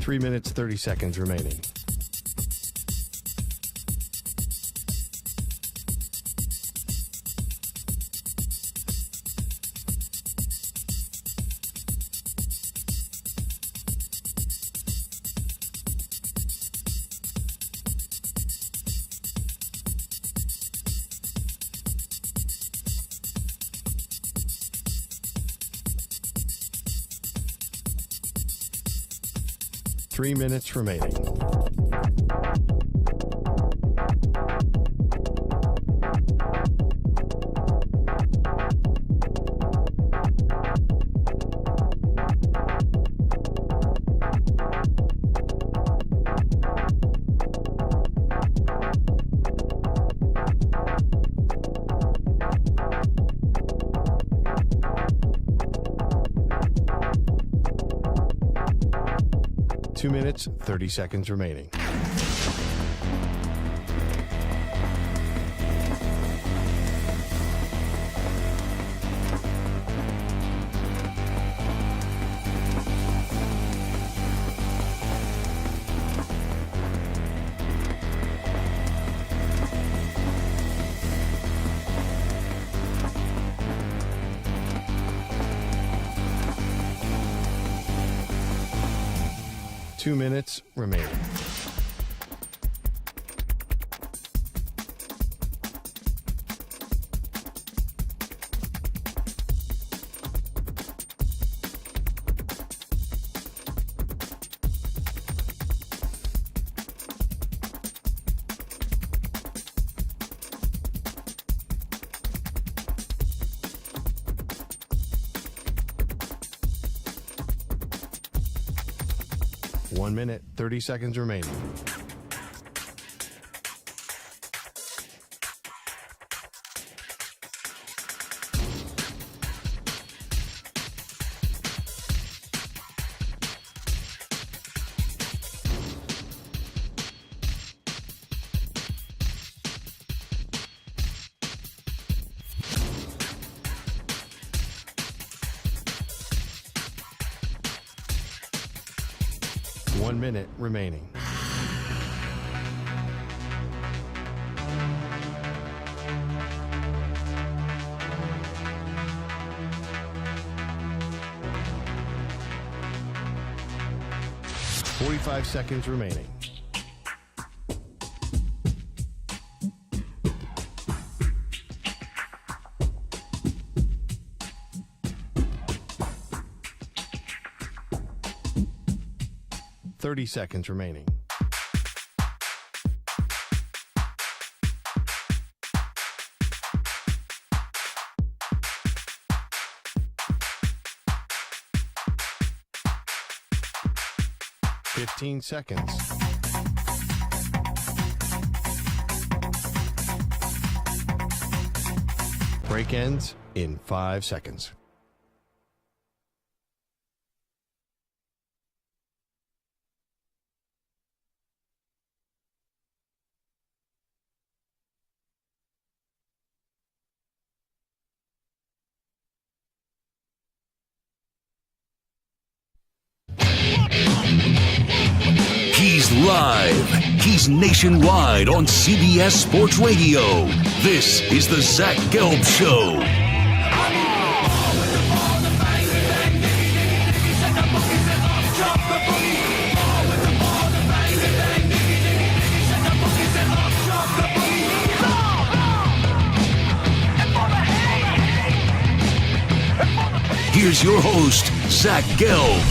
3 minutes, 30 seconds remaining. Three minutes remaining. Two minutes, 30 seconds remaining. Two minutes remaining. One minute, 30 seconds remaining. One minute remaining. Forty-five seconds remaining. Thirty seconds remaining. Fifteen seconds. Break ends in 5 seconds. He's live. He's nationwide on CBS Sports Radio. This is the Zach Gelb Show. Here's your host, Zach Gelb.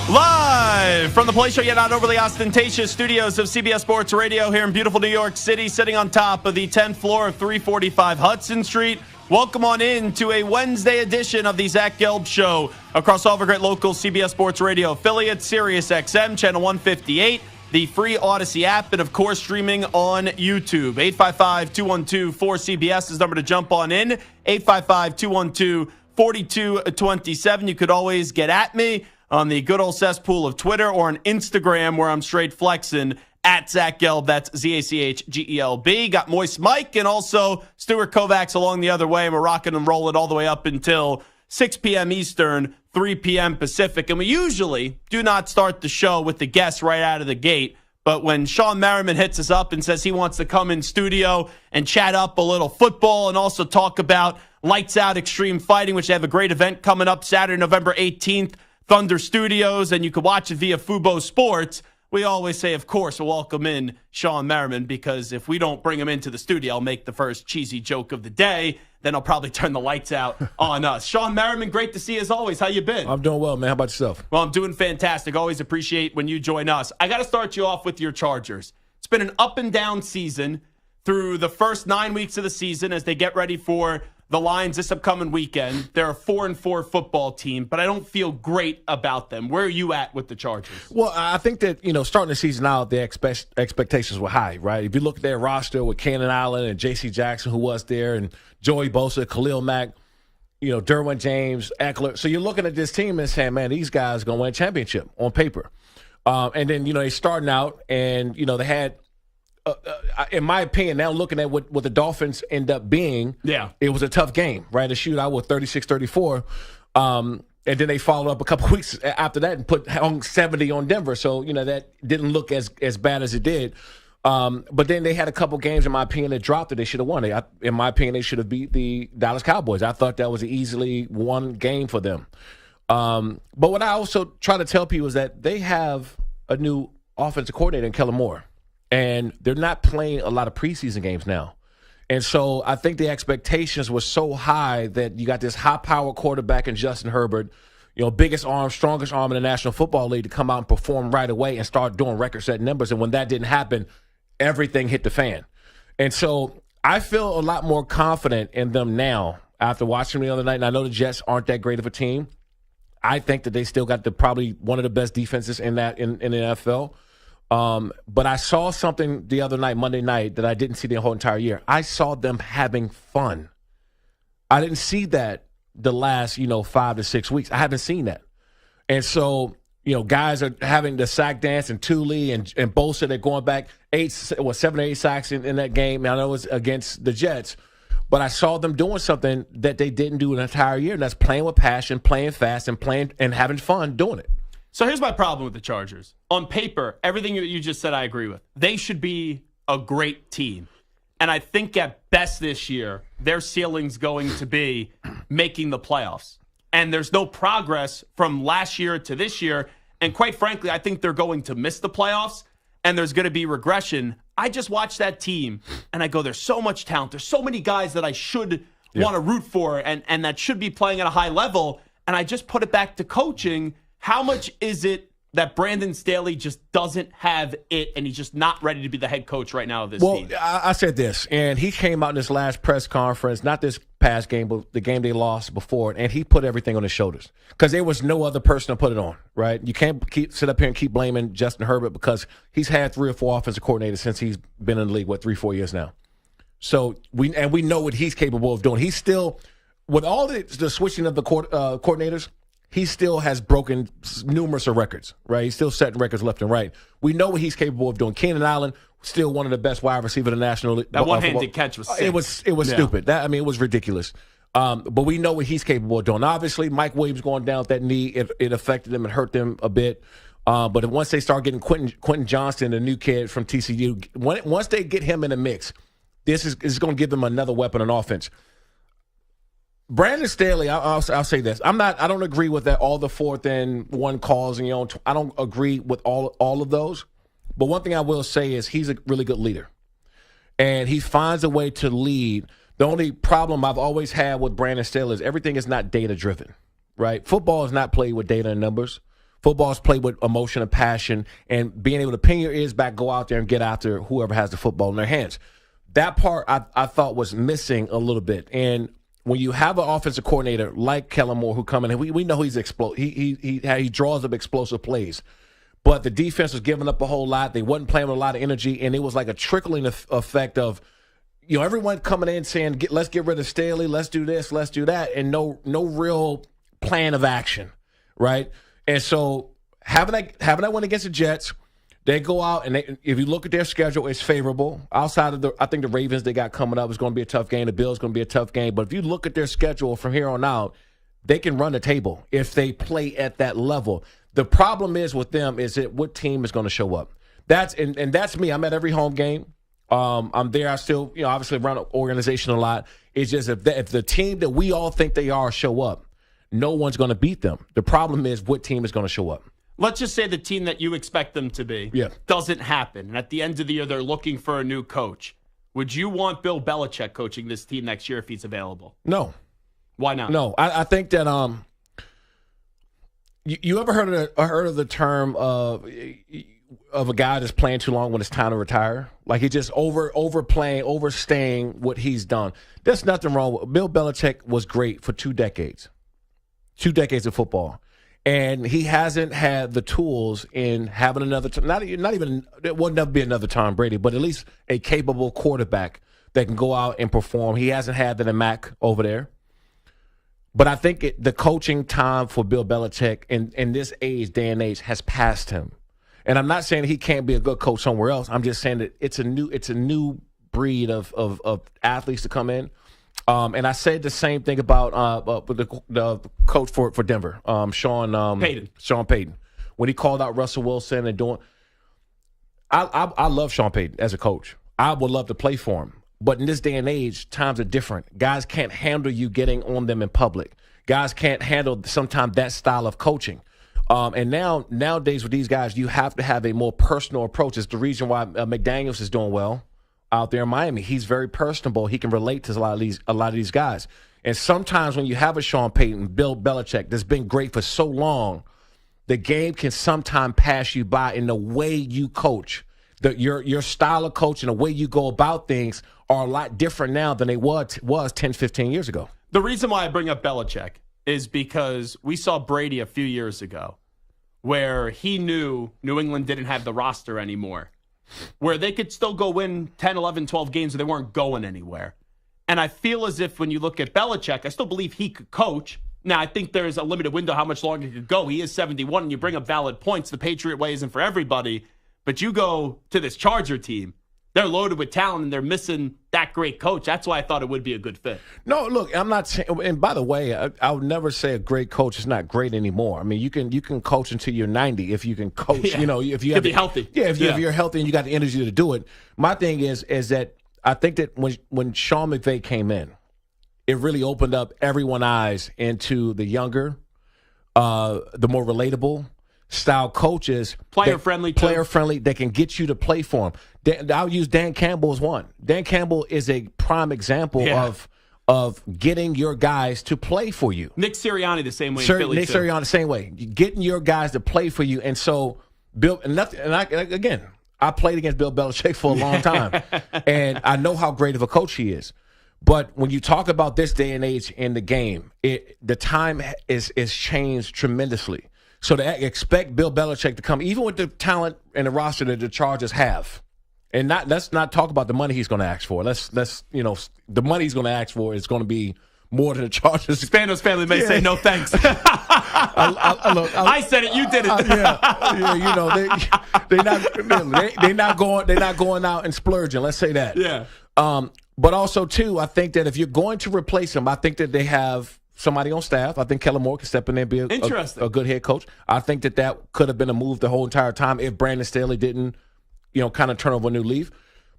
Live from the Play Show, yet not overly ostentatious studios of CBS Sports Radio here in beautiful New York City, sitting on top of the 10th floor of 345 Hudson Street. Welcome on in to a Wednesday edition of the Zach Gelb Show across all of our great local CBS Sports Radio affiliates, Sirius XM, channel 158, the free Odyssey app, and of course streaming on YouTube. 855-212-4CBS is the number to jump on in. 855-212-4227. You could always get at me on the good old cesspool of Twitter or on Instagram, where I'm straight flexing at Zach Gelb. That's ZACHGELB. Got Moist Mike and also Stuart Kovacs along the other way. And we're rocking and rolling all the way up until 6 p.m. Eastern, 3 p.m. Pacific. And we usually do not start the show with the guests right out of the gate. But when Shawne Merriman hits us up and says he wants to come in studio and chat up a little football and also talk about Lights Out Extreme Fighting, which they have a great event coming up Saturday, November 18th, Thunder Studios, and you can watch it via Fubo Sports. We always say, of course, we'll welcome in Shawne Merriman, because if we don't bring him into the studio, I'll make the first cheesy joke of the day. Then I'll probably turn the lights out on us. Shawne Merriman, great to see you as always. How you been? I'm doing well, man. How about yourself? Well, I'm doing fantastic. Always appreciate when you join us. I got to start you off with your Chargers. It's been an up and down season through the first 9 weeks of the season as they get ready for the Lions this upcoming weekend. They're a 4-4 football team, but I don't feel great about them. Where are you at with the Chargers? Well, I think that, starting the season out, the expectations were high, right? If you look at their roster with Keenan Allen and J.C. Jackson, who was there, and Joey Bosa, Khalil Mack, Derwin James, Eckler. So you're looking at this team and saying, man, these guys are going to win a championship on paper. And then, they're starting out and, they had, in my opinion, now looking at what the Dolphins end up being, it was a tough game, right? A shootout with 36-34. And then they followed up a couple weeks after that and hung 70 on Denver. So, that didn't look as bad as it did. But then they had a couple games, in my opinion, that dropped that they should have won. In my opinion, they should have beat the Dallas Cowboys. I thought that was an easily won game for them. But what I also try to tell people is that they have a new offensive coordinator in Kellen Moore. And they're not playing a lot of preseason games now. And so I think the expectations were so high that you got this high-power quarterback in Justin Herbert, biggest arm, strongest arm in the National Football League, to come out and perform right away and start doing record-setting numbers. And when that didn't happen, everything hit the fan. And so I feel a lot more confident in them now after watching them the other night. And I know the Jets aren't that great of a team. I think that they still got probably one of the best defenses in the NFL. But I saw something the other night, Monday night, that I didn't see the whole entire year. I saw them having fun. I didn't see that the last, 5 to 6 weeks. I haven't seen that. And so, guys are having the sack dance, and Thule and Bosa, they're going back 7 or 8 sacks in that game. I know it was against the Jets. But I saw them doing something that they didn't do an entire year, and that's playing with passion, playing fast, and having fun doing it. So here's my problem with the Chargers. On paper, everything that you just said I agree with. They should be a great team. And I think at best this year, their ceiling's going to be making the playoffs. And there's no progress from last year to this year. And quite frankly, I think they're going to miss the playoffs, and there's going to be regression. I just watch that team, and I go, there's so much talent. There's so many guys that I should want to root for and that should be playing at a high level. And I just put it back to coaching. How much is it that Brandon Staley just doesn't have it, and he's just not ready to be the head coach right now of this team? Well, I said this, and he came out in this last press conference, not this past game, but the game they lost before, and he put everything on his shoulders because there was no other person to put it on, right? You can't sit up here and keep blaming Justin Herbert because he's had 3 or 4 offensive coordinators since he's been in the league, 3-4 years now. So we know what he's capable of doing. He's still, with all the switching of the coordinators, he still has broken numerous of records, right? He's still setting records left and right. We know what he's capable of doing. Keenan Allen, still one of the best wide receivers in the National League. That one-handed catch was sick. It was stupid. It was ridiculous. But we know what he's capable of doing. Obviously, Mike Williams going down with that knee, it affected them and hurt them a bit. But once they start getting Quentin Johnston, the new kid from TCU, once they get him in the mix, this is going to give them another weapon on offense. Brandon Staley, I'll say this. I don't agree with that, all the 4th and 1 calls, and I don't agree with all of those. But one thing I will say is he's a really good leader. And he finds a way to lead. The only problem I've always had with Brandon Staley is everything is not data-driven, right? Football is not played with data and numbers. Football is played with emotion and passion and being able to pin your ears back, go out there and get after whoever has the football in their hands. That part I thought was missing a little bit. And when you have an offensive coordinator like Kellen Moore who come in, we know he's he draws up explosive plays. But the defense was giving up a whole lot. They wasn't playing with a lot of energy, and it was like a trickling effect of, everyone coming in saying, let's get rid of Staley, let's do this, let's do that, and no real plan of action, right? And so having that win against the Jets, they go out, and if you look at their schedule, it's favorable. Outside of I think the Ravens they got coming up is going to be a tough game. The Bills going to be a tough game. But if you look at their schedule from here on out, they can run the table if they play at that level. The problem is with them is that what team is going to show up. That's me. I'm at every home game. I'm there. I still, obviously run an organization a lot. It's just if the team that we all think they are show up, no one's going to beat them. The problem is what team is going to show up. Let's just say the team that you expect them to be doesn't happen. And at the end of the year, they're looking for a new coach. Would you want Bill Belichick coaching this team next year if he's available? No. Why not? No. I think that you ever heard of the term of a guy that's playing too long when it's time to retire? Like he just overplaying, overstaying what he's done. There's nothing wrong with Bill Belichick was great for 2 decades. 2 decades of football. And he hasn't had the tools in having another not even it will never be another Tom Brady, but at least a capable quarterback that can go out and perform. He hasn't had that in Mac over there. But I think the coaching time for Bill Belichick in this day and age has passed him. And I'm not saying he can't be a good coach somewhere else. I'm just saying that it's a new breed of athletes to come in. And I said the same thing about the coach for Denver, Sean Payton, when he called out Russell Wilson and doing. I love Sean Payton as a coach. I would love to play for him. But in this day and age, times are different. Guys can't handle you getting on them in public. Guys can't handle sometimes that style of coaching. And nowadays with these guys, you have to have a more personal approach. It's the reason why McDaniels is doing well out there in Miami. He's very personable. He can relate to a lot of these guys. And sometimes when you have a Sean Payton, Bill Belichick that's been great for so long, the game can sometimes pass you by in the way you coach. Your style of coaching, the way you go about things are a lot different now than they was 10, 15 years ago. The reason why I bring up Belichick is because we saw Brady a few years ago where he knew New England didn't have the roster anymore, where they could still go win 10, 11, 12 games and they weren't going anywhere. And I feel as if when you look at Belichick, I still believe he could coach. Now, I think there's a limited window how much longer he could go. He is 71, and you bring up valid points. The Patriot way isn't for everybody. But you go to this Charger team, they're loaded with talent, and they're missing that great coach. That's why I thought it would be a good fit. No, look, I'm not saying, and by the way, I would never say a great coach is not great anymore. I mean, you can coach until you're 90 if you can coach, if you have be healthy. Yeah, if you're healthy and you got the energy to do it. My thing is that I think that when Sean McVay came in, it really opened up everyone's eyes into the younger, the more relatable style coaches. Player-friendly. That can get you to play for them. I'll use Dan Campbell as one. Dan Campbell is a prime example of getting your guys to play for you. Nick Sirianni the same way in Philly, Nick Sirianni the same way. Getting your guys to play for you. And so, I played against Bill Belichick for a long time, and I know how great of a coach he is. But when you talk about this day and age in the game, the time is changed tremendously. So to expect Bill Belichick to come, even with the talent and the roster that the Chargers have, and let's not talk about the money he's going to ask for. Let's the money he's going to ask for is going to be more than the Chargers. Spanos family may say no thanks. I said it, you did it. They're not going out and splurging. Let's say that. Yeah. But also too, I think that if you're going to replace him, I think that they have somebody on staff. I think Kellen Moore can step in there and be a good head coach. I think that could have been a move the whole entire time if Brandon Staley didn't, kind of turn over a new leaf.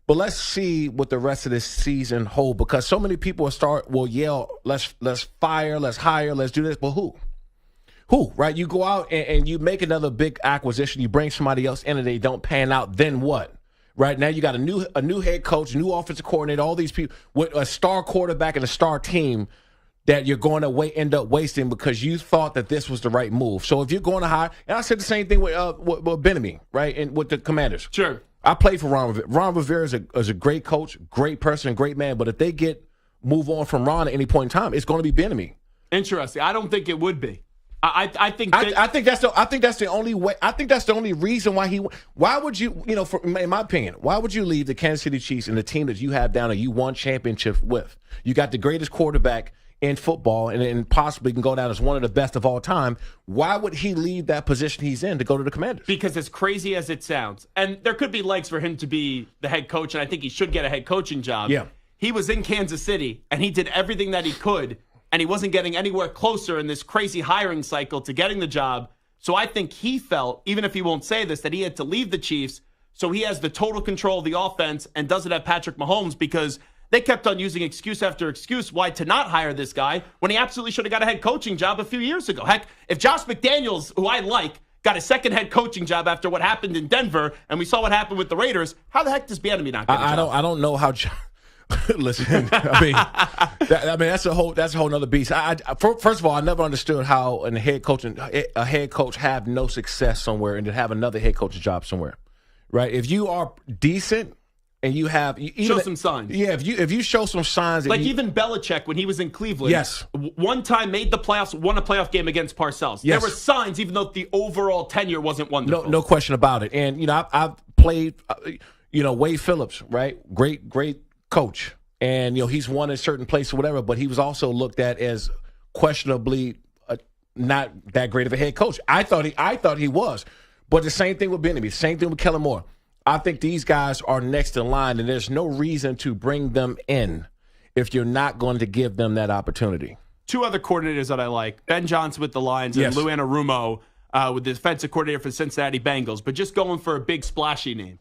But let's see what the rest of this season hold, because so many people will yell, let's fire, let's hire, let's do this. But who? Who, right? You go out and you make another big acquisition. You bring somebody else in and they don't pan out. Then what? Right now you got a new head coach, new offensive coordinator, all these people with a star quarterback and a star team that you're going to end up wasting because you thought that this was the right move. So if you're going to hire, and I said the same thing with Benjamin, right, and with the Commanders. Sure. I played for Ron Rivera. Ron Rivera is a great coach, great person, great man. But if they move on from Ron at any point in time, it's going to be Benjamin. Interesting. I don't think it would be. I think that's the only way. I think that's the only reason why why would you, in my opinion, why would you leave the Kansas City Chiefs and the team that you have down there you won championships with? You got the greatest quarterback in football and possibly can go down as one of the best of all time. Why would he leave that position he's in to go to the Commanders? Because as crazy as it sounds, and there could be legs for him to be the head coach, and I think he should get a head coaching job. Yeah. He was in Kansas City, and he did everything that he could, and he wasn't getting anywhere closer in this crazy hiring cycle to getting the job. So I think he felt, even if he won't say this, that he had to leave the Chiefs so he has the total control of the offense and doesn't have Patrick Mahomes, because they kept on using excuse after excuse why to not hire this guy when he absolutely should have got a head coaching job a few years ago. Heck, if Josh McDaniels, who I like, got a second head coaching job after what happened in Denver, and we saw what happened with the Raiders, how the heck does Bieniemy not get a job? I don't know how. Listen, I mean, that's a whole nother beast. First of all, I never understood how a head coach have no success somewhere and to have another head coach's job somewhere, right? If you are decent and you have show some signs, yeah. If you show some signs, like even Belichick when he was in Cleveland, yes, one time made the playoffs, won a playoff game against Parcells. Yes. There were signs, even though the overall tenure wasn't wonderful. No question about it. And I've played, Wade Phillips, right? Great coach, and he's won in certain places or whatever, but he was also looked at as questionably not that great of a head coach. I thought he was, but the same thing with Bieniemy, same thing with Kellen Moore. I think these guys are next in line, and there's no reason to bring them in if you're not going to give them that opportunity. Two other coordinators that I like, Ben Johnson with the Lions and Lou Anarumo with the defensive coordinator for the Cincinnati Bengals, but just going for a big splashy name.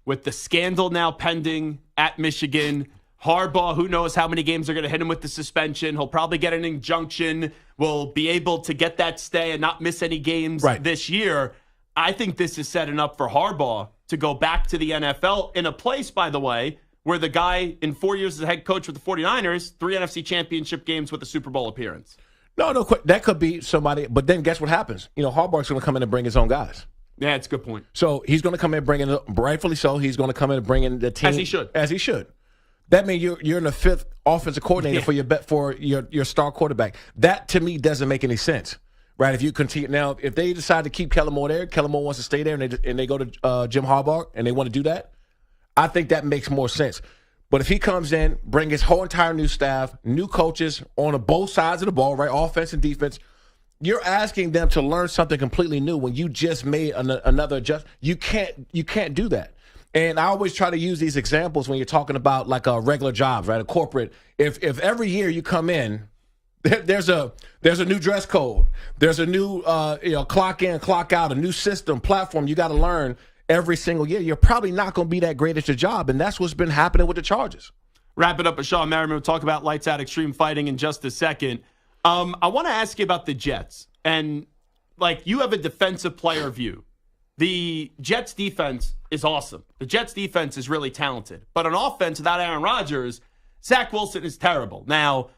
With the scandal now pending at Michigan, Harbaugh, who knows how many games are going to hit him with the suspension. He'll probably get an injunction. Will be able to get that stay and not miss any games this year. I think this is setting up for Harbaugh to go back to the NFL in a place, by the way, where the guy in 4 years as a head coach with the 49ers, 3 NFC championship games with a Super Bowl appearance. No, that could be somebody. But then guess what happens? Harbaugh's going to come in and bring his own guys. Yeah, it's a good point. So he's going to come in and bring in, rightfully so, he's going to come in and bring in the team. As he should. That means you're in the 5th offensive coordinator for your star quarterback. That, to me, doesn't make any sense. Right, if you continue now, if they decide to keep Kellen Moore there, Kellen Moore wants to stay there, and they go to Jim Harbaugh and they want to do that, I think that makes more sense. But if he comes in, bring his whole entire new staff, new coaches on both sides of the ball, right, offense and defense, you're asking them to learn something completely new when you just made another adjustment. You can't do that. And I always try to use these examples when you're talking about like a regular jobs, right, a corporate. If every year you come in, there's a new dress code. There's a new clock in, clock out, a new system, platform you got to learn every single year. You're probably not going to be that great at your job, and that's what's been happening with the Chargers. Wrap it up with Shawne Merriman. We'll talk about Lights Out Extreme Fighting in just a second. I want to ask you about the Jets. And, you have a defensive player view. The Jets' defense is awesome. The Jets' defense is really talented. But on offense, without Aaron Rodgers, Zach Wilson is terrible. Now,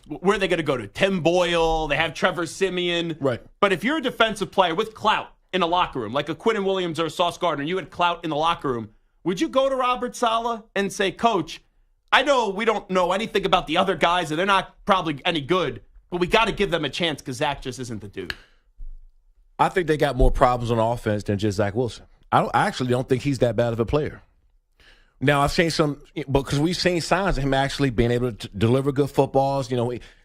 where are they going to go to? Tim Boyle. They have Trevor Siemian. Right. But if you're a defensive player with clout in a locker room, like a Quinnen Williams or a Sauce Gardner, you had clout in the locker room, would you go to Robert Saleh and say, Coach, I know we don't know anything about the other guys, and they're not probably any good, but we got to give them a chance because Zach just isn't the dude? I think they got more problems on offense than just Zach Wilson. I actually don't think he's that bad of a player. Now, I've seen some, because we've seen signs of him actually being able to deliver good footballs.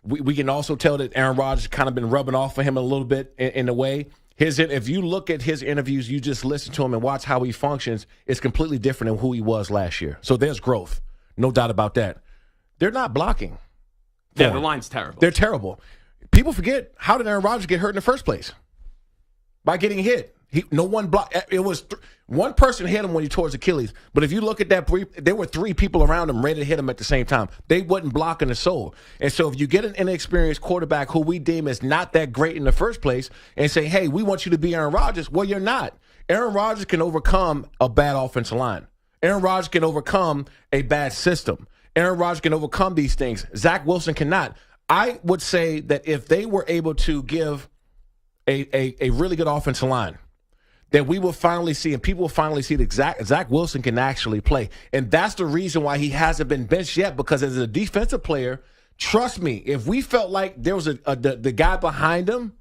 We can also tell that Aaron Rodgers kind of been rubbing off for him a little bit in a way. If you look at his interviews, you just listen to him and watch how he functions, it's completely different than who he was last year. So there's growth. No doubt about that. They're not blocking. Yeah, the line's terrible. They're terrible. People forget, how did Aaron Rodgers get hurt in the first place? By getting hit. No one blocked. It was one person hit him when he tore his Achilles. But if you look at that, there were 3 people around him ready to hit him at the same time. They wasn't blocking the soul. And so if you get an inexperienced quarterback who we deem as not that great in the first place and say, hey, we want you to be Aaron Rodgers, well, you're not. Aaron Rodgers can overcome a bad offensive line. Aaron Rodgers can overcome a bad system. Aaron Rodgers can overcome these things. Zach Wilson cannot. I would say that if they were able to give a really good offensive line, that we will finally see, and people will finally see that Zach Wilson can actually play. And that's the reason why he hasn't been benched yet, because as a defensive player, trust me, if we felt like there was the guy behind him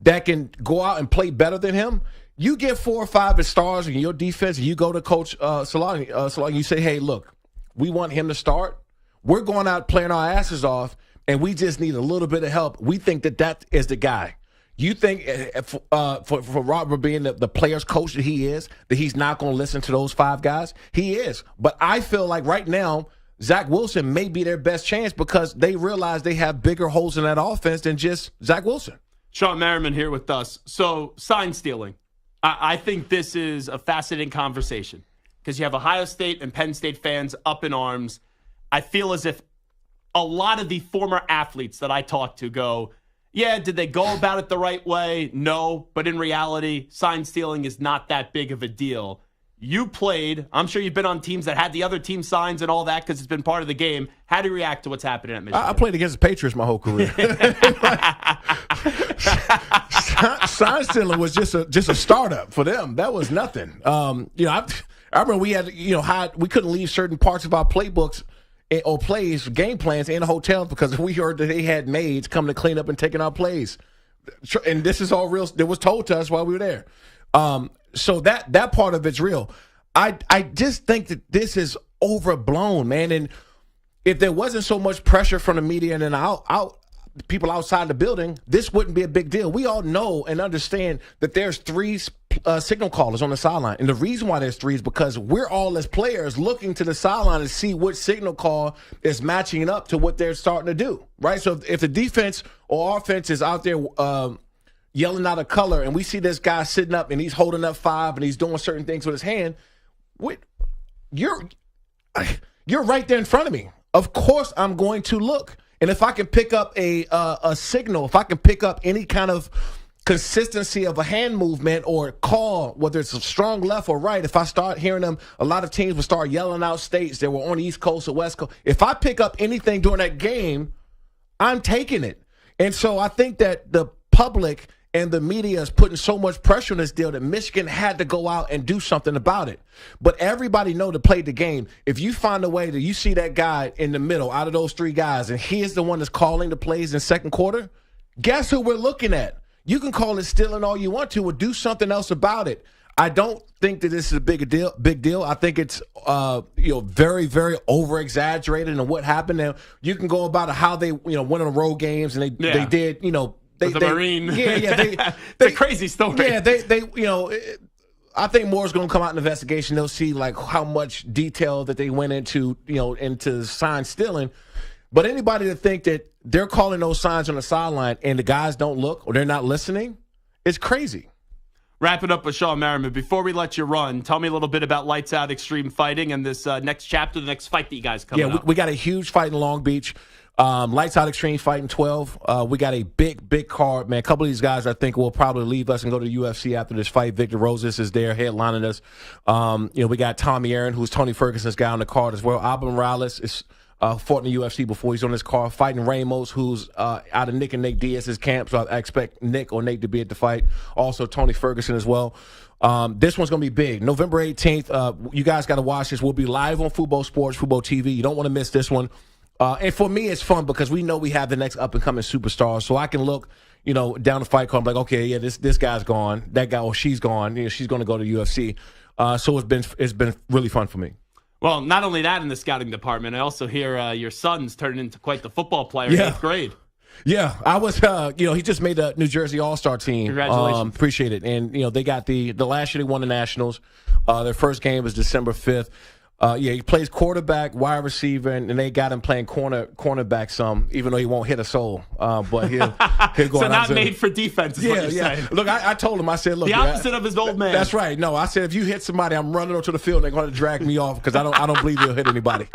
that can go out and play better than him, you get 4 or 5 stars in your defense, and you go to Coach Salani, and you say, hey, look, we want him to start. We're going out playing our asses off, and we just need a little bit of help. We think that is the guy. You think for Robert being the player's coach that he is, that he's not going to listen to those 5 guys? He is. But I feel like right now, Zach Wilson may be their best chance because they realize they have bigger holes in that offense than just Zach Wilson. Shawne Merriman here with us. So, sign stealing. I think this is a fascinating conversation because you have Ohio State and Penn State fans up in arms. I feel as if a lot of the former athletes that I talk to go, yeah, did they go about it the right way? No, but in reality, sign stealing is not that big of a deal. You played. I'm sure you've been on teams that had the other team signs and all that because it's been part of the game. How do you react to what's happening at Michigan? I played against the Patriots my whole career. Sign stealing was just a startup for them. That was nothing. I remember we had we couldn't leave certain parts of our playbooks or plays, game plans in hotels because we heard that they had maids coming to clean up and taking our plays. And this is all real. It was told to us while we were there. So that part of it's real. I just think that this is overblown, man. And if there wasn't so much pressure from the media and then people outside the building, this wouldn't be a big deal. We all know and understand that there's 3 signal callers on the sideline. And the reason why there's 3 is because we're all as players looking to the sideline to see which signal call is matching up to what they're starting to do, right? So if the defense or offense is out there yelling out a color and we see this guy sitting up and he's holding up 5 and he's doing certain things with his hand, you're right there in front of me. Of course I'm going to look. And if I can pick up a signal, if I can pick up any kind of consistency of a hand movement or call, whether it's a strong left or right, if I start hearing them, a lot of teams will start yelling out states that were on the East Coast or West Coast. If I pick up anything during that game, I'm taking it. And so I think that the public and the media is putting so much pressure on this deal that Michigan had to go out and do something about it. But everybody know to play the game. If you find a way that you see that guy in the middle out of those 3 guys and he is the one that's calling the plays in second quarter, guess who we're looking at? You can call it stealing all you want to or do something else about it. I don't think that this is a big deal. I think it's very, very over-exaggerated in what happened. Now, you can go about how they went on the road games and they did, the Marine. Yeah. It's a crazy story. Yeah, I think more is going to come out in the investigation. They'll see like how much detail that they went into, into sign stealing. But anybody that think that they're calling those signs on the sideline and the guys don't look or they're not listening, it's crazy. Wrap it up with Shawne Merriman. Before we let you run, tell me a little bit about Lights Out Extreme Fighting and this next chapter, the next fight that you guys coming up. We got a huge fight in Long Beach. Lights Out Extreme Fighting 12. We got a big card, man. A couple of these guys I think will probably leave us and go to the UFC after this fight. Victor Rosas is there headlining us. We got Tommy Aaron, who's Tony Ferguson's guy on the card as well. Alvin Morales is fought in the UFC before. He's on this card. Fighting Ramos, who's out of Nick and Nate Diaz's camp. So I expect Nick or Nate to be at the fight. Also Tony Ferguson as well. This one's going to be big. November 18th, you guys got to watch this. We'll be live on Fubo Sports, Fubo TV. You don't want to miss this one. And for me, it's fun because we know we have the next up-and-coming superstar. So I can look, down the fight card and be like, okay, yeah, this guy's gone. That guy or she's gone. She's going to go to UFC. So it's been really fun for me. Well, not only that in the scouting department, I also hear your son's turning into quite the football player in 8th grade. Yeah, I was, he just made the New Jersey All-Star team. Congratulations. Appreciate it. And, they got the last year they won the Nationals. Their first game was December 5th. He plays quarterback, wide receiver, and they got him playing cornerback some, even though he won't hit a soul. But he'll go so out. not made for defense is what you're saying. Look, I told him, I said, look. The opposite of his old man. That's right. No, I said, if you hit somebody, I'm running onto the field and they're going to drag me off because I don't believe he'll hit anybody.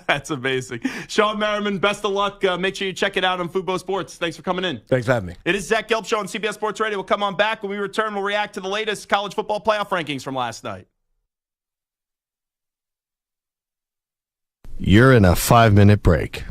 That's amazing. Shawne Merriman, best of luck. Make sure you check it out on Fubo Sports. Thanks for coming in. Thanks for having me. It is Zach Gelb Show on CBS Sports Radio. We'll come on back. When we return, we'll react to the latest college football playoff rankings from last night. You're in a 5-minute break.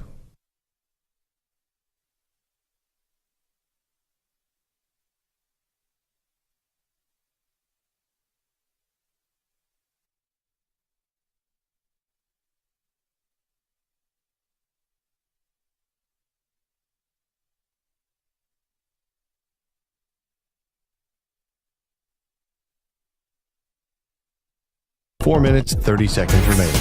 Four minutes, 30 seconds remaining.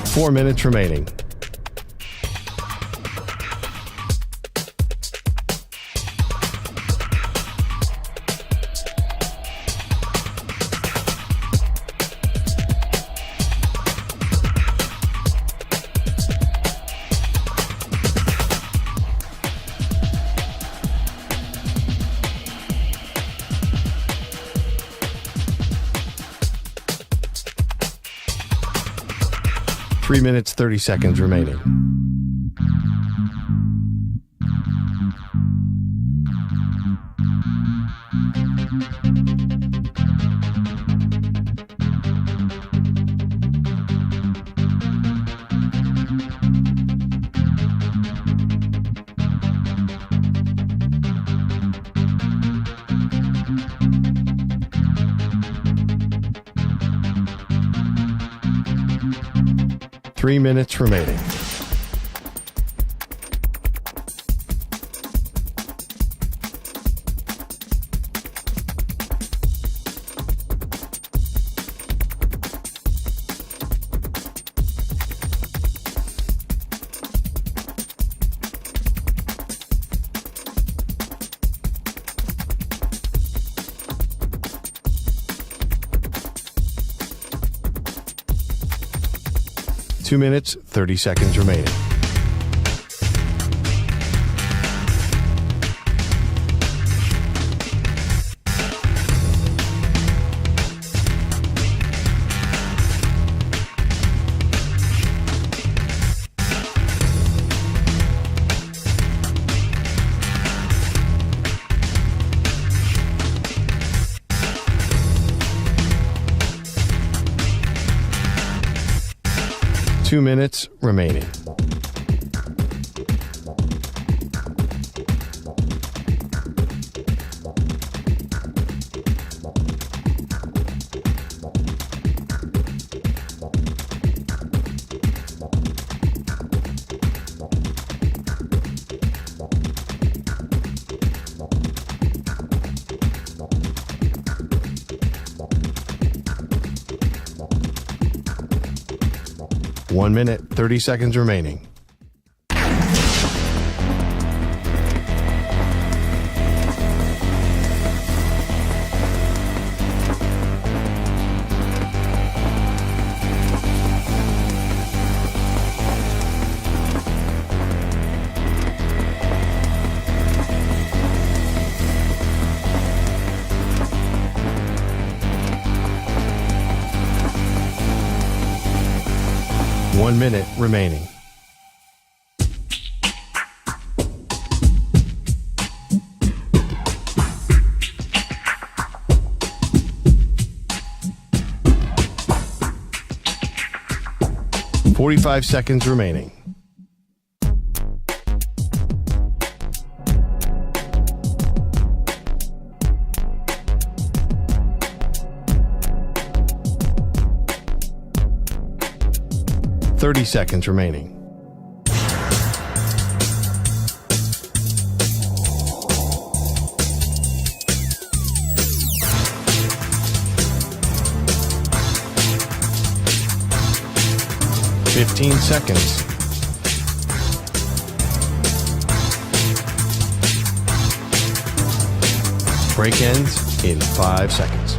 4 minutes remaining. Three minutes, 30 seconds remaining. Three minutes remaining. Two minutes, 30 seconds remaining. Two minutes remaining. One minute, 30 seconds remaining. One minute remaining. Forty-five seconds remaining. Thirty seconds remaining. Fifteen seconds. Break ends in 5 seconds.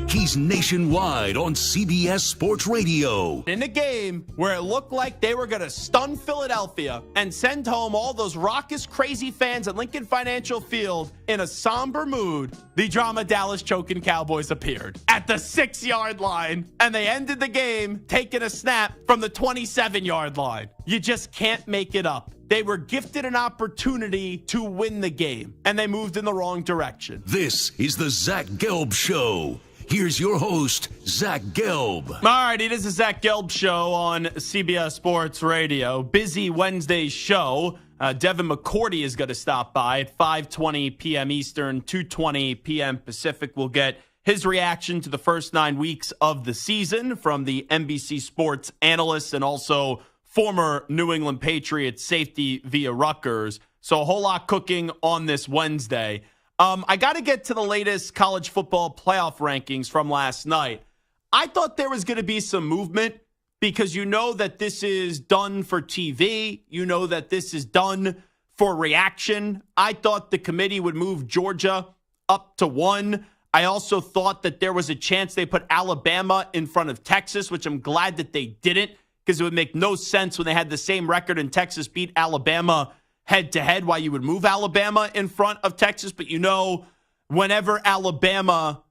He's nationwide on CBS Sports Radio. In a game where it looked like they were going to stun Philadelphia and send home all those raucous, crazy fans at Lincoln Financial Field in a somber mood, the drama Dallas choking Cowboys appeared at the 6-yard line, and they ended the game taking a snap from the 27-yard line. You just can't make it up. They were gifted an opportunity to win the game, and they moved in the wrong direction. This is the Zach Gelb Show. Here's your host, Zach Gelb. All right, it is the Zach Gelb Show on CBS Sports Radio. Busy Wednesday show. Devin McCourty is going to stop by at 5:20 p.m. Eastern, 2:20 p.m. Pacific. We'll get his reaction to the first 9 weeks of the season from the NBC Sports analyst and also former New England Patriots safety via Rutgers. So a whole lot cooking on this Wednesday. I got to get to the latest college football playoff rankings from last night. I thought there was going to be some movement because you know that this is done for TV. You know that this is done for reaction. I thought the committee would move Georgia up to 1. I also thought that there was a chance they put Alabama in front of Texas, which I'm glad that they didn't because it would make no sense when they had the same record and Texas beat Alabama head-to-head why you would move Alabama in front of Texas. But you know, whenever Alabama,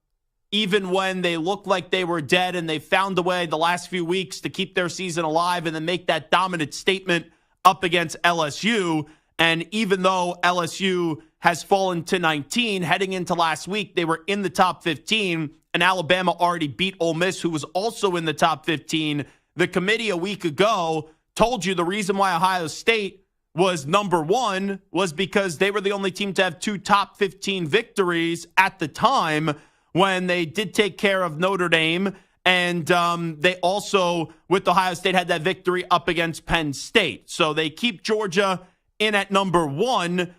even when they look like they were dead and they found a way the last few weeks to keep their season alive and then make that dominant statement up against LSU, and even though LSU has fallen to 19, heading into last week, they were in the top 15, and Alabama already beat Ole Miss, who was also in the top 15. The committee a week ago told you the reason why Ohio State was number 1 was because they were the only team to have 2 top 15 victories at the time when they did take care of Notre Dame. And they also, with Ohio State, had that victory up against Penn State. So they keep Georgia in at number 1,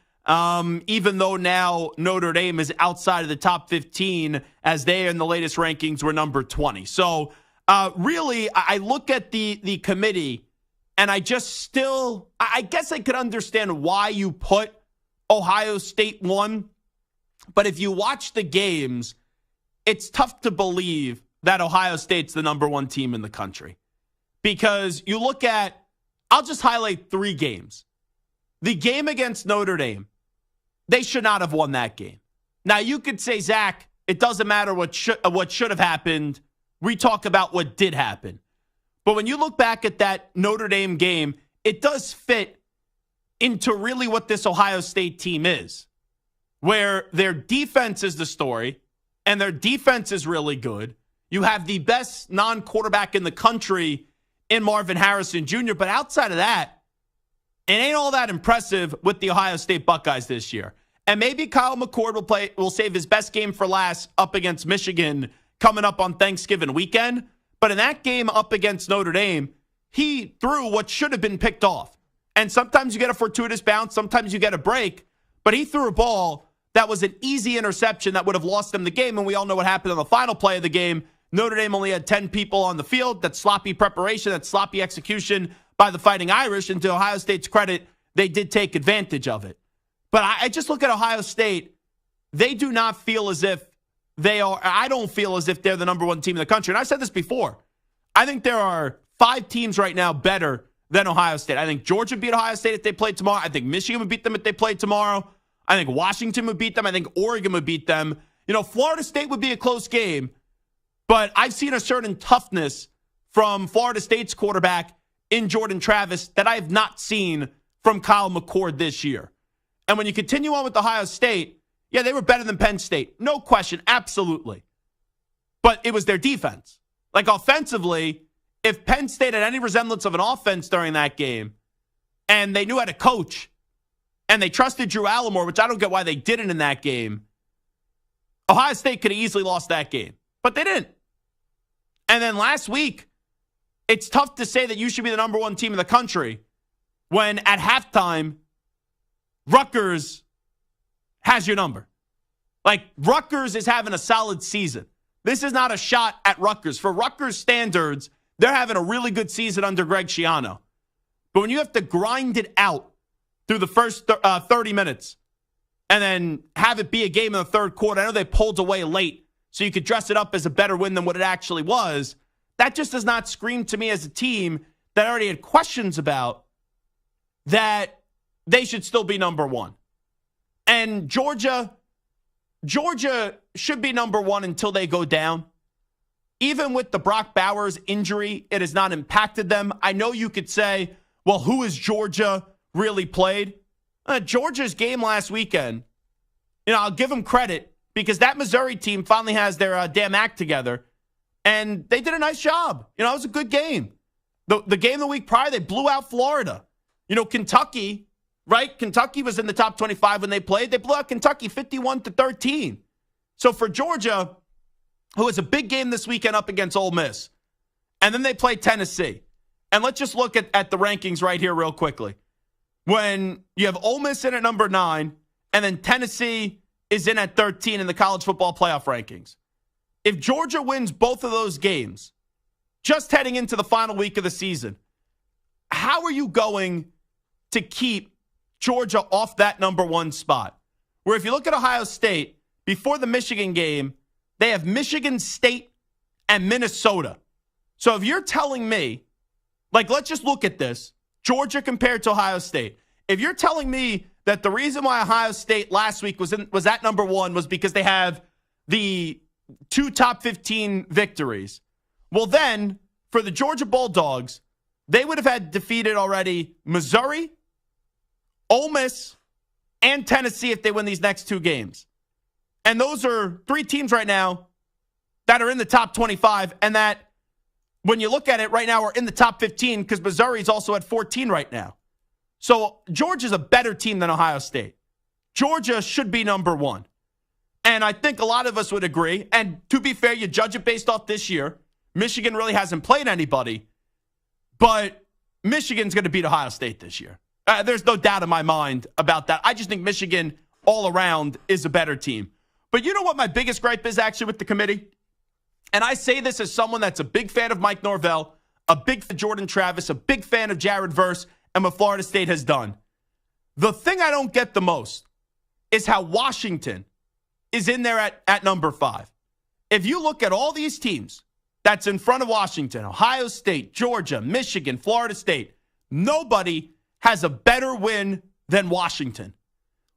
even though now Notre Dame is outside of the top 15 as they in the latest rankings were number 20. So really, I look at the committee and I guess I could understand why you put Ohio State 1. But if you watch the games, it's tough to believe that Ohio State's the number 1 team in the country. Because you look at, I'll just highlight 3 games. The game against Notre Dame, they should not have won that game. Now, you could say, Zach, it doesn't matter what should have happened. We talk about what did happen. But when you look back at that Notre Dame game, it does fit into really what this Ohio State team is, where their defense is the story, and their defense is really good. You have the best non-quarterback in the country in Marvin Harrison Jr., but outside of that, it ain't all that impressive with the Ohio State Buckeyes this year. And maybe Kyle McCord will save his best game for last up against Michigan coming up on Thanksgiving weekend. But in that game up against Notre Dame, he threw what should have been picked off. And sometimes you get a fortuitous bounce, sometimes you get a break. But he threw a ball that was an easy interception that would have lost them the game. And we all know what happened on the final play of the game. Notre Dame only had 10 people on the field. That sloppy preparation, that sloppy execution by the Fighting Irish. And to Ohio State's credit, they did take advantage of it. But I just look at Ohio State. They do not feel as if I don't feel as if they're the number 1 team in the country. And I said this before. I think there are 5 teams right now better than Ohio State. I think Georgia beat Ohio State if they played tomorrow. I think Michigan would beat them if they played tomorrow. I think Washington would beat them. I think Oregon would beat them. You know, Florida State would be a close game. But I've seen a certain toughness from Florida State's quarterback in Jordan Travis that I have not seen from Kyle McCord this year. And when you continue on with Ohio State, yeah, they were better than Penn State. No question, absolutely. But it was their defense. Like offensively, if Penn State had any resemblance of an offense during that game, and they knew how to coach, and they trusted Drew Allamore, which I don't get why they didn't in that game, Ohio State could have easily lost that game. But they didn't. And then last week, it's tough to say that you should be the number 1 team in the country when at halftime, Rutgers has your number. Like, Rutgers is having a solid season. This is not a shot at Rutgers. For Rutgers standards, they're having a really good season under Greg Schiano. But when you have to grind it out through the first 30 minutes and then have it be a game in the third quarter, I know they pulled away late, so you could dress it up as a better win than what it actually was. That just does not scream to me as a team that I already had questions about that they should still be number 1. And Georgia should be number 1 until they go down. Even with the Brock Bowers injury, it has not impacted them. I know you could say, well, who has Georgia really played? Georgia's game last weekend, I'll give them credit because that Missouri team finally has their damn act together. And they did a nice job. It was a good game. The game the week prior, they blew out Florida. Kentucky right? Kentucky was in the top 25 when they played. They blew out Kentucky 51-13. So for Georgia, who has a big game this weekend up against Ole Miss, and then they play Tennessee. And let's just look at the rankings right here real quickly. When you have Ole Miss in at number 9, and then Tennessee is in at 13 in the college football playoff rankings. If Georgia wins both of those games, just heading into the final week of the season, how are you going to keep Georgia off that number 1 spot? Where if you look at Ohio State, before the Michigan game, they have Michigan State and Minnesota. So if you're telling me, like, let's just look at this, Georgia compared to Ohio State. If you're telling me that the reason why Ohio State last week was at number 1 was because they have the 2 top 15 victories, well then, for the Georgia Bulldogs, they would have had defeated already Missouri, Ole Miss, and Tennessee if they win these next 2 games. And those are 3 teams right now that are in the top 25, and that, when you look at it right now, are in the top 15 because Missouri's also at 14 right now. So Georgia's a better team than Ohio State. Georgia should be number 1. And I think a lot of us would agree. And to be fair, you judge it based off this year. Michigan really hasn't played anybody. But Michigan's going to beat Ohio State this year. There's no doubt in my mind about that. I just think Michigan all around is a better team. But you know what my biggest gripe is actually with the committee? And I say this as someone that's a big fan of Mike Norvell, a big fan of Jordan Travis, a big fan of Jared Verse, and what Florida State has done. The thing I don't get the most is how Washington is in there at number 5. If you look at all these teams that's in front of Washington, Ohio State, Georgia, Michigan, Florida State, nobody has a better win than Washington.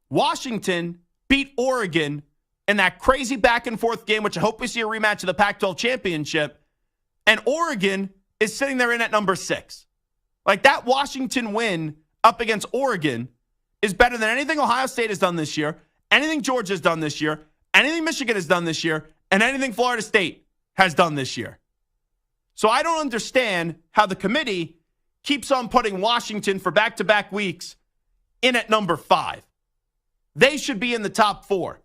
Washington beat Oregon in that crazy back and forth game, which I hope we see a rematch of the Pac-12 championship. And Oregon is sitting there in at number 6. Like, that Washington win up against Oregon is better than anything Ohio State has done this year, anything Georgia has done this year, anything Michigan has done this year, and anything Florida State has done this year. So I don't understand how the committee keeps on putting Washington for back-to-back weeks in at number 5. They should be in the top 4.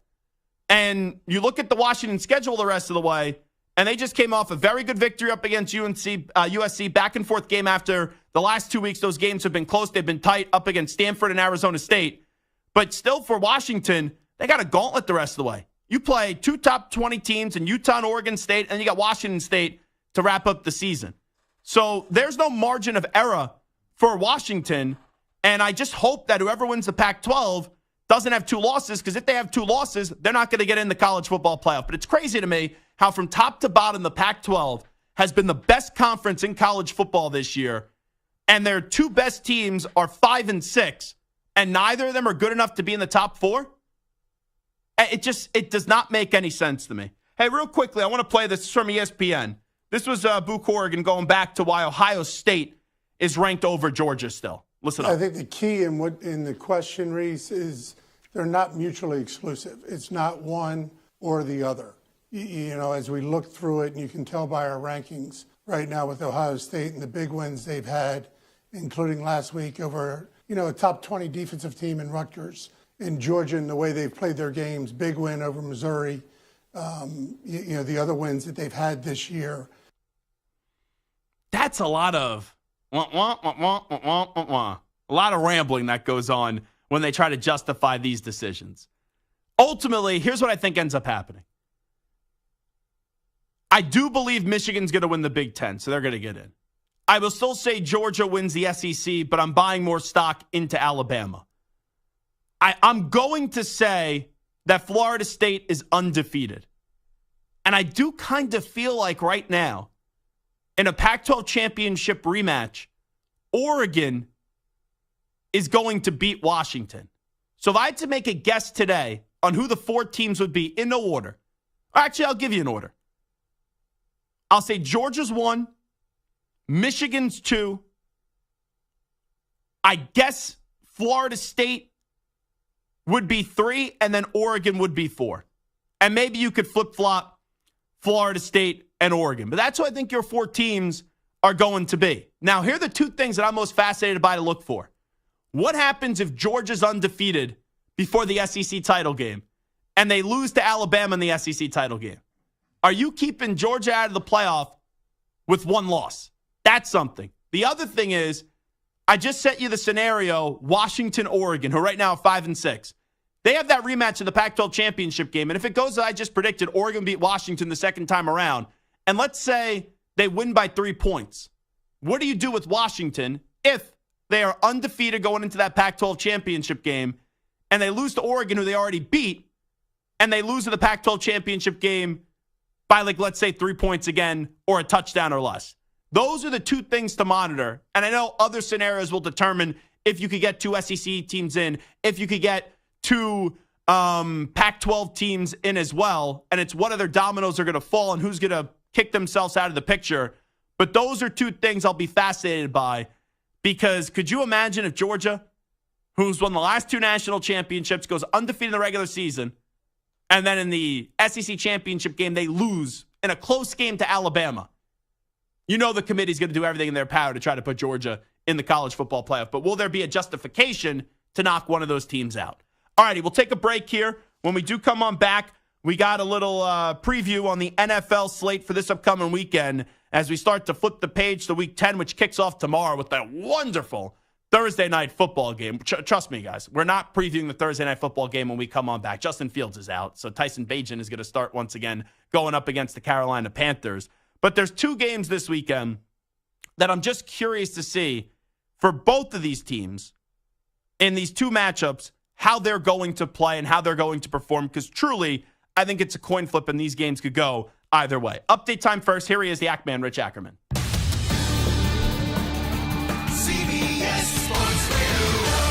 And you look at the Washington schedule the rest of the way, and they just came off a very good victory up against USC, back and forth game after the last 2 weeks. Those games have been close. They've been tight up against Stanford and Arizona State. But still, for Washington, they got a gauntlet the rest of the way. You play 2 top 20 teams in Utah and Oregon State, and you got Washington State to wrap up the season. So there's no margin of error for Washington, and I just hope that whoever wins the Pac-12 doesn't have 2 losses, because if they have 2 losses, they're not going to get in the college football playoff. But it's crazy to me how from top to bottom the Pac-12 has been the best conference in college football this year, and their 2 best teams are 5 and 6, and neither of them are good enough to be in the top 4. It does not make any sense to me. Hey, real quickly, I want to play this from ESPN. This was Boo Corrigan going back to why Ohio State is ranked over Georgia still. Listen up. I think the key in the question, Reese, is they're not mutually exclusive. It's not one or the other. You know, as we look through it, and you can tell by our rankings right now with Ohio State and the big wins they've had, including last week over, a top 20 defensive team in Rutgers, in Georgia and the way they've played their games, big win over Missouri, the other wins that they've had this year. That's a lot of a lot of rambling that goes on when they try to justify these decisions. Ultimately, here's what I think ends up happening. I do believe Michigan's going to win the Big Ten, so they're going to get in. I will still say Georgia wins the SEC, but I'm buying more stock into Alabama. I'm going to say that Florida State is undefeated. And I do kind of feel like right now, in a Pac-12 championship rematch, Oregon is going to beat Washington. So if I had to make a guess today on who the 4 teams would be in no order, actually, I'll give you an order. I'll say Georgia's 1, Michigan's 2, I guess Florida State would be 3, and then Oregon would be 4. And maybe you could flip-flop Florida State and Oregon. But that's who I think your 4 teams are going to be. Now, here are the 2 things that I'm most fascinated by to look for. What happens if Georgia's undefeated before the SEC title game and they lose to Alabama in the SEC title game? Are you keeping Georgia out of the playoff with one loss? That's something. The other thing is, I just sent you the scenario, Washington, Oregon, who right now are 5-6. They have that rematch in the Pac-12 championship game. And if it goes as I just predicted, Oregon beat Washington the second time around. And let's say they win by 3 points. What do you do with Washington if they are undefeated going into that Pac-12 championship game and they lose to Oregon, who they already beat, and they lose to the Pac-12 championship game by, like, let's say 3 points again or a touchdown or less? Those are the two things to monitor. And I know other scenarios will determine if you could get 2 SEC teams in, if you could get 2 Pac-12 teams in as well. And it's what other dominoes are going to fall and who's going to kick themselves out of the picture. But those are two things I'll be fascinated by, because could you imagine if Georgia, who's won the last 2 national championships, goes undefeated in the regular season, and then in the SEC championship game, they lose in a close game to Alabama? You know the committee's going to do everything in their power to try to put Georgia in the college football playoff. But will there be a justification to knock one of those teams out? All righty, we'll take a break here. When we do come on back, we got a little preview on the NFL slate for this upcoming weekend as we start to flip the page to Week 10, which kicks off tomorrow with that wonderful Thursday night football game. Trust me, guys, we're not previewing the Thursday night football game when we come on back. Justin Fields is out, so Tyson Bagent is going to start once again going up against the Carolina Panthers. But there's 2 games this weekend that I'm just curious to see for both of these teams in these 2 matchups, how they're going to play and how they're going to perform, because truly, I think it's a coin flip and these games could go either way. Update time first. Here he is, the Ackman, Rich Ackerman.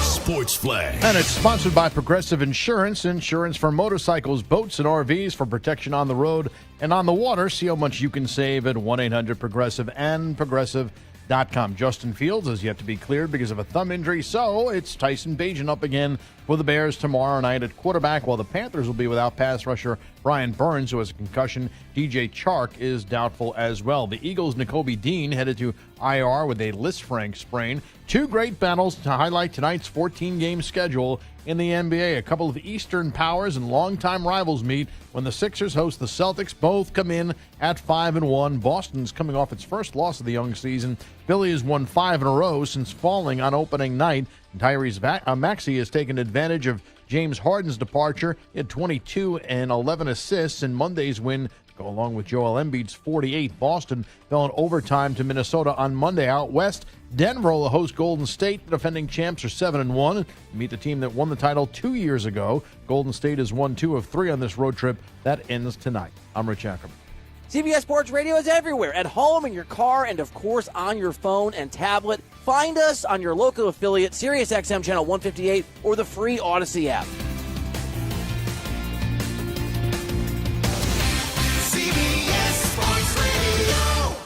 Sports Flash. And it's sponsored by Progressive Insurance. Insurance for motorcycles, boats, and RVs for protection on the road and on the water. See how much you can save at 1-800-PROGRESSIVE and Progressive.com. Justin Fields has yet to be cleared because of a thumb injury, so it's Tyson Bagent up again for the Bears tomorrow night at quarterback, while the Panthers will be without pass rusher Brian Burns, who has a concussion. DJ Chark is doubtful as well. The Eagles' Nakobe Dean headed to IR with a Lisfranc sprain. 2 great battles to highlight tonight's 14-game schedule in the NBA. A couple of Eastern powers and longtime rivals meet when the Sixers host the Celtics. Both come in at 5-1. Boston's coming off its first loss of the young season. Philly has won 5 in a row since falling on opening night. Tyrese Maxey has taken advantage of James Harden's departure. He had 22 and 11 assists in Monday's win to go along with Joel Embiid's 48. Boston fell in overtime to Minnesota on Monday. Out west, Denver will host Golden State. The defending champs are 7-1. Meet the team that won the title 2 years ago. Golden State has won 2 of 3 on this road trip. That ends tonight. I'm Rich Ackerman. CBS Sports Radio is everywhere, at home, in your car, and of course on your phone and tablet. Find us on your local affiliate, SiriusXM Channel 158, or the free Odyssey app. CBS Sports Radio.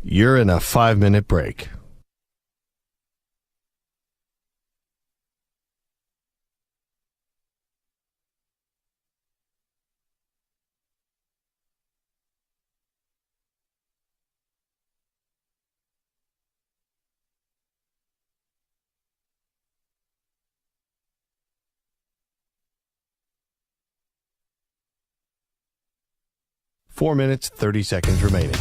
You're in a 5-minute break. Four minutes, 30 seconds remaining.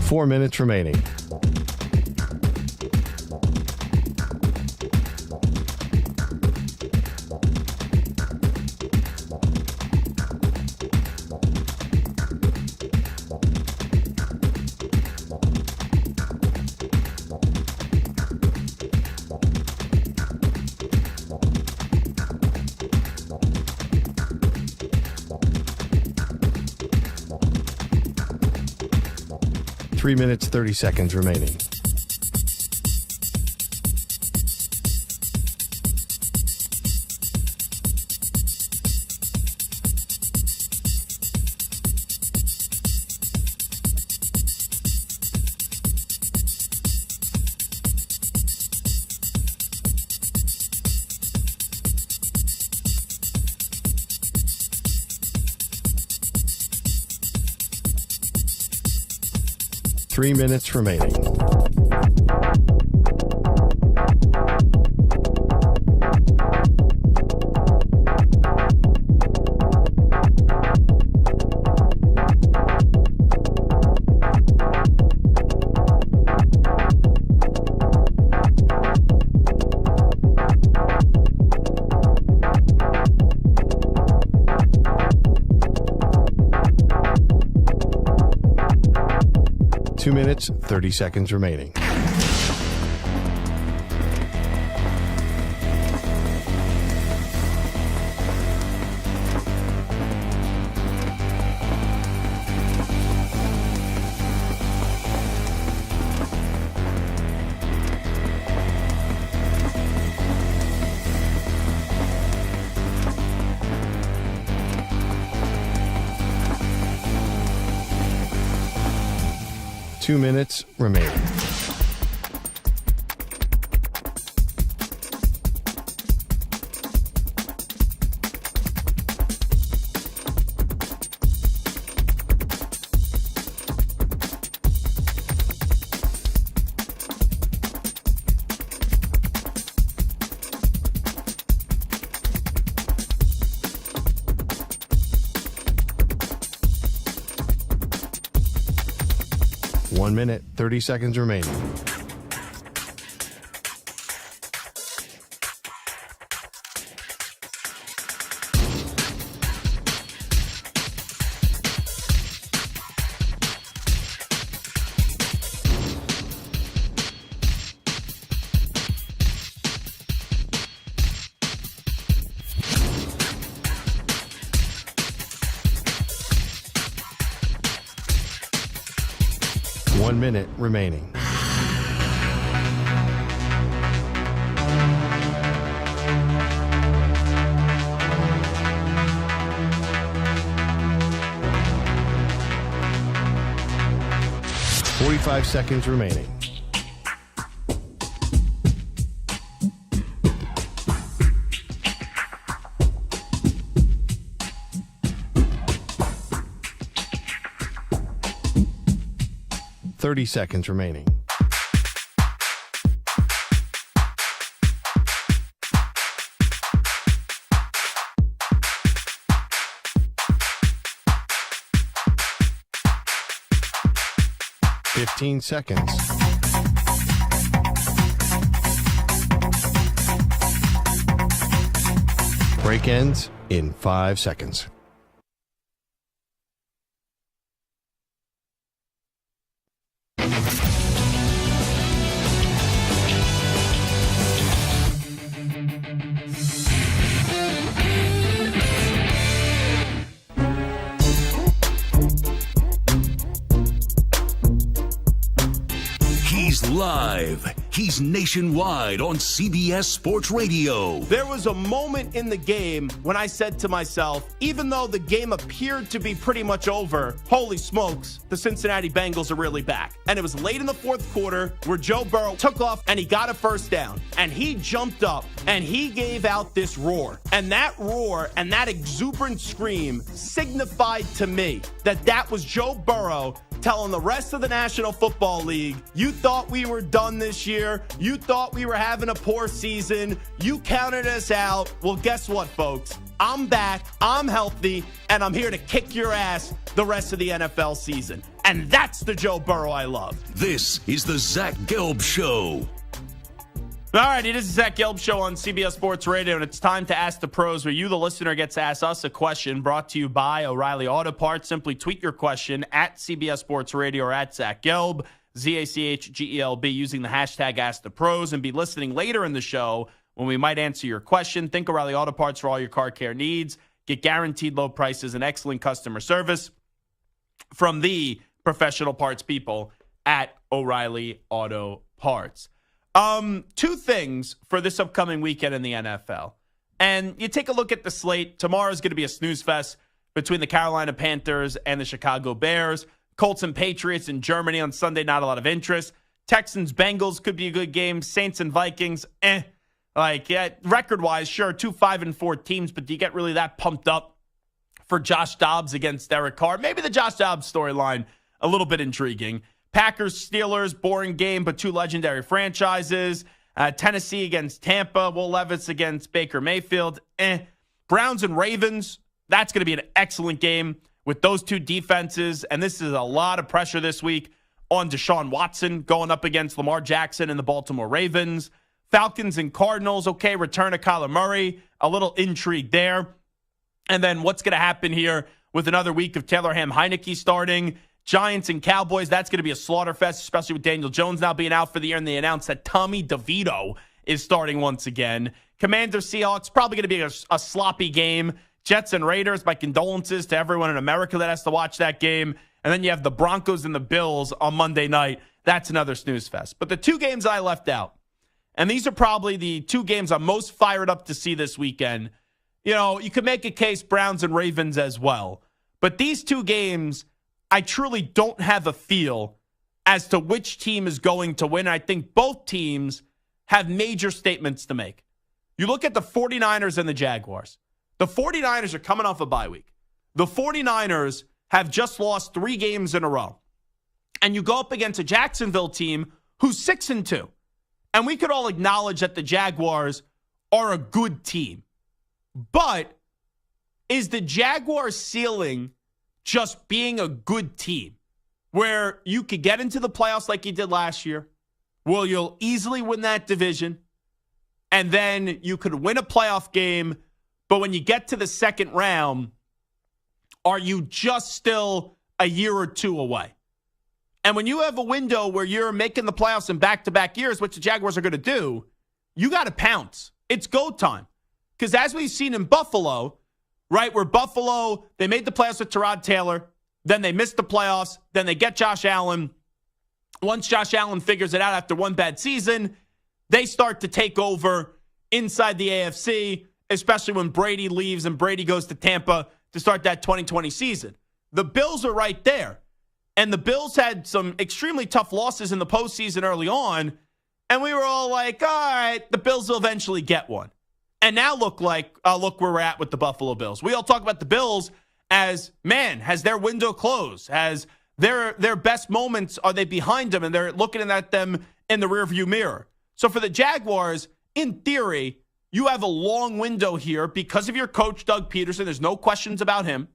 Four minutes remaining. 3 minutes, 30 seconds remaining. Three minutes remaining. Two minutes, 30 seconds remaining. Two minutes remaining. One minute, 30 seconds remaining. One minute remaining. Forty-five seconds remaining. Thirty seconds remaining. Fifteen seconds. Break ends in 5 seconds. He's live. He's nationwide on CBS Sports Radio. There was a moment in the game when I said to myself, even though the game appeared to be pretty much over, holy smokes, the Cincinnati Bengals are really back. And it was late in the fourth quarter where Joe Burrow took off and he got a first down. And he jumped up and he gave out this roar. And that roar and that exuberant scream signified to me that that was Joe Burrow telling the rest of the National Football League, you thought we were done this year. You thought we were having a poor season. You counted us out. Well, guess what, folks? I'm back. I'm healthy. And I'm here to kick your ass the rest of the NFL season. And that's the Joe Burrow I love. This is the Zach Gelb Show. All right, it is the Zach Gelb Show on CBS Sports Radio, and it's time to Ask the Pros, where you, the listener, gets to ask us a question brought to you by O'Reilly Auto Parts. Simply tweet your question at CBS Sports Radio or at Zach Gelb, ZACHGELB, using the hashtag Ask the Pros, and be listening later in the show when we might answer your question. Think O'Reilly Auto Parts for all your car care needs. Get guaranteed low prices and excellent customer service from the professional parts people at O'Reilly Auto Parts. Two things for this upcoming weekend in the NFL. And you take a look at the slate. Tomorrow's going to be a snooze fest between the Carolina Panthers and the Chicago Bears. Colts and Patriots in Germany on Sunday, not a lot of interest. Texans, Bengals could be a good game. Saints and Vikings, record-wise, sure, 2 5-4 teams, but do you get really that pumped up for Josh Dobbs against Derek Carr? Maybe the Josh Dobbs storyline, a little bit intriguing. Packers, Steelers, boring game, but two legendary franchises. Tennessee against Tampa. Will Levis against Baker Mayfield. Browns and Ravens, that's going to be an excellent game with those two defenses. And this is a lot of pressure this week on Deshaun Watson going up against Lamar Jackson and the Baltimore Ravens. Falcons and Cardinals, okay, return of Kyler Murray. A little intrigue there. And then what's going to happen here with another week of Taylor Heineke starting? Giants and Cowboys, that's going to be a slaughterfest, especially with Daniel Jones now being out for the year, and they announced that Tommy DeVito is starting once again. Commanders, Seahawks, probably going to be a sloppy game. Jets and Raiders, my condolences to everyone in America that has to watch that game. And then you have the Broncos and the Bills on Monday night. That's another snooze fest. But the two games I left out, and these are probably the two games I'm most fired up to see this weekend. You know, you could make a case Browns and Ravens as well. But these two games, I truly don't have a feel as to which team is going to win. I think both teams have major statements to make. You look at the 49ers and the Jaguars. The 49ers are coming off a bye week. The 49ers have just lost 3 games in a row. And you go up against a Jacksonville team who's 6-2. And we could all acknowledge that the Jaguars are a good team. But is the Jaguars' ceiling just being a good team where you could get into the playoffs like you did last year, where you'll easily win that division, and then you could win a playoff game, but when you get to the second round, are you just still a year or two away? And when you have a window where you're making the playoffs in back-to-back years, which the Jaguars are going to do, you got to pounce. It's go time. Because as we've seen in Buffalo, right, where Buffalo, they made the playoffs with Tyrod Taylor, then they missed the playoffs, then they get Josh Allen. Once Josh Allen figures it out after one bad season, they start to take over inside the AFC, especially when Brady leaves and Brady goes to Tampa to start that 2020 season. The Bills are right there. And the Bills had some extremely tough losses in the postseason early on, and we were all like, all right, the Bills will eventually get one. And now look where we're at with the Buffalo Bills. We all talk about the Bills as, man, has their window closed? Has their best moments, are they behind them? And they're looking at them in the rearview mirror. So for the Jaguars, in theory, you have a long window here because of your coach, Doug Peterson. There's no questions about him.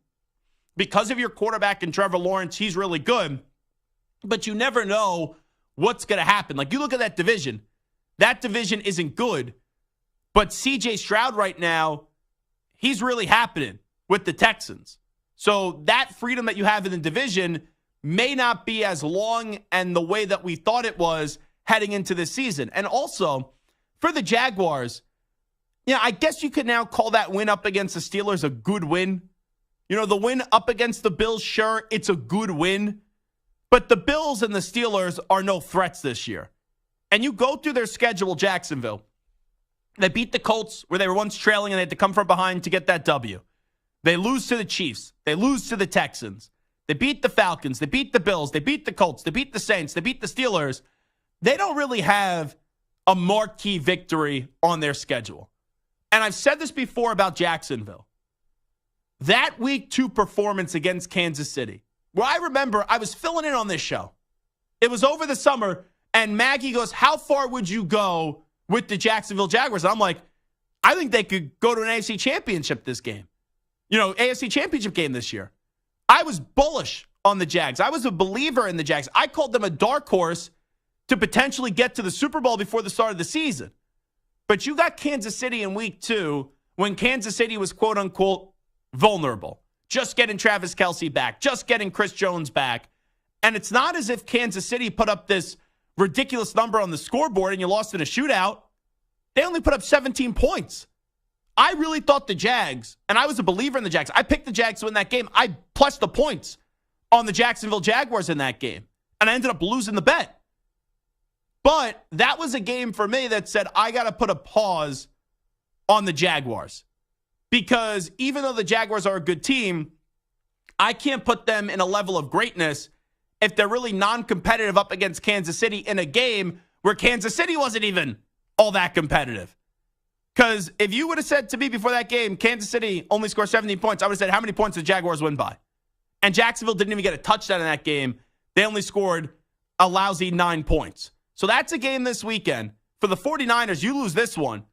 Because of your quarterback and Trevor Lawrence, he's really good. But you never know what's going to happen. Like, you look at that division. That division isn't good. But C.J. Stroud right now, he's really happening with the Texans. So that freedom that you have in the division may not be as long and the way that we thought it was heading into this season. And also, for the Jaguars, I guess you could now call that win up against the Steelers a good win. You know, the win up against the Bills, sure, it's a good win. But the Bills and the Steelers are no threats this year. And you go through their schedule, Jacksonville. They beat the Colts where they were once trailing and they had to come from behind to get that W. They lose to the Chiefs. They lose to the Texans. They beat the Falcons. They beat the Bills. They beat the Colts. They beat the Saints. They beat the Steelers. They don't really have a marquee victory on their schedule. And I've said this before about Jacksonville. That week 2 performance against Kansas City, where I remember I was filling in on this show. It was over the summer, and Maggie goes, how far would you go with the Jacksonville Jaguars? And I'm like, I think they could go to an AFC championship this game. AFC championship game this year. I was bullish on the Jags. I was a believer in the Jags. I called them a dark horse to potentially get to the Super Bowl before the start of the season. But you got Kansas City in week 2 when Kansas City was quote unquote vulnerable. Just getting Travis Kelce back. Just getting Chris Jones back. And it's not as if Kansas City put up this ridiculous number on the scoreboard and you lost in a shootout. They only put up 17 points. I really thought the Jags, and I was a believer in the Jags. I picked the Jags to win that game. I plus the points on the Jacksonville Jaguars in that game. and I ended up losing the bet. But that was a game for me that said I got to put a pause on the Jaguars. Because even though the Jaguars are a good team, I can't put them in a level of greatness if they're really non-competitive up against Kansas City in a game where Kansas City wasn't even all that competitive. Because if you would have said to me before that game, Kansas City only scored 17 points, I would have said, how many points did the Jaguars win by? And Jacksonville didn't even get a touchdown in that game. They only scored a lousy 9 points. So that's a game this weekend. For the 49ers, you lose this one.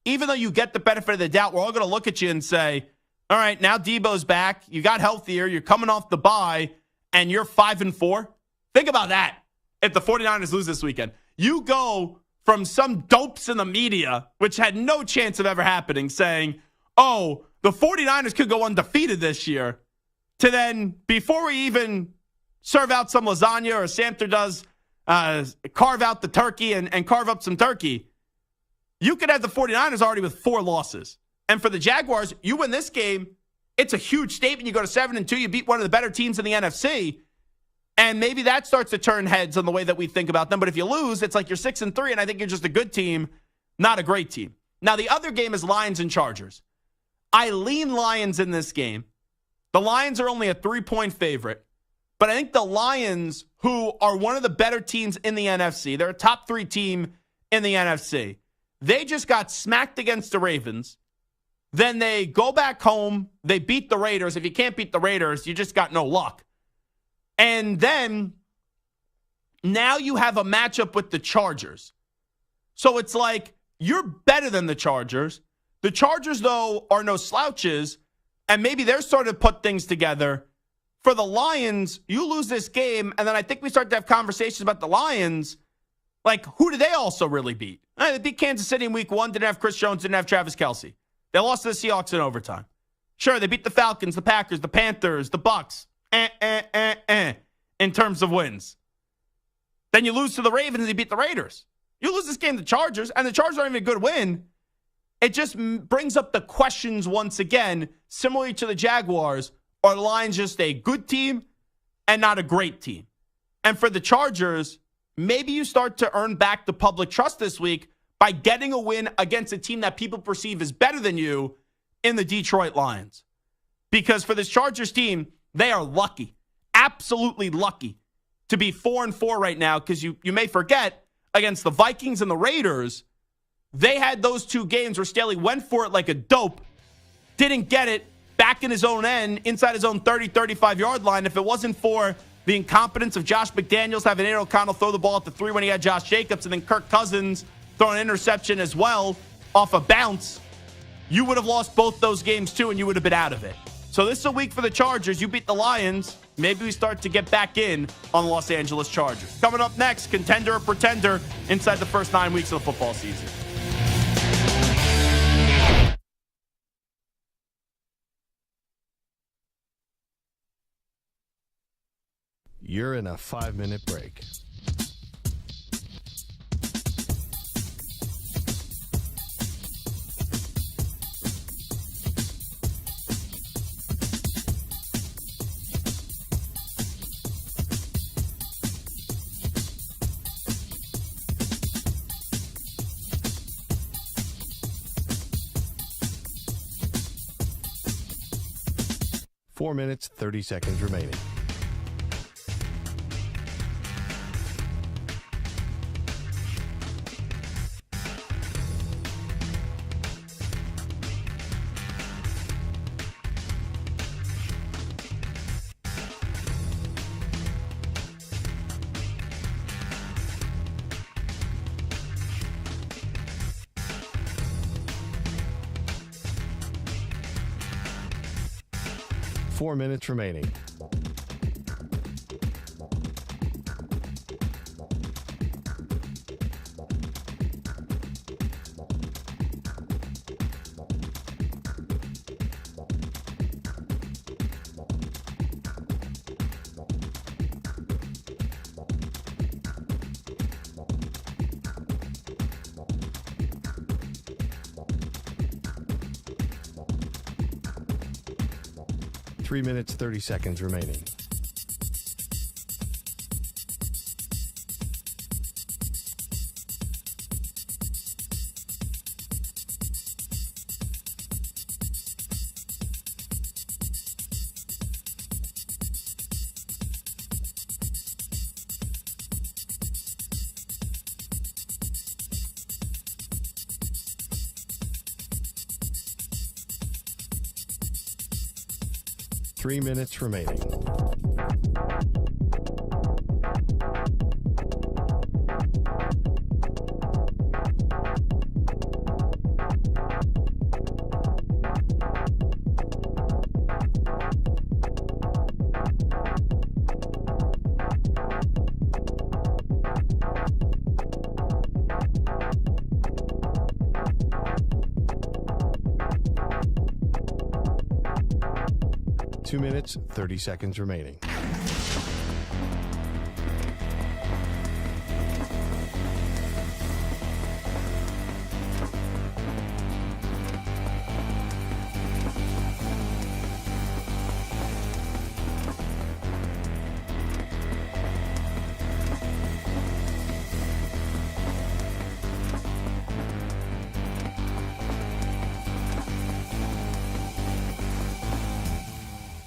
Even though you get the benefit of the doubt, we're all going to look at you and say, all right, now Debo's back. You got healthier. You're coming off the bye, and you're 5-4. Think about that if the 49ers lose this weekend. You go from some dopes in the media, which had no chance of ever happening, saying, oh, the 49ers could go undefeated this year, to then, before we even serve out some lasagna or Samter does carve out the turkey and carve up some turkey, you could have the 49ers already with 4 losses. And for the Jaguars, you win this game, it's a huge statement. You go to 7-2, you beat one of the better teams in the NFC, and maybe that starts to turn heads on the way that we think about them. But if you lose, it's like you're 6-3, and I think you're just a good team, not a great team. Now, the other game is Lions and Chargers. I lean Lions in this game. The Lions are only a 3-point favorite, but I think the Lions, who are one of the better teams in the NFC, they're a top 3 team in the NFC. They just got smacked against the Ravens. Then they go back home. They beat the Raiders. If you can't beat the Raiders, you just got no luck. And then now you have a matchup with the Chargers. So it's like you're better than the Chargers. The Chargers, though, are no slouches, and maybe they're starting to put things together. For the Lions, you lose this game, and then I think we start to have conversations about the Lions. Like, who do they also really beat? They beat Kansas City in week 1, didn't have Chris Jones, didn't have Travis Kelce. They lost to the Seahawks in overtime. Sure, they beat the Falcons, the Packers, the Panthers, the Bucks. In terms of wins. Then you lose to the Ravens and you beat the Raiders. You lose this game to the Chargers, and the Chargers aren't even a good win. It just brings up the questions once again, similarly to the Jaguars. Are the Lions just a good team and not a great team? And for the Chargers, maybe you start to earn back the public trust this week by getting a win against a team that people perceive as better than you in the Detroit Lions. Because for this Chargers team, they are lucky, absolutely lucky, to be 4-4 right now, because you may forget, against the Vikings and the Raiders, they had those 2 games where Staley went for it like a dope, didn't get it, back in his own end, inside his own 30, 35-yard line. If it wasn't for the incompetence of Josh McDaniels having Aaron O'Connell throw the ball at the 3 when he had Josh Jacobs, and then Kirk Cousins throwing an interception as well off a bounce, you would have lost both those games too, and you would have been out of it. So this is a week for the Chargers. You beat the Lions. Maybe we start to get back in on the Los Angeles Chargers. Coming up next, Contender or Pretender inside the first 9 weeks of the football season. You're in a 5-minute break. Four minutes, 30 seconds remaining. Four minutes remaining. Three minutes, 30 seconds remaining. 3 minutes remaining. Two minutes, 30 seconds remaining.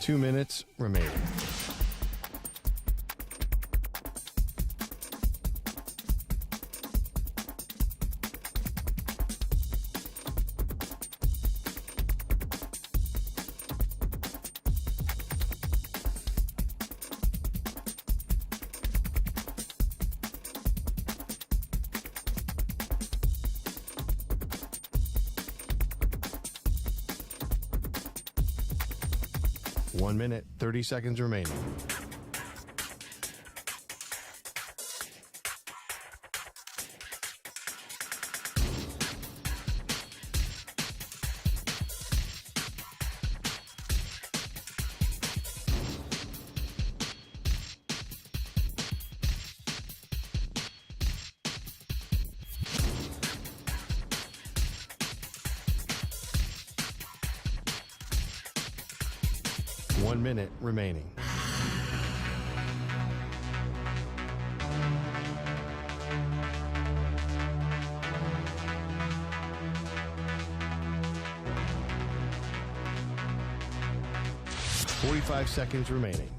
Two minutes remaining. One minute, 30 seconds remaining. One minute remaining. Forty-five seconds remaining.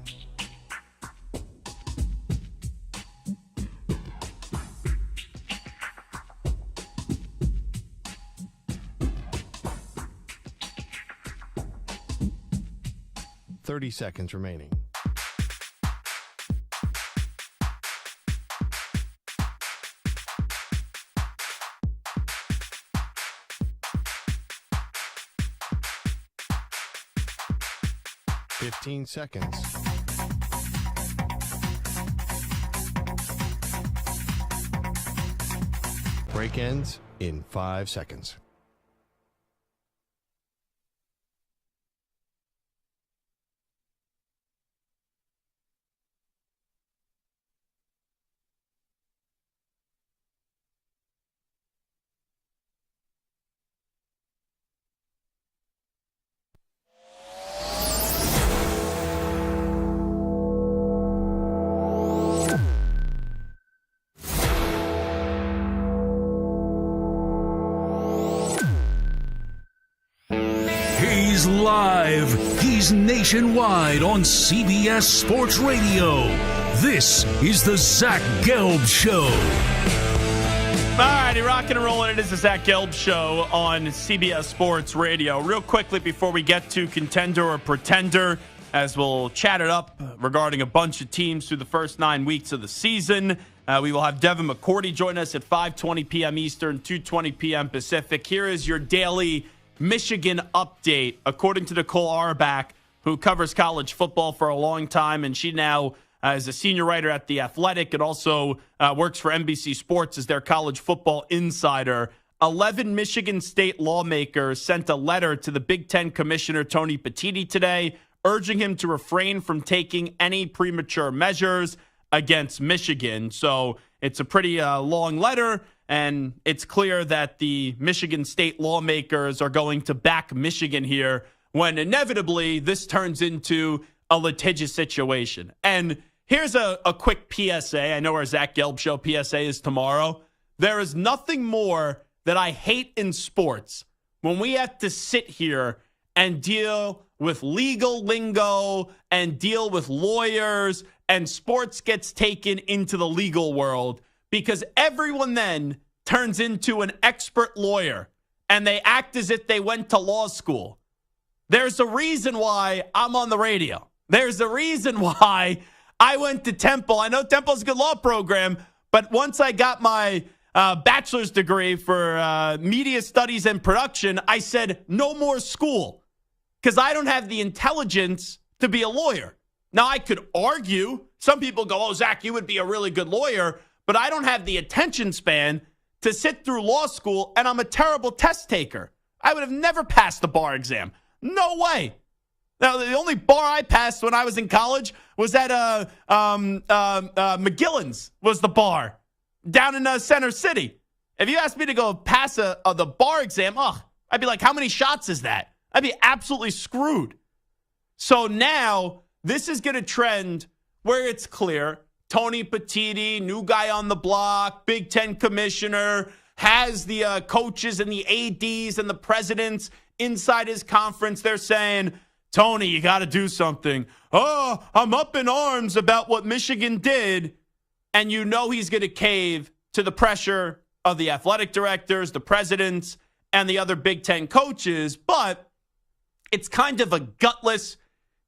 Seconds remaining. Fifteen seconds. Break ends in 5 seconds. He's live. He's nationwide on CBS Sports Radio. This is the Zach Gelb Show. All righty, rocking and rolling. It is the Zach Gelb Show on CBS Sports Radio. Real quickly before we get to Contender or Pretender, as we'll chat it up regarding a bunch of teams through the first 9 weeks of the season. We will have Devin McCourty join us at 5:20 p.m. Eastern, 2:20 p.m. Pacific. Here is your daily Michigan update, according to Nicole Auerbach, who covers college football for a long time, and she now is a senior writer at The Athletic and also works for NBC Sports as their college football insider. 11 Michigan State lawmakers sent a letter to the Big Ten Commissioner Tony Petitti today, urging him to refrain from taking any premature measures against Michigan. So it's a pretty long letter, and it's clear that the Michigan State lawmakers are going to back Michigan here when inevitably this turns into a litigious situation. And here's a quick PSA. I know our Zach Gelb Show PSA is tomorrow. There is nothing more that I hate in sports when we have to sit here and deal with legal lingo and deal with lawyers, and sports gets taken into the legal world because everyone then turns into an expert lawyer and they act as if they went to law school. There's a reason why I'm on the radio. There's a reason why I went to Temple. I know Temple's a good law program, but once I got my bachelor's degree for media studies and production, I said no more school because I don't have the intelligence to be a lawyer. Now, I could argue. Some people go, oh, Zach, you would be a really good lawyer, but I don't have the attention span to sit through law school, and I'm a terrible test taker. I would have never passed the bar exam. No way. Now, the only bar I passed when I was in college was at McGillen's was the bar down in Center City. If you asked me to go pass the bar exam, I'd be like, how many shots is that? I'd be absolutely screwed. So now this is going to trend where it's clear. Tony Petitti, new guy on the block, Big Ten commissioner, has the coaches and the ADs and the presidents inside his conference. They're saying, Tony, you got to do something. Oh, I'm up in arms about what Michigan did. And you know he's going to cave to the pressure of the athletic directors, the presidents, and the other Big Ten coaches. But it's kind of a gutless,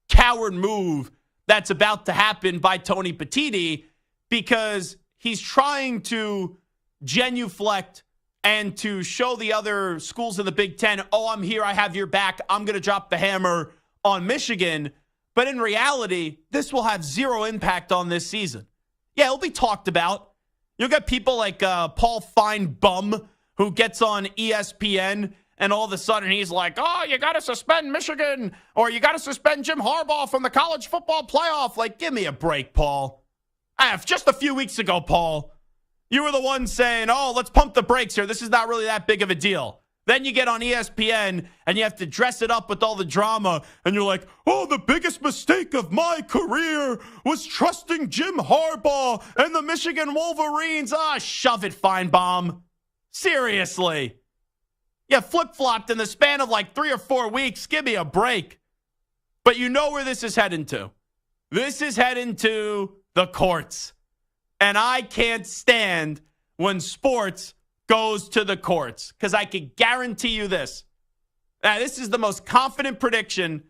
coward move that's about to happen by Tony Petitti because he's trying to genuflect and to show the other schools in the Big Ten, oh, I'm here, I have your back, I'm going to drop the hammer on Michigan. But in reality, this will have zero impact on this season. Yeah, it'll be talked about. You'll get people like Paul Feinbaum, who gets on ESPN, and all of a sudden he's like, oh, you got to suspend Michigan, or you got to suspend Jim Harbaugh from the college football playoff. Like, give me a break, Paul. Just a few weeks ago, Paul, you were the one saying, oh, let's pump the brakes here. This is not really that big of a deal. Then you get on ESPN and you have to dress it up with all the drama. And you're like, oh, the biggest mistake of my career was trusting Jim Harbaugh and the Michigan Wolverines. Shove it, Feinbaum. Seriously. Yeah, flip-flopped in the span of like 3 or 4 weeks. Give me a break. But you know where this is heading to. This is heading to the courts. And I can't stand when sports goes to the courts because I can guarantee you this. Now, this is the most confident prediction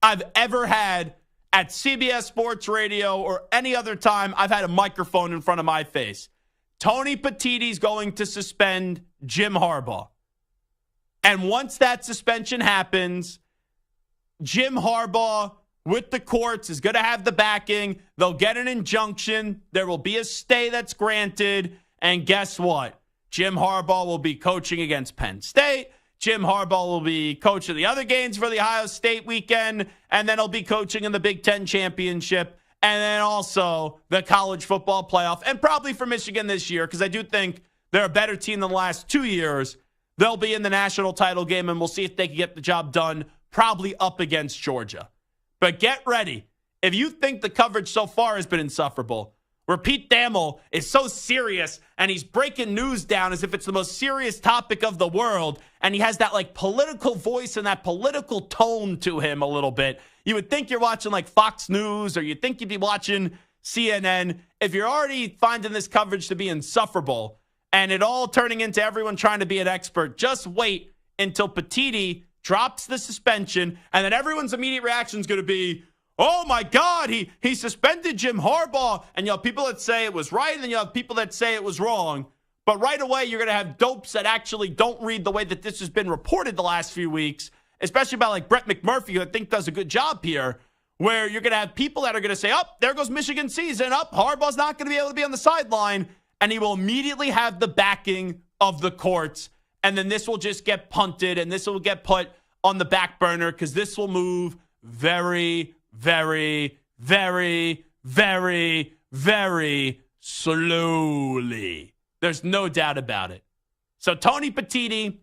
I've ever had at CBS Sports Radio or any other time I've had a microphone in front of my face. Tony Petitti's going to suspend Jim Harbaugh. And once that suspension happens, Jim Harbaugh with the courts is going to have the backing. They'll get an injunction. There will be a stay that's granted. And guess what? Jim Harbaugh will be coaching against Penn State. Jim Harbaugh will be coaching the other games for the Ohio State weekend. And then he'll be coaching in the Big Ten championship. And then also the college football playoff. And probably for Michigan this year, because I do think they're a better team than the last 2 years. They'll be in the national title game, and we'll see if they can get the job done, probably up against Georgia. But get ready. If you think the coverage so far has been insufferable, where Pete Thamel is so serious and he's breaking news down as if it's the most serious topic of the world, and he has that like political voice and that political tone to him a little bit, you would think you're watching like Fox News or you'd think you'd be watching CNN. If you're already finding this coverage to be insufferable and it all turning into everyone trying to be an expert, just wait until Petitti drops the suspension, and then everyone's immediate reaction is going to be, oh my God, he suspended Jim Harbaugh. And you'll have people that say it was right, and then you'll have people that say it was wrong. But right away, you're going to have dopes that actually don't read the way that this has been reported the last few weeks, especially by like Brett McMurphy, who I think does a good job here, where you're going to have people that are going to say, there goes Michigan season, Harbaugh's not going to be able to be on the sideline, and he will immediately have the backing of the courts. And then this will just get punted, and this will get put on the back burner because this will move very, very, very, very, very slowly. There's no doubt about it. So Tony Petitti,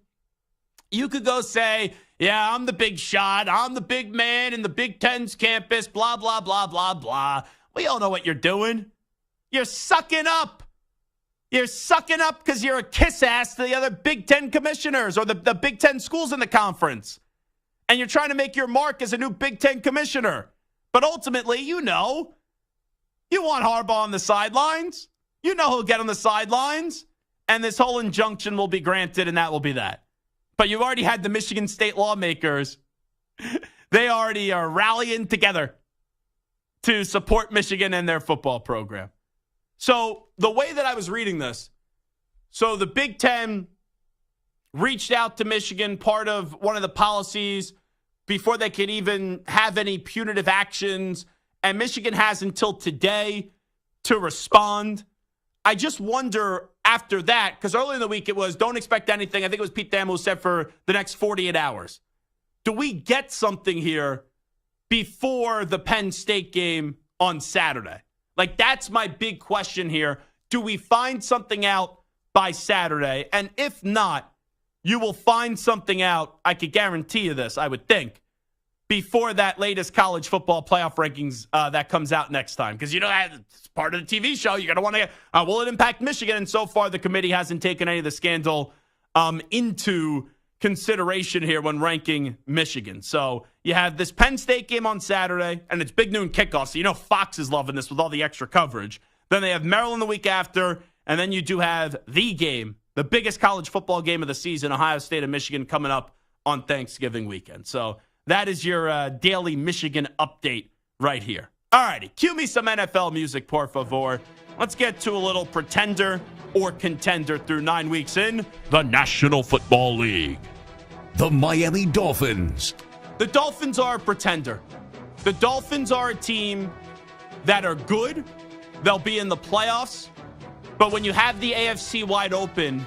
you could go say, yeah, I'm the big shot. I'm the big man in the Big Ten's campus, blah, blah, blah, blah, blah. We all know what you're doing. You're sucking up. You're sucking up because you're a kiss ass to the other Big Ten commissioners or the Big Ten schools in the conference. And you're trying to make your mark as a new Big Ten commissioner. But ultimately, you want Harbaugh on the sidelines. You know he'll get on the sidelines. And this whole injunction will be granted, and that will be that. But you've already had the Michigan State lawmakers They already are rallying together to support Michigan and their football program. So the way that I was reading this, so the Big Ten reached out to Michigan, part of one of the policies before they could even have any punitive actions, and Michigan has until today to respond. I just wonder after that, because early in the week it was, don't expect anything. I think it was Pete Thamel who said for the next 48 hours. Do we get something here before the Penn State game on Saturday? Like, that's my big question here. Do we find something out by Saturday? And if not, you will find something out, I could guarantee you this, I would think, before that latest college football playoff rankings that comes out next time. Because, it's part of the TV show. You're going to want to get, will it impact Michigan? And so far, the committee hasn't taken any of the scandal into consideration here when ranking Michigan. So you have this Penn State game on Saturday, and it's big noon kickoff. So Fox is loving this with all the extra coverage. Then they have Maryland the week after, and then you do have the game, the biggest college football game of the season, Ohio State and Michigan, coming up on Thanksgiving weekend. So that is your daily Michigan update right here. All righty, cue me some NFL music, por favor. Let's get to a little Pretender or Contender through 9 weeks in the National Football League. The Miami Dolphins. The Dolphins are a pretender. The Dolphins are a team that are good. They'll be in the playoffs. But when you have the AFC wide open,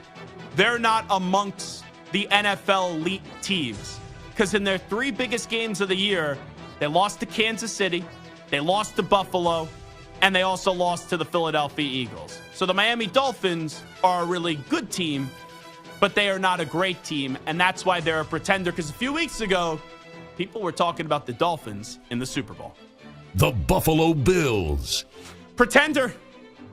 they're not amongst the NFL elite teams. Because in their 3 biggest games of the year, they lost to Kansas City, they lost to Buffalo, and they also lost to the Philadelphia Eagles. So the Miami Dolphins are a really good team, but they are not a great team, and that's why they're a pretender. Because a few weeks ago, people were talking about the Dolphins in the Super Bowl. The Buffalo Bills. Pretender.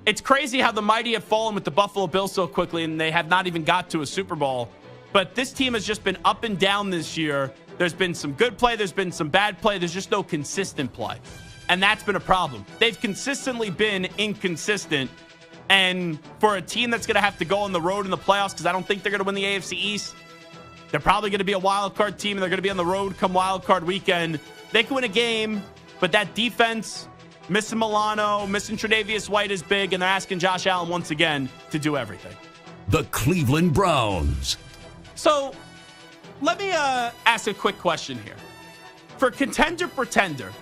It's crazy how the mighty have fallen with the Buffalo Bills so quickly, and they have not even got to a Super Bowl. But this team has just been up and down this year. There's been some good play. There's been some bad play. There's just no consistent play. And that's been a problem. They've consistently been inconsistent. And for a team that's going to have to go on the road in the playoffs, because I don't think they're going to win the AFC East, they're probably going to be a wild card team, and they're going to be on the road come wild card weekend. They can win a game, but that defense, missing Milano, missing Tre'Davious White is big, and they're asking Josh Allen once again to do everything. The Cleveland Browns. So let me ask a quick question here. For Contender Pretender,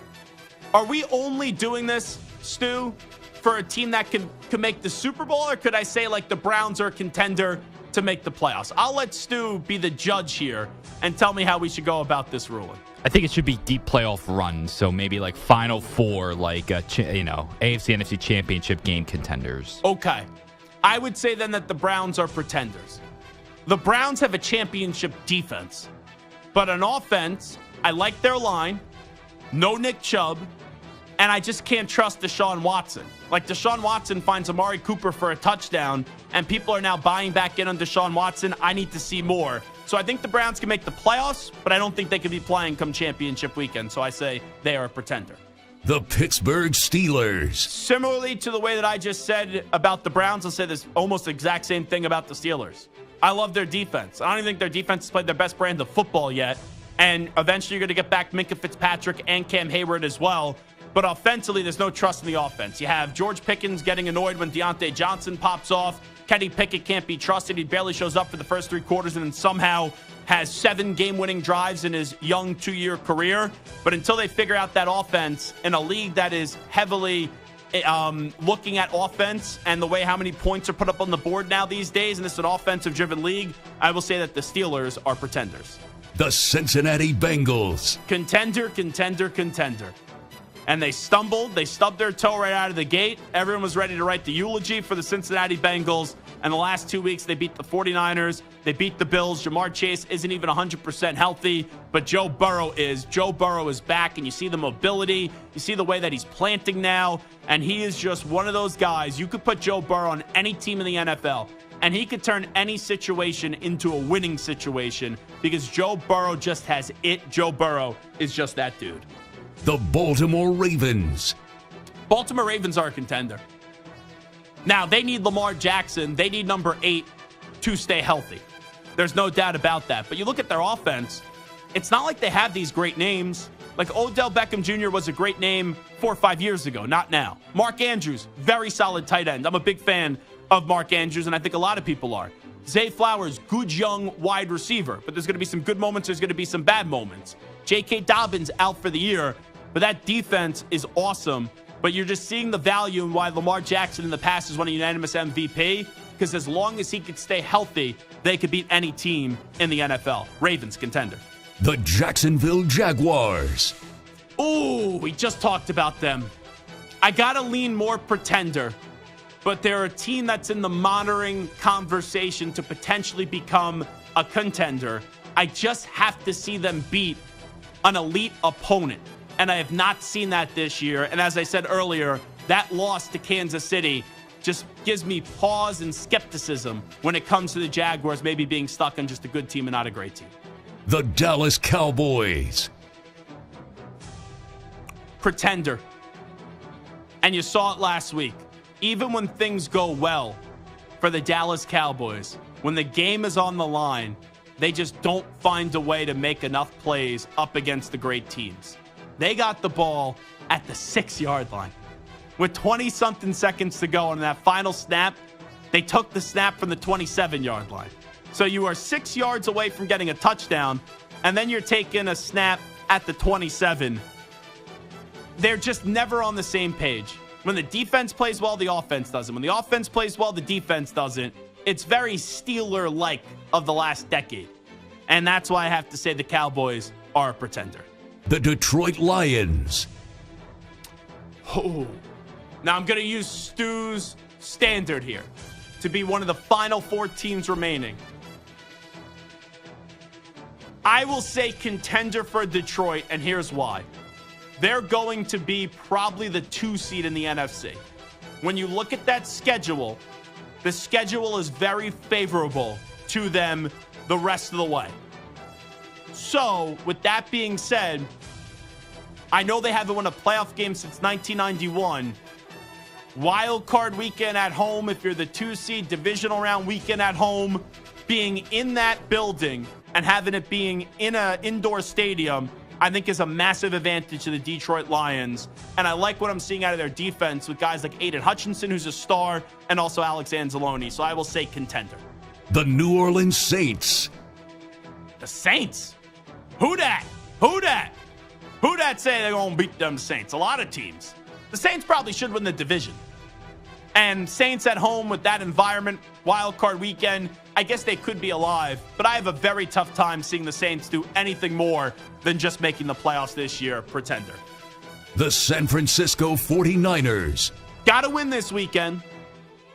are we only doing this, Stu, for a team that can make the Super Bowl, or could I say like the Browns are a contender to make the playoffs? I'll let Stu be the judge here and tell me how we should go about this ruling. I think it should be deep playoff runs, so maybe like Final Four, like AFC, NFC Championship game contenders. Okay. I would say then that the Browns are pretenders. The Browns have a championship defense, but on offense, I like their line, no Nick Chubb, and I just can't trust Deshaun Watson. Like, Deshaun Watson finds Amari Cooper for a touchdown, and people are now buying back in on Deshaun Watson. I need to see more. So I think the Browns can make the playoffs, but I don't think they can be playing come championship weekend. So I say they are a pretender. The Pittsburgh Steelers. Similarly to the way that I just said about the Browns, I'll say this almost exact same thing about the Steelers. I love their defense. I don't even think their defense has played their best brand of football yet. And eventually you're going to get back Minkah Fitzpatrick and Cam Hayward as well. But offensively, there's no trust in the offense. You have George Pickens getting annoyed when Deontay Johnson pops off. Kenny Pickett can't be trusted. He barely shows up for the first 3 quarters and then somehow has 7 game-winning drives in his young 2-year career. But until they figure out that offense in a league that is heavily looking at offense and the way how many points are put up on the board now these days, and this is an offensive-driven league, I will say that the Steelers are pretenders. The Cincinnati Bengals. Contender, contender, contender. And they stumbled. They stubbed their toe right out of the gate. Everyone was ready to write the eulogy for the Cincinnati Bengals. And the last 2 weeks, they beat the 49ers. They beat the Bills. Jamar Chase isn't even 100% healthy, but Joe Burrow is. Joe Burrow is back, and you see the mobility. You see the way that he's planting now. And he is just one of those guys. You could put Joe Burrow on any team in the NFL, and he could turn any situation into a winning situation because Joe Burrow just has it. Joe Burrow is just that dude. The Baltimore Ravens. Baltimore Ravens are a contender. Now, they need Lamar Jackson. They need number 8 to stay healthy. There's no doubt about that. But you look at their offense, it's not like they have these great names. Like Odell Beckham Jr. was a great name 4 or 5 years ago, not now. Mark Andrews, very solid tight end. I'm a big fan of Mark Andrews, and I think a lot of people are. Zay Flowers, good young wide receiver, but there's going to be some good moments, there's going to be some bad moments. J.K. Dobbins out for the year, but that defense is awesome. But you're just seeing the value in why Lamar Jackson in the past has won a unanimous MVP, because as long as he could stay healthy, they could beat any team in the NFL. Ravens contender. The Jacksonville Jaguars. Ooh, we just talked about them. I got to lean more pretender, but they're a team that's in the monitoring conversation to potentially become a contender. I just have to see them beat an elite opponent, and I have not seen that this year. And as I said earlier, that loss to Kansas City just gives me pause and skepticism when it comes to the Jaguars maybe being stuck on just a good team and not a great team. The Dallas Cowboys. Pretender. And you saw it last week. Even when things go well for the Dallas Cowboys, when the game is on the line, they just don't find a way to make enough plays up against the great teams. They got the ball at the 6-yard line. With 20-something seconds to go on that final snap, they took the snap from the 27-yard line. So you are 6 yards away from getting a touchdown, and then you're taking a snap at the 27. They're just never on the same page. When the defense plays well, the offense doesn't. When the offense plays well, the defense doesn't. It's very Steeler-like of the last decade. And that's why I have to say the Cowboys are a pretender. The Detroit Lions. Oh. Now I'm going to use Stu's standard here to be one of the final 4 teams remaining. I will say contender for Detroit, and here's why. They're going to be probably the 2 seed in the NFC. When you look at that schedule, the schedule is very favorable to them the rest of the way. So, with that being said, I know they haven't won a playoff game since 1991. Wild card weekend at home, if you're the 2 seed, divisional round weekend at home, being in that building and having it being in an indoor stadium, I think is a massive advantage to the Detroit Lions. And I like what I'm seeing out of their defense with guys like Aiden Hutchinson, who's a star, and also Alex Anzalone. So I will say contender. The New Orleans Saints. The Saints? Who dat? Who dat? Who dat say they're going to beat them Saints? A lot of teams. The Saints probably should win the division. And Saints at home with that environment, wild card weekend, I guess they could be alive. But I have a very tough time seeing the Saints do anything more than just making the playoffs this year. Pretender. The San Francisco 49ers. Got to win this weekend.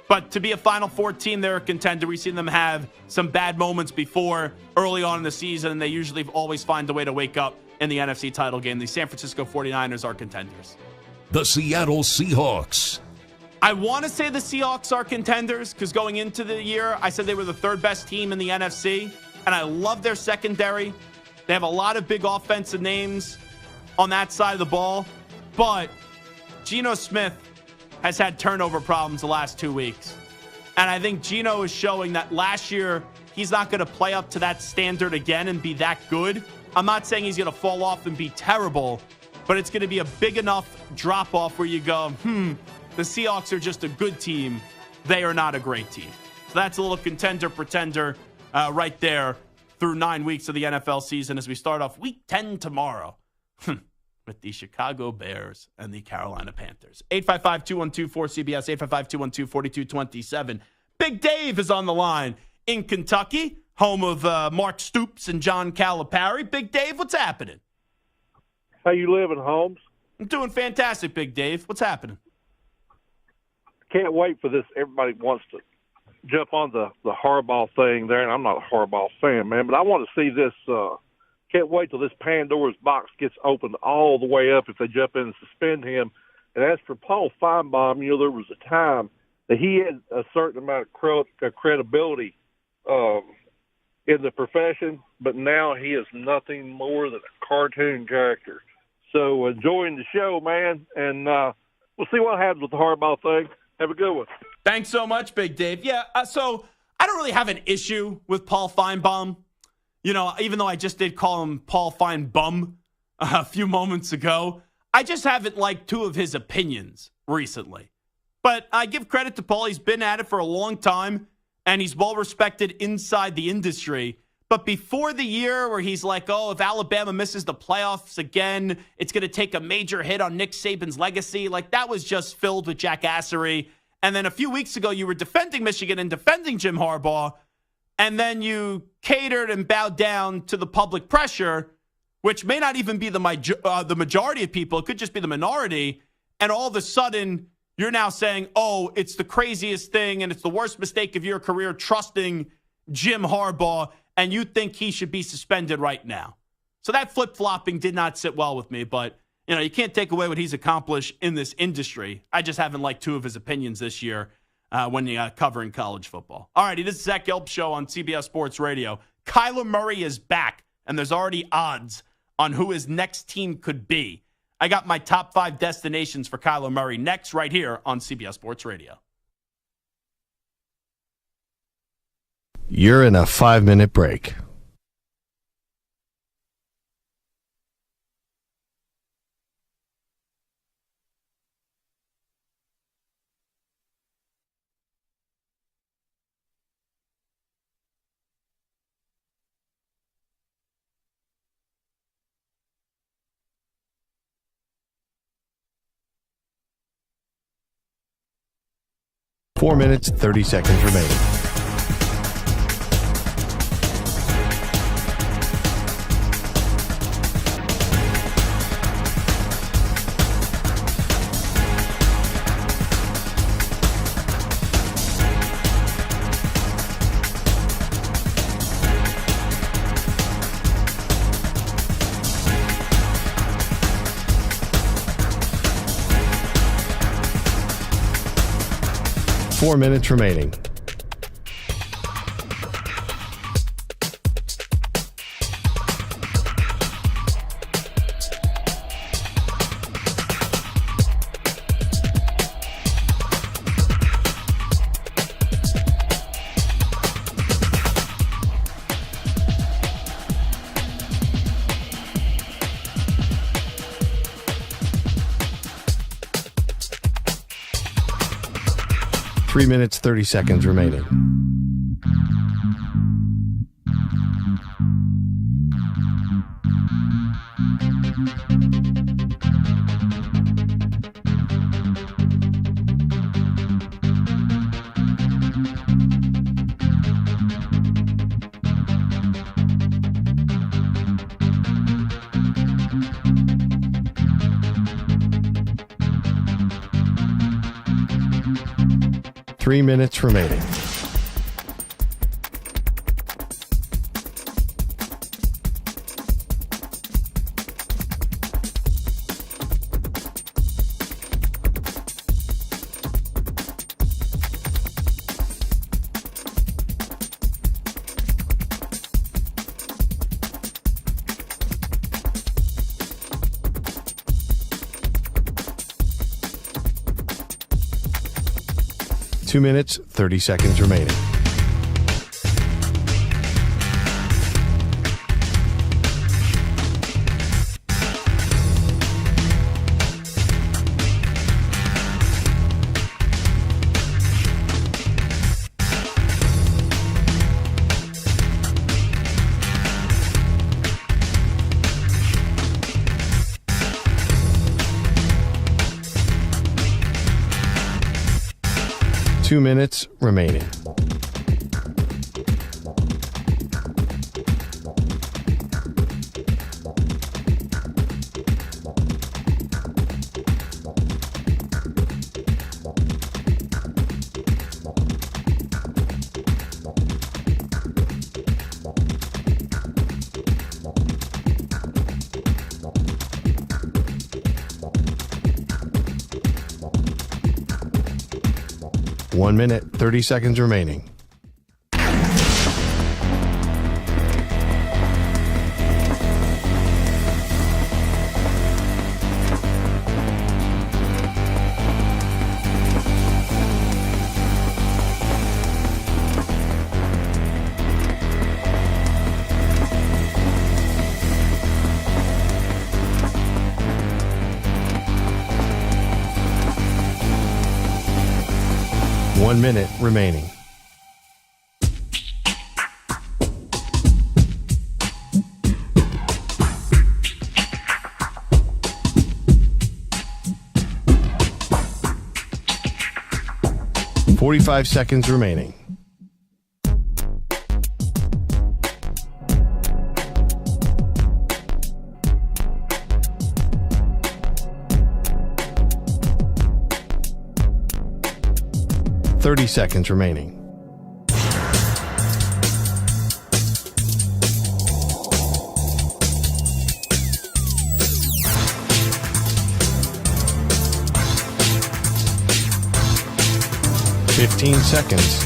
But to be a Final Four team, they're a contender. We've seen them have some bad moments before early on in the season, and they usually always find a way to wake up in the NFC title game. The San Francisco 49ers are contenders. The Seattle Seahawks. I want to say the Seahawks are contenders because going into the year, I said they were the 3rd best team in the NFC, and I love their secondary. They have a lot of big offensive names on that side of the ball, but Geno Smith has had turnover problems the last 2 weeks. And I think Geno is showing that last year he's not going to play up to that standard again and be that good. I'm not saying he's going to fall off and be terrible, but it's going to be a big enough drop-off where you go, the Seahawks are just a good team. They are not a great team. So that's a little contender, pretender right there through 9 weeks of the NFL season as we start off week 10 tomorrow with the Chicago Bears and the Carolina Panthers. 855-212-4CBS, 855-212-4227. Big Dave is on the line in Kentucky, home of Mark Stoops and John Calipari. Big Dave, what's happening? How you living, Holmes? I'm doing fantastic, Big Dave. What's happening? Can't wait for this. Everybody wants to jump on the Harbaugh thing there, and I'm not a Harbaugh fan, man, but I want to see this. Can't wait till this Pandora's box gets opened all the way up if they jump in and suspend him. And as for Paul Feinbaum, there was a time that he had a certain amount of credibility in the profession, but now he is nothing more than a cartoon character. So enjoying the show, man, and we'll see what happens with the Harbaugh thing. Have a good one. Thanks so much, Big Dave. Yeah, so I don't really have an issue with Paul Feinbaum. Even though I just did call him Paul Feinbaum a few moments ago. I just haven't liked two of his opinions recently. But I give credit to Paul. He's been at it for a long time, and he's well respected inside the industry. But before the year where he's like, oh, if Alabama misses the playoffs again, it's going to take a major hit on Nick Saban's legacy. Like, that was just filled with jackassery. And then a few weeks ago, you were defending Michigan and defending Jim Harbaugh. And then you catered and bowed down to the public pressure, which may not even be the majority of people. It could just be the minority. And all of a sudden, you're now saying, oh, it's the craziest thing and it's the worst mistake of your career trusting Jim Harbaugh, and you think he should be suspended right now. So that flip-flopping did not sit well with me, but you can't take away what he's accomplished in this industry. I just haven't liked two of his opinions this year when covering college football. All righty, this is Zach Gelb Show on CBS Sports Radio. Kyler Murray is back, and there's already odds on who his next team could be. I got my top 5 destinations for Kyler Murray next right here on CBS Sports Radio. You're in a 5-minute break. Four minutes, 30 seconds remaining. Four minutes remaining. Three minutes, 30 seconds remaining. Three minutes remaining. Two minutes, 30 seconds remaining. Two minutes remaining. One minute, 30 seconds remaining. 1 minute remaining. .45 seconds remaining. .30 seconds remaining. .15 seconds.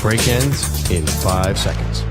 Break ends in 5 seconds.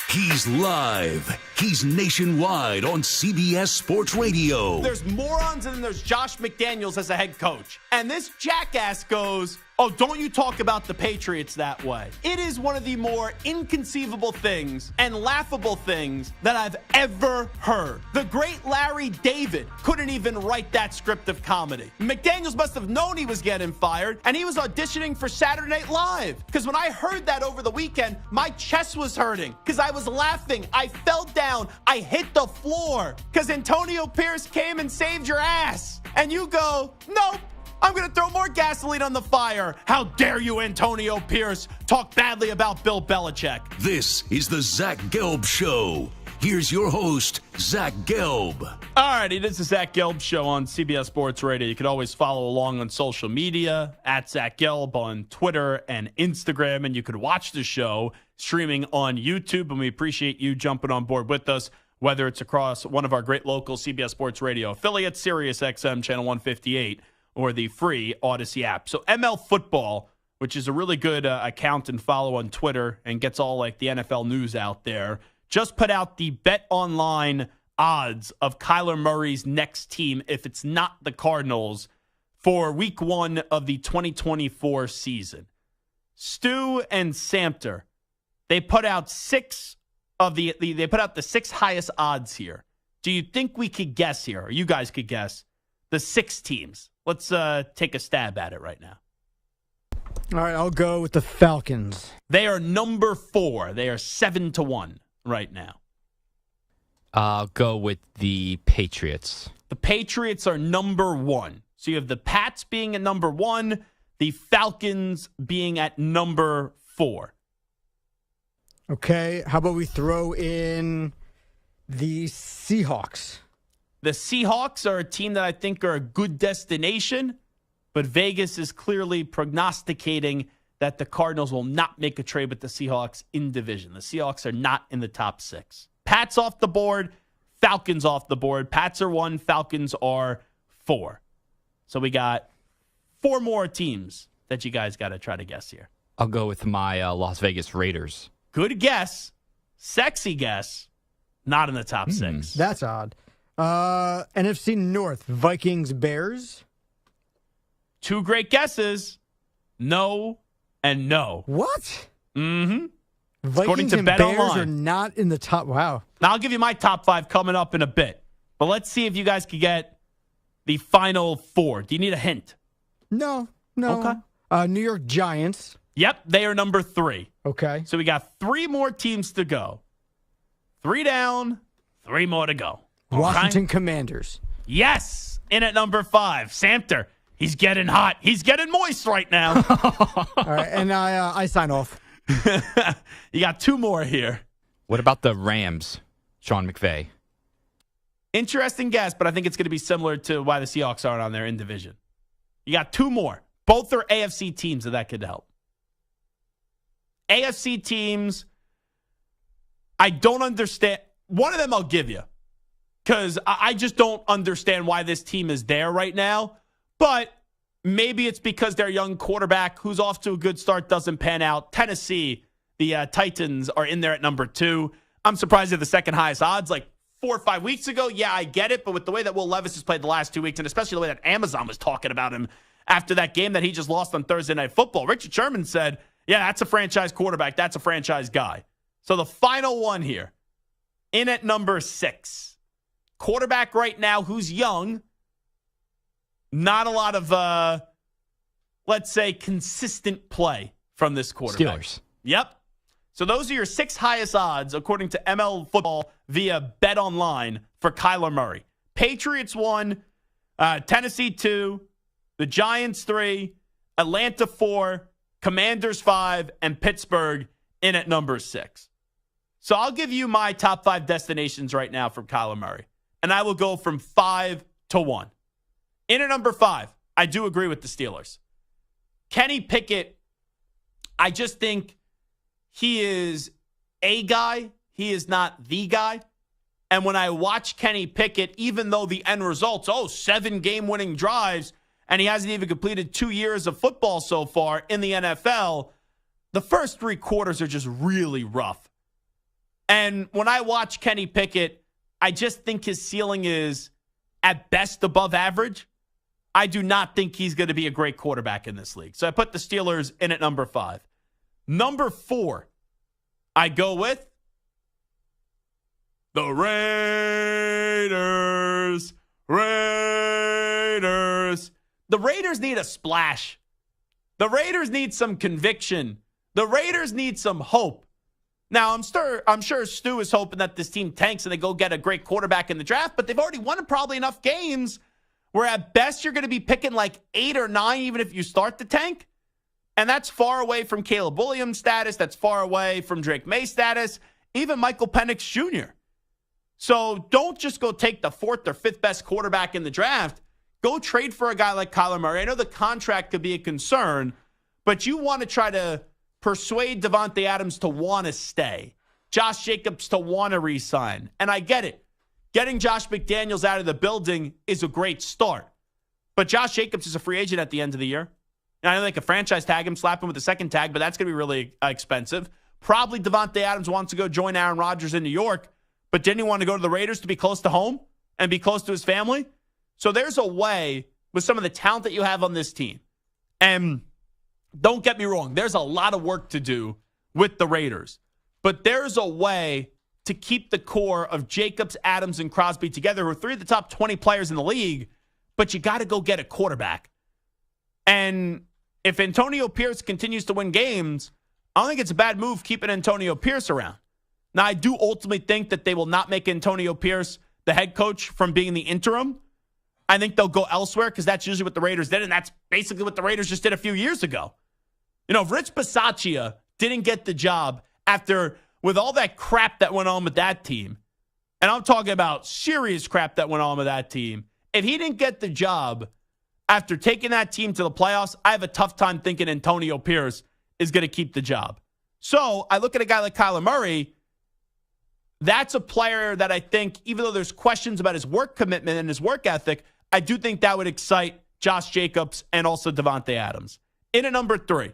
He's live. He's nationwide on CBS Sports Radio. There's morons and then there's Josh McDaniels as a head coach. And this jackass goes, oh, don't you talk about the Patriots that way. It is one of the more inconceivable things and laughable things that I've ever heard. The great Larry David couldn't even write that script of comedy. McDaniels must have known he was getting fired, and he was auditioning for Saturday Night Live. Because when I heard that over the weekend, my chest was hurting because I was laughing. I fell down. I hit the floor because Antonio Pierce came and saved your ass. And you go, nope. I'm going to throw more gasoline on the fire. How dare you, Antonio Pierce, talk badly about Bill Belichick. This is the Zach Gelb Show. Here's your host, Zach Gelb. All righty, this is the Zach Gelb Show on CBS Sports Radio. You can always follow along on social media, at Zach Gelb on Twitter and Instagram, and you could watch the show streaming on YouTube, and we appreciate you jumping on board with us, whether it's across one of our great local CBS Sports Radio affiliates, Sirius XM Channel 158, or the free Odyssey app. So ML Football, which is a really good account and follow on Twitter and gets all like the NFL news out there, just put out the Bet Online odds of Kyler Murray's next team if it's not the Cardinals for week 1 of the 2024 season. Stu and Samter, they put out they put out the 6 highest odds here. Do you think we could guess here, or you guys could guess, the 6 teams? Let's take a stab at it right now. All right, I'll go with the Falcons. They are number 4. They are 7-1 right now. I'll go with the Patriots. The Patriots are number 1. So you have the Pats being at number 1, the Falcons being at number 4. Okay, how about we throw in the Seahawks? The Seahawks are a team that I think are a good destination, but Vegas is clearly prognosticating that the Cardinals will not make a trade with the Seahawks in division. The Seahawks are not in the top 6. Pats off the board, Falcons off the board. Pats are 1, Falcons are 4. So we got 4 more teams that you guys got to try to guess here. I'll go with my Las Vegas Raiders. Good guess. Sexy guess. Not in the top 6. That's odd. NFC North, Vikings, Bears. 2 great guesses. No and no. What? Mm-hmm. Vikings to and Bet Bears Online. are not in the top. Wow. Now, I'll give you my top 5 coming up in a bit. But let's see if you guys can get the final 4. Do you need a hint? No. Okay. New York Giants. Yep, they are number 3. Okay. So we got 3 more teams to go. 3 down, 3 more to go. Washington Okay? Commanders. Yes, in at number 5. Samter, he's getting hot. He's getting moist right now. All right, and I sign off. You got 2 more here. What about the Rams, Sean McVay? Interesting guess, but I think it's going to be similar to why the Seahawks aren't on there in division. You got 2 more. Both are AFC teams, so that could help. AFC teams, I don't understand. One of them I'll give you, because I just don't understand why this team is there right now. But maybe it's because their young quarterback, who's off to a good start, doesn't pan out. Tennessee the Titans are in there at number 2. I'm surprised they're the second highest odds. Like 4 or 5 weeks ago, yeah, I get it. But with the way that Will Levis has played the last 2 weeks, and especially the way that Amazon was talking about him after that game that he just lost on Thursday Night Football, Richard Sherman said, yeah, that's a franchise quarterback. That's a franchise guy. So the final one here, in at number 6. Quarterback right now who's young. Not a lot of, let's say, consistent play from this quarterback. Steelers. Yep. So those are your 6 highest odds, according to ML Football via Bet Online, for Kyler Murray. Patriots 1, Tennessee 2, the Giants 3, Atlanta 4, Commanders 5, and Pittsburgh in at number 6. So I'll give you my top 5 destinations right now from Kyler Murray, and I will go from 5 to 1. In at number 5, I do agree with the Steelers. Kenny Pickett, I just think he is a guy. He is not the guy. And when I watch Kenny Pickett, even though the end results, 7 game-winning drives, and he hasn't even completed 2 years of football so far in the NFL, the first 3 quarters are just really rough. And when I watch Kenny Pickett, I just think his ceiling is at best above average. I do not think he's going to be a great quarterback in this league. So I put the Steelers in at number 5. Number 4, I go with the Raiders. The Raiders need a splash. The Raiders need some conviction. The Raiders need some hope. Now, I'm sure Stu is hoping that this team tanks and they go get a great quarterback in the draft, but they've already won probably enough games where at best you're going to be picking like 8 or 9 even if you start the tank. And that's far away from Caleb Williams' status. That's far away from Drake May's status, even Michael Penix Jr. So don't just go take the 4th or 5th best quarterback in the draft. Go trade for a guy like Kyler Murray. I know the contract could be a concern, but you want to try to persuade Davante Adams to want to stay, Josh Jacobs to want to re-sign. And I get it. Getting Josh McDaniels out of the building is a great start. But Josh Jacobs is a free agent at the end of the year. And I know they could franchise tag him, slap him with a second tag, but that's going to be really expensive. Probably Davante Adams wants to go join Aaron Rodgers in New York, but didn't he want to go to the Raiders to be close to home and be close to his family? So there's a way with some of the talent that you have on this team. And don't get me wrong, there's a lot of work to do with the Raiders. But there's a way to keep the core of Jacobs, Adams, and Crosby together, who are 3 of the top 20 players in the league, but you got to go get a quarterback. And if Antonio Pierce continues to win games, I don't think it's a bad move keeping Antonio Pierce around. Now, I do ultimately think that they will not make Antonio Pierce the head coach from being the interim. I think they'll go elsewhere because that's usually what the Raiders did, and that's basically what the Raiders just did a few years ago. You know, if Rich Bisaccia didn't get the job with all that crap that went on with that team, and I'm talking about serious crap that went on with that team, if he didn't get the job after taking that team to the playoffs, I have a tough time thinking Antonio Pierce is going to keep the job. So I look at a guy like Kyler Murray. That's a player that I think, even though there's questions about his work commitment and his work ethic, I do think that would excite Josh Jacobs and also Davante Adams. In at number 3,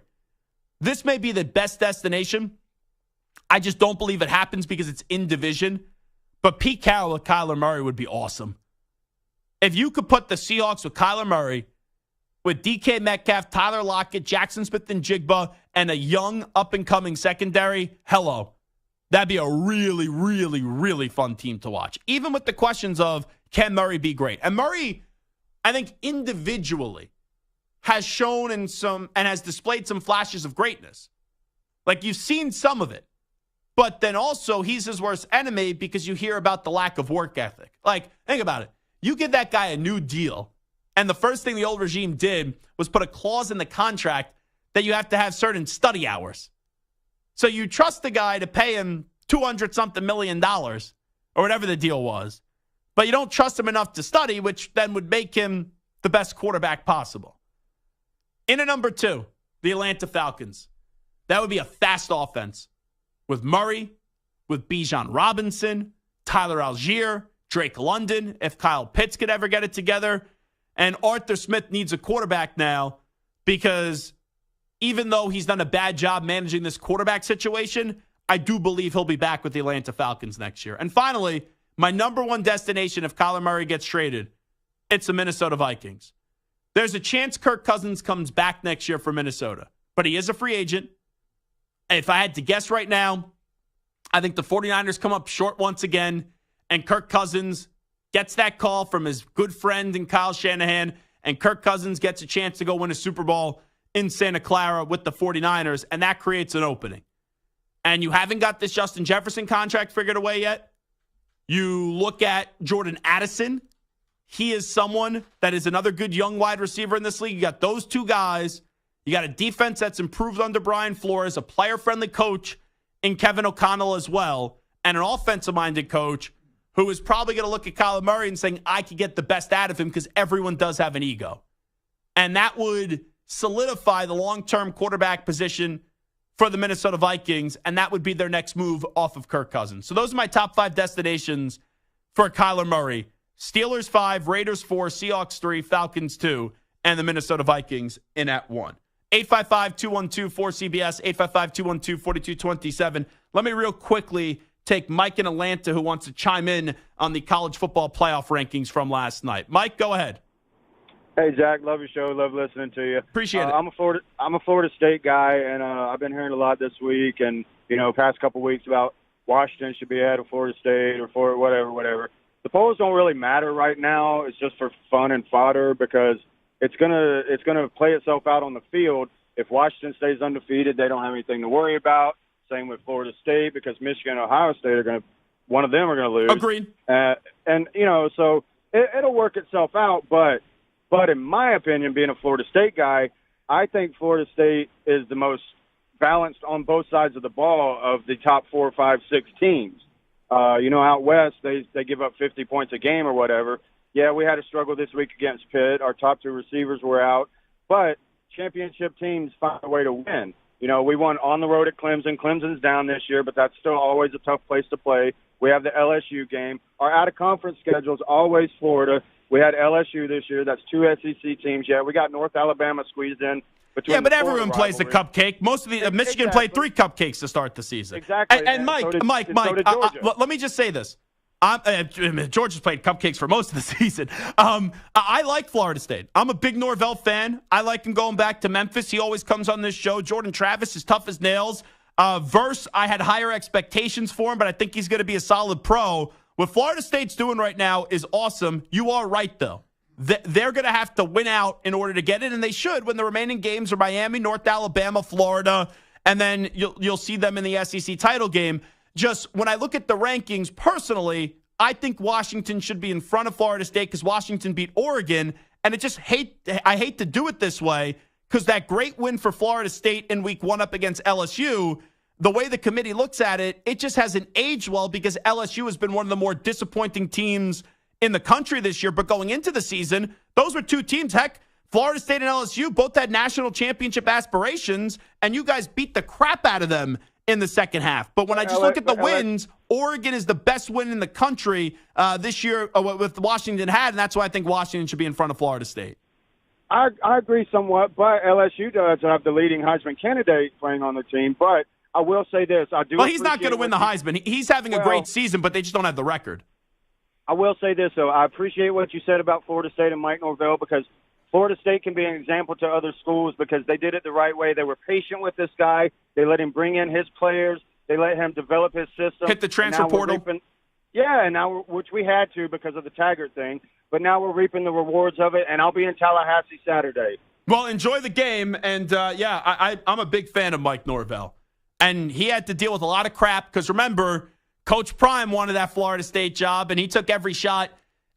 this may be the best destination. I just don't believe it happens because it's in division. But Pete Carroll with Kyler Murray would be awesome. If you could put the Seahawks with Kyler Murray, with DK Metcalf, Tyler Lockett, Jackson Smith-Njigba, and a young up-and-coming secondary, hello. That'd be a really, really, really fun team to watch. Even with the questions of, can Murray be great? And Murray, I think individually, has shown and has displayed some flashes of greatness. Like, you've seen some of it. But then also, he's his worst enemy because you hear about the lack of work ethic. Like, think about it. You give that guy a new deal, and the first thing the old regime did was put a clause in the contract that you have to have certain study hours. So you trust the guy to pay him $200-something million or whatever the deal was, but you don't trust him enough to study, which then would make him the best quarterback possible. In at number 2, the Atlanta Falcons. That would be a fast offense with Murray, with Bijan Robinson, Tyler Algier, Drake London, if Kyle Pitts could ever get it together. And Arthur Smith needs a quarterback now because even though he's done a bad job managing this quarterback situation, I do believe he'll be back with the Atlanta Falcons next year. And finally, my number one destination if Kyler Murray gets traded, it's the Minnesota Vikings. There's a chance Kirk Cousins comes back next year for Minnesota, but he is a free agent. If I had to guess right now, I think the 49ers come up short once again, and Kirk Cousins gets that call from his good friend and Kyle Shanahan, and Kirk Cousins gets a chance to go win a Super Bowl in Santa Clara with the 49ers, and that creates an opening. And you haven't got this Justin Jefferson contract figured away yet. You look at Jordan Addison. He is someone that is another good young wide receiver in this league. You got those two guys. You got a defense that's improved under Brian Flores, a player-friendly coach in Kevin O'Connell as well, and an offensive-minded coach who is probably going to look at Kyler Murray and saying, I could get the best out of him because everyone does have an ego. And that would solidify the long-term quarterback position for the Minnesota Vikings, and that would be their next move off of Kirk Cousins. So those are my top 5 destinations for Kyler Murray. Steelers 5, Raiders 4, Seahawks 3, Falcons 2, and the Minnesota Vikings in at 1. 855-212-4CBS, 855-212-4227. Let me real quickly take Mike in Atlanta who wants to chime in on the college football playoff rankings from last night. Mike, go ahead. Hey, Jack, love your show. Love listening to you. Appreciate it. I'm a Florida State guy, and I've been hearing a lot this week and, past couple weeks about Washington should be ahead of Florida State or for whatever. The polls don't really matter right now. It's just for fun and fodder because it's gonna play itself out on the field. If Washington stays undefeated, they don't have anything to worry about. Same with Florida State because Michigan and Ohio State one of them are gonna lose. Agreed. So it'll work itself out. But in my opinion, being a Florida State guy, I think Florida State is the most balanced on both sides of the ball of the top 4, 5, 6 teams. Out west, they give up 50 points a game or whatever. Yeah, we had a struggle this week against Pitt. Our top 2 receivers were out. But championship teams find a way to win. We won on the road at Clemson. Clemson's down this year, but that's still always a tough place to play. We have the LSU game. Our out-of-conference schedule is always Florida. We had LSU this year. That's 2 SEC teams. Yeah, we got North Alabama squeezed in. Yeah, but everyone plays the cupcake. Most of the Michigan played 3 cupcakes to start the season. Exactly. And Mike, let me just say this. Georgia's played cupcakes for most of the season. I like Florida State. I'm a big Norvell fan. I like him going back to Memphis. He always comes on this show. Jordan Travis is tough as nails. Verse, I had higher expectations for him, but I think he's going to be a solid pro. What Florida State's doing right now is awesome. You are right, though. They're going to have to win out in order to get it, and they should when the remaining games are Miami, North Alabama, Florida, and then you'll see them in the SEC title game. Just when I look at the rankings, personally, I think Washington should be in front of Florida State because Washington beat Oregon, and I hate to do it this way because that great win for Florida State in week 1 up against LSU, the way the committee looks at it, it just hasn't aged well because LSU has been one of the more disappointing teams in the country this year. But going into the season, those were 2 teams. Heck, Florida State and LSU both had national championship aspirations, and you guys beat the crap out of them in the second half. But when I just look at the wins, Oregon is the best win in the country this year with Washington had, and that's why I think Washington should be in front of Florida State. I agree somewhat, but LSU does have the leading Heisman candidate playing on the team. But I will say this. Well, he's not going to win the Heisman. He's having a great season, but they just don't have the record. I will say this, though. I appreciate what you said about Florida State and Mike Norvell because Florida State can be an example to other schools because they did it the right way. They were patient with this guy. They let him bring in his players. They let him develop his system. Hit the transfer portal. Which we had to because of the Taggart thing. But now we're reaping the rewards of it, and I'll be in Tallahassee Saturday. Well, enjoy the game. And, I'm a big fan of Mike Norvell. And he had to deal with a lot of crap because, remember, Coach Prime wanted that Florida State job, and he took every shot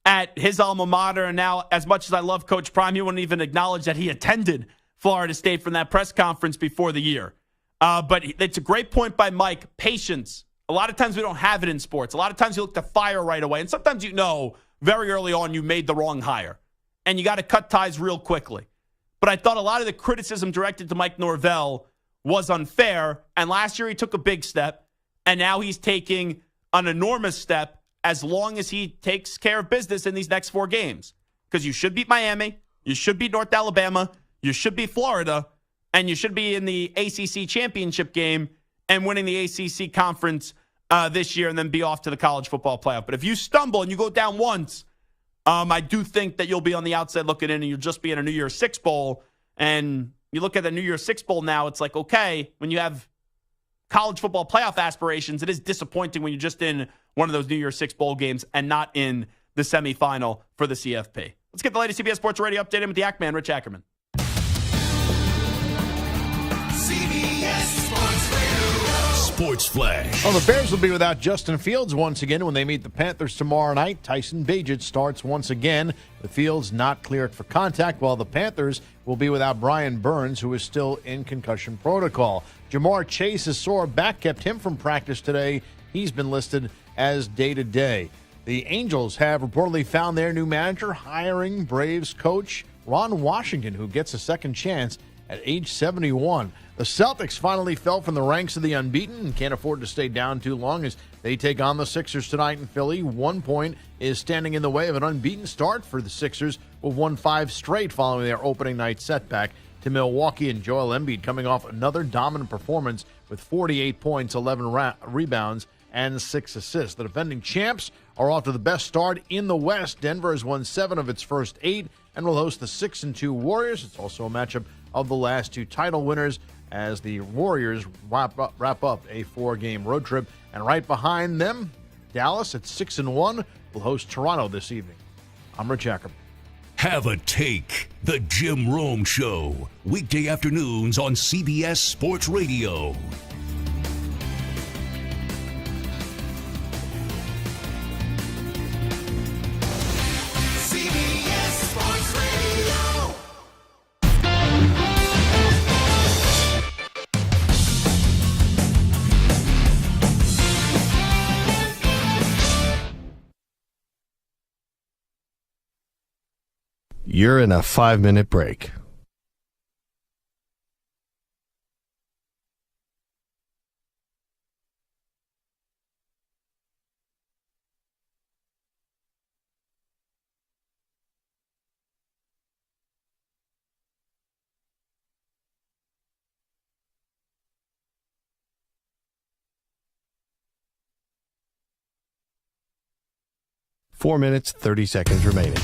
at his alma mater. And now, as much as I love Coach Prime, he wouldn't even acknowledge that he attended Florida State from that press conference before the year. But it's a great point by Mike. Patience. A lot of times we don't have it in sports. A lot of times you look to fire right away. And sometimes very early on you made the wrong hire. And you got to cut ties real quickly. But I thought a lot of the criticism directed to Mike Norvell was unfair. And last year he took a big step. And now he's taking an enormous step as long as he takes care of business in these next 4 games. Because you should beat Miami. You should beat North Alabama. You should beat Florida. and you should be in the ACC championship game and winning the ACC conference this year and then be off to the college football playoff. But if you stumble and you go down once, I do think that you'll be on the outside looking in and you'll just be in a New Year's Six Bowl. And you look at the New Year's Six Bowl now, it's like, okay, when you have college football playoff aspirations, it is disappointing when you're just in one of those New Year's Six Bowl games and not in the semifinal for the CFP. Let's get the latest CBS Sports Radio update in with the Ackman, Rich Ackerman. CBS Sports Radio. Sports Flash. Well, the Bears will be without Justin Fields once again when they meet the Panthers tomorrow night. Tyson Bagent starts once again. The Fields not cleared for contact, while the Panthers will be without Brian Burns, who is still in concussion protocol. Jamar Chase's sore back kept him from practice today. He's been listed as day-to-day. The Angels have reportedly found their new manager, hiring Braves coach Ron Washington, who gets a second chance at age 71. The Celtics finally fell from the ranks of the unbeaten and can't afford to stay down too long as they take on the Sixers tonight in Philly. 1 point is standing in the way of an unbeaten start for the Sixers, who have won 5 straight following their opening night setback to Milwaukee, and Joel Embiid coming off another dominant performance with 48 points, 11 rebounds, and 6 assists. The defending champs are off to the best start in the West. Denver has won 7 of its first 8 and will host the 6-2 Warriors. It's also a matchup of the last 2 title winners as the Warriors wrap up a 4-game road trip. And right behind them, Dallas at 6-1 will host Toronto this evening. I'm Rich Ackerman. Have a Take, the Jim Rome Show, weekday afternoons on CBS Sports Radio. CBS Sports Radio. You're in a 5-minute break. Four minutes, 30 seconds remaining.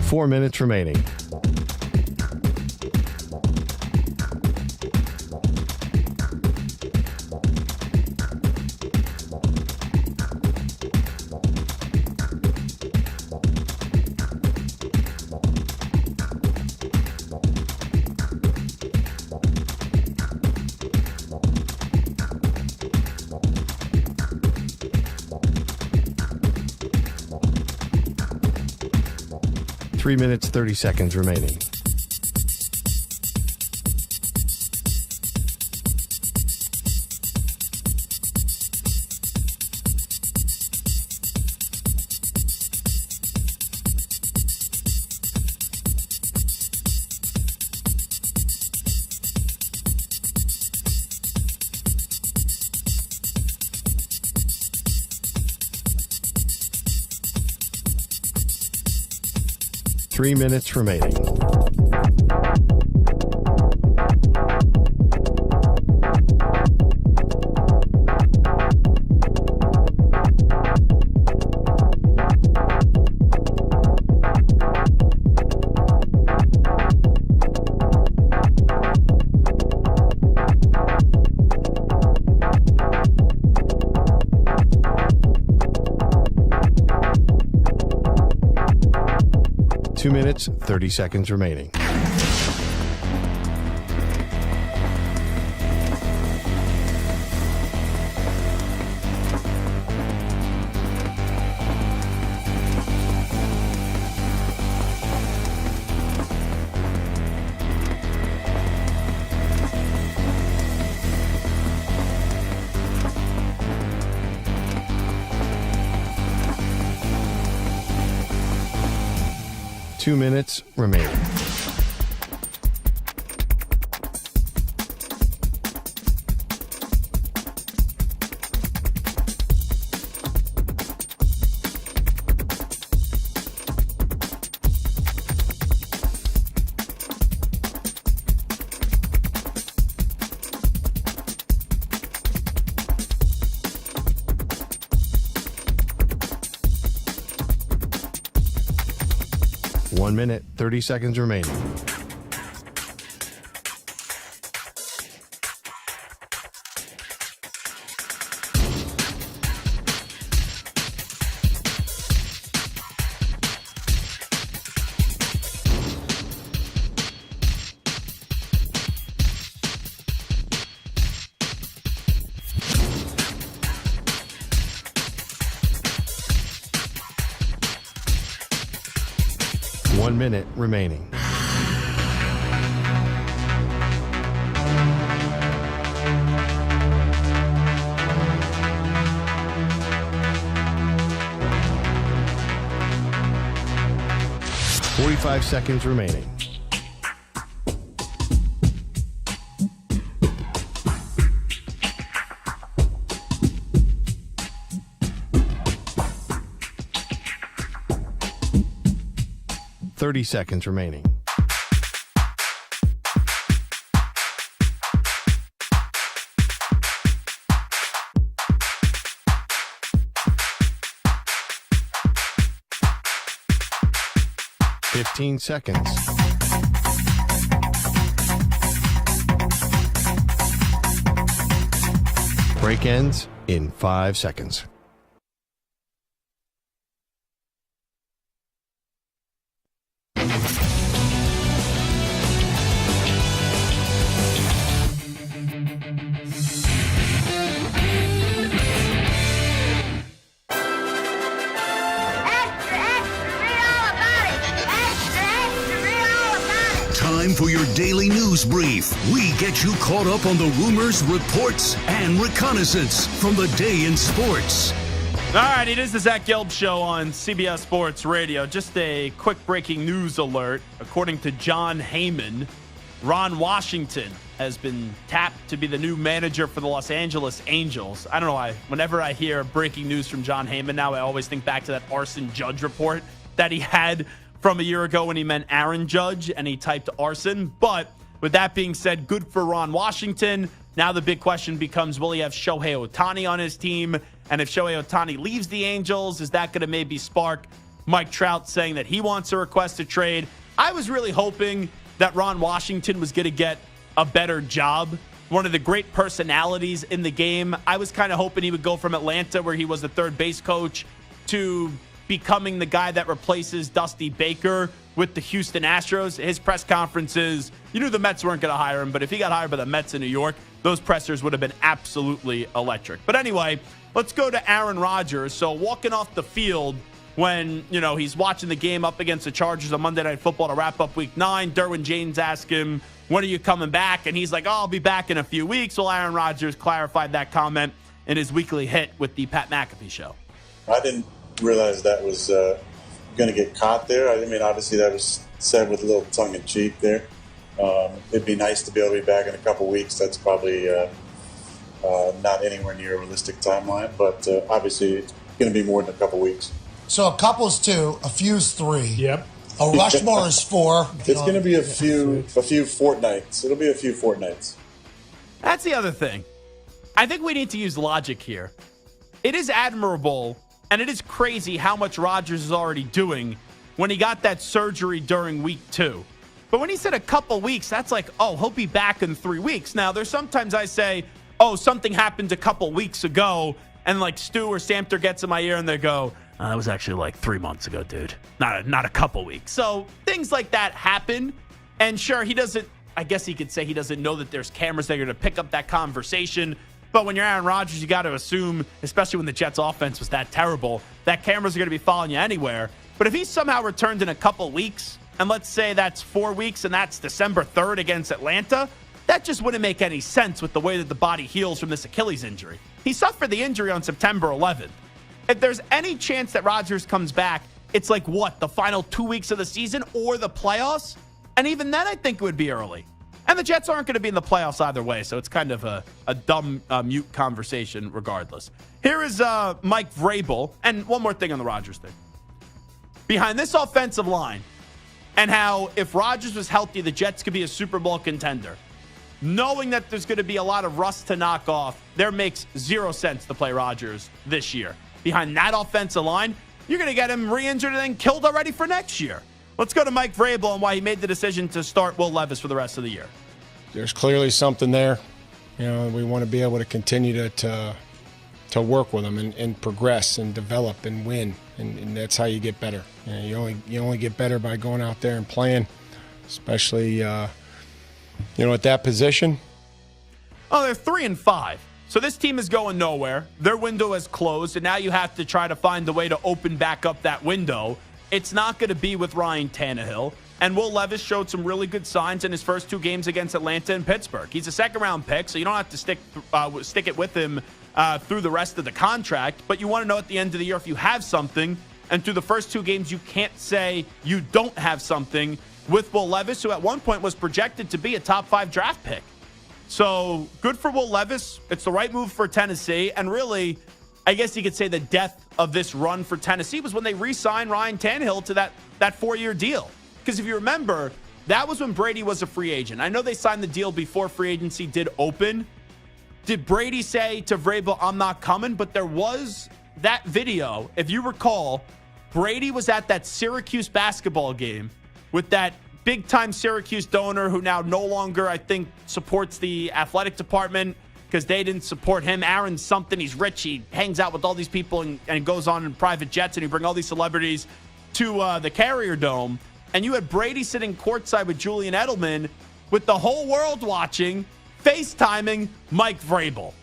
Four minutes remaining. Three minutes, 30 seconds remaining. Three minutes remaining. Two minutes, 30 seconds remaining. 2 minutes remaining. One minute, 30 seconds remaining. One minute remaining. Forty-five seconds remaining. Seconds remaining. Fifteen seconds. Break ends in 5 seconds. Time for your daily news brief. We get you caught up on the rumors, reports, and reconnaissance from the day in sports. All right, it is the Zach Gelb Show on CBS Sports Radio. Just a quick breaking news alert. According to Jon Heyman, Ron Washington has been tapped to be the new manager for the Los Angeles Angels. I don't know why. Whenever I hear breaking news from Jon Heyman now, I always think back to that arson judge report that he had from a year ago when he meant Aaron Judge and he typed arson. But with that being said, good for Ron Washington. Now the big question becomes, will he have Shohei Ohtani on his team? And if Shohei Ohtani leaves the Angels, is that going to maybe spark Mike Trout saying that he wants to request a trade? I was really hoping that Ron Washington was going to get a better job. One of the great personalities in the game. I was kind of hoping he would go from Atlanta, where he was the third base coach, to becoming the guy that replaces Dusty Baker with the Houston Astros. His press conferences, you knew the Mets weren't going to hire him, but if he got hired by the Mets in New York, those pressers would have been absolutely electric. But anyway, let's go to Aaron Rodgers. So walking off the field when, he's watching the game up against the Chargers on Monday Night Football to wrap up Week 9, Derwin James asked him, when are you coming back? And he's like, I'll be back in a few weeks. Well, Aaron Rodgers clarified that comment in his weekly hit with the Pat McAfee Show. I didn't realize that was going to get caught there. I mean, obviously that was said with a little tongue-in-cheek there. It'd be nice to be able to be back in a couple weeks. That's probably not anywhere near a realistic timeline, but obviously it's going to be more than a couple weeks. So a couple's 2, a few's 3. Yep. A Rushmore is 4. It's going to be a few fortnights. It'll be a few fortnights. That's the other thing. I think we need to use logic here. It is admirable, and it is crazy how much Rodgers is already doing when he got that surgery during week 2. But when he said a couple weeks, that's like, oh, he'll be back in 3 weeks. Now, there's sometimes I say, oh, something happened a couple weeks ago, and like Stu or Samter gets in my ear and they go, that was actually like 3 months ago, dude. Not a couple weeks. So things like that happen. And sure, I guess he could say he doesn't know that there's cameras that are going to pick up that conversation. But when you're Aaron Rodgers, you got to assume, especially when the Jets offense was that terrible, that cameras are going to be following you anywhere. But if he somehow returned in a couple weeks, and let's say that's 4 weeks and that's December 3rd against Atlanta, that just wouldn't make any sense with the way that the body heals from this Achilles injury. He suffered the injury on September 11th. If there's any chance that Rodgers comes back it's like what, the final 2 weeks of the season or the playoffs? And even then, I think it would be early. And the Jets aren't going to be in the playoffs either way, so it's kind of a dumb, mute conversation regardless. Here is Mike Vrabel, and one more thing on the Rodgers thing. Behind this offensive line, and how if Rodgers was healthy, the Jets could be a Super Bowl contender. Knowing that there's going to be a lot of rust to knock off, there makes zero sense to play Rodgers this year. Behind that offensive line, you're going to get him re-injured and then killed already for next year. Let's go to Mike Vrabel and why he made the decision to start Will Levis for the rest of the year. There's clearly something there. We want to be able to continue to work with him and progress and develop and win, and that's how you get better. You only get better by going out there and playing, especially at that position. Oh, they're 3-5. So this team is going nowhere. Their window has closed, and now you have to try to find a way to open back up that window. It's not going to be with Ryan Tannehill. And Will Levis showed some really good signs in his first 2 games against Atlanta and Pittsburgh. He's a second-round pick, so you don't have to stick it with him through the rest of the contract. But you want to know at the end of the year if you have something. And through the first 2 games, you can't say you don't have something with Will Levis, who at one point was projected to be a top 5 draft pick. So good for Will Levis. It's the right move for Tennessee. And really, I guess you could say the death of this run for Tennessee was when they re-signed Ryan Tannehill to that 4-year deal. Because if you remember, that was when Brady was a free agent. I know they signed the deal before free agency did open. Did Brady say to Vrabel, I'm not coming? But there was that video. If you recall, Brady was at that Syracuse basketball game with that big-time Syracuse donor who now no longer, I think, supports the athletic department because they didn't support him. Aaron something. He's rich. He hangs out with all these people and goes on in private jets, and he bring all these celebrities to the Carrier Dome. And you had Brady sitting courtside with Julian Edelman with the whole world watching, FaceTiming Mike Vrabel.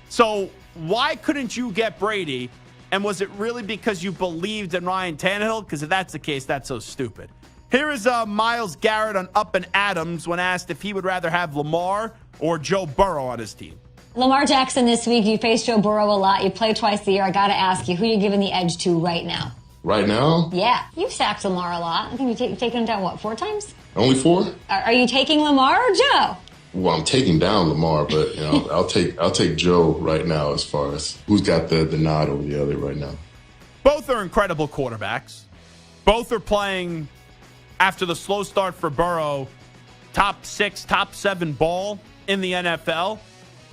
So why couldn't you get Brady? And was it really because you believed in Ryan Tannehill? Because if that's the case, that's so stupid. Here is Myles Garrett on Up and Adams when asked if he would rather have Lamar or Joe Burrow on his team. Lamar Jackson this week, you face Joe Burrow a lot. You play twice a year. I got to ask you, who are you giving the edge to right now? Right now? Yeah, you've sacked Lamar a lot. I think you've taken him down, 4 times? Only 4? Are you taking Lamar or Joe? Well, I'm taking down Lamar, but I'll take Joe right now as far as who's got the nod over the other right now. Both are incredible quarterbacks. Both are playing after the slow start for Burrow, top 6, top 7 ball in the NFL.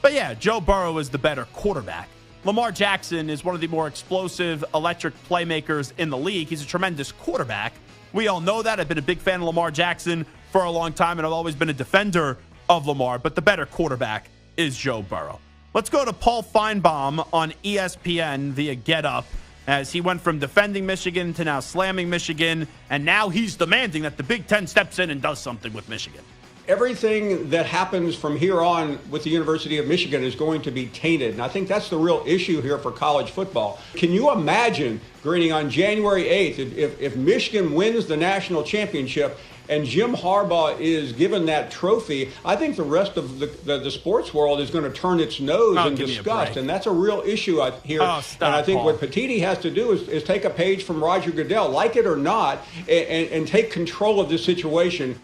But yeah, Joe Burrow is the better quarterback. Lamar Jackson is one of the more explosive, electric playmakers in the league. He's a tremendous quarterback. We all know that. I've been a big fan of Lamar Jackson for a long time, and I've always been a defender of Lamar. But the better quarterback is Joe Burrow. Let's go to Paul Feinbaum on ESPN via Get Up, as he went from defending Michigan to now slamming Michigan, and now he's demanding that the Big Ten steps in and does something with Michigan. Everything that happens from here on with the University of Michigan is going to be tainted. And I think that's the real issue here for college football. Can you imagine, Greeny, on January 8th, if Michigan wins the national championship and Jim Harbaugh is given that trophy, I think the rest of the sports world is going to turn its nose in disgust. And that's a real issue here. Oh, stop, and I think Paul. what Petiti has to do is take a page from Roger Goodell, like it or not, and take control of this situation.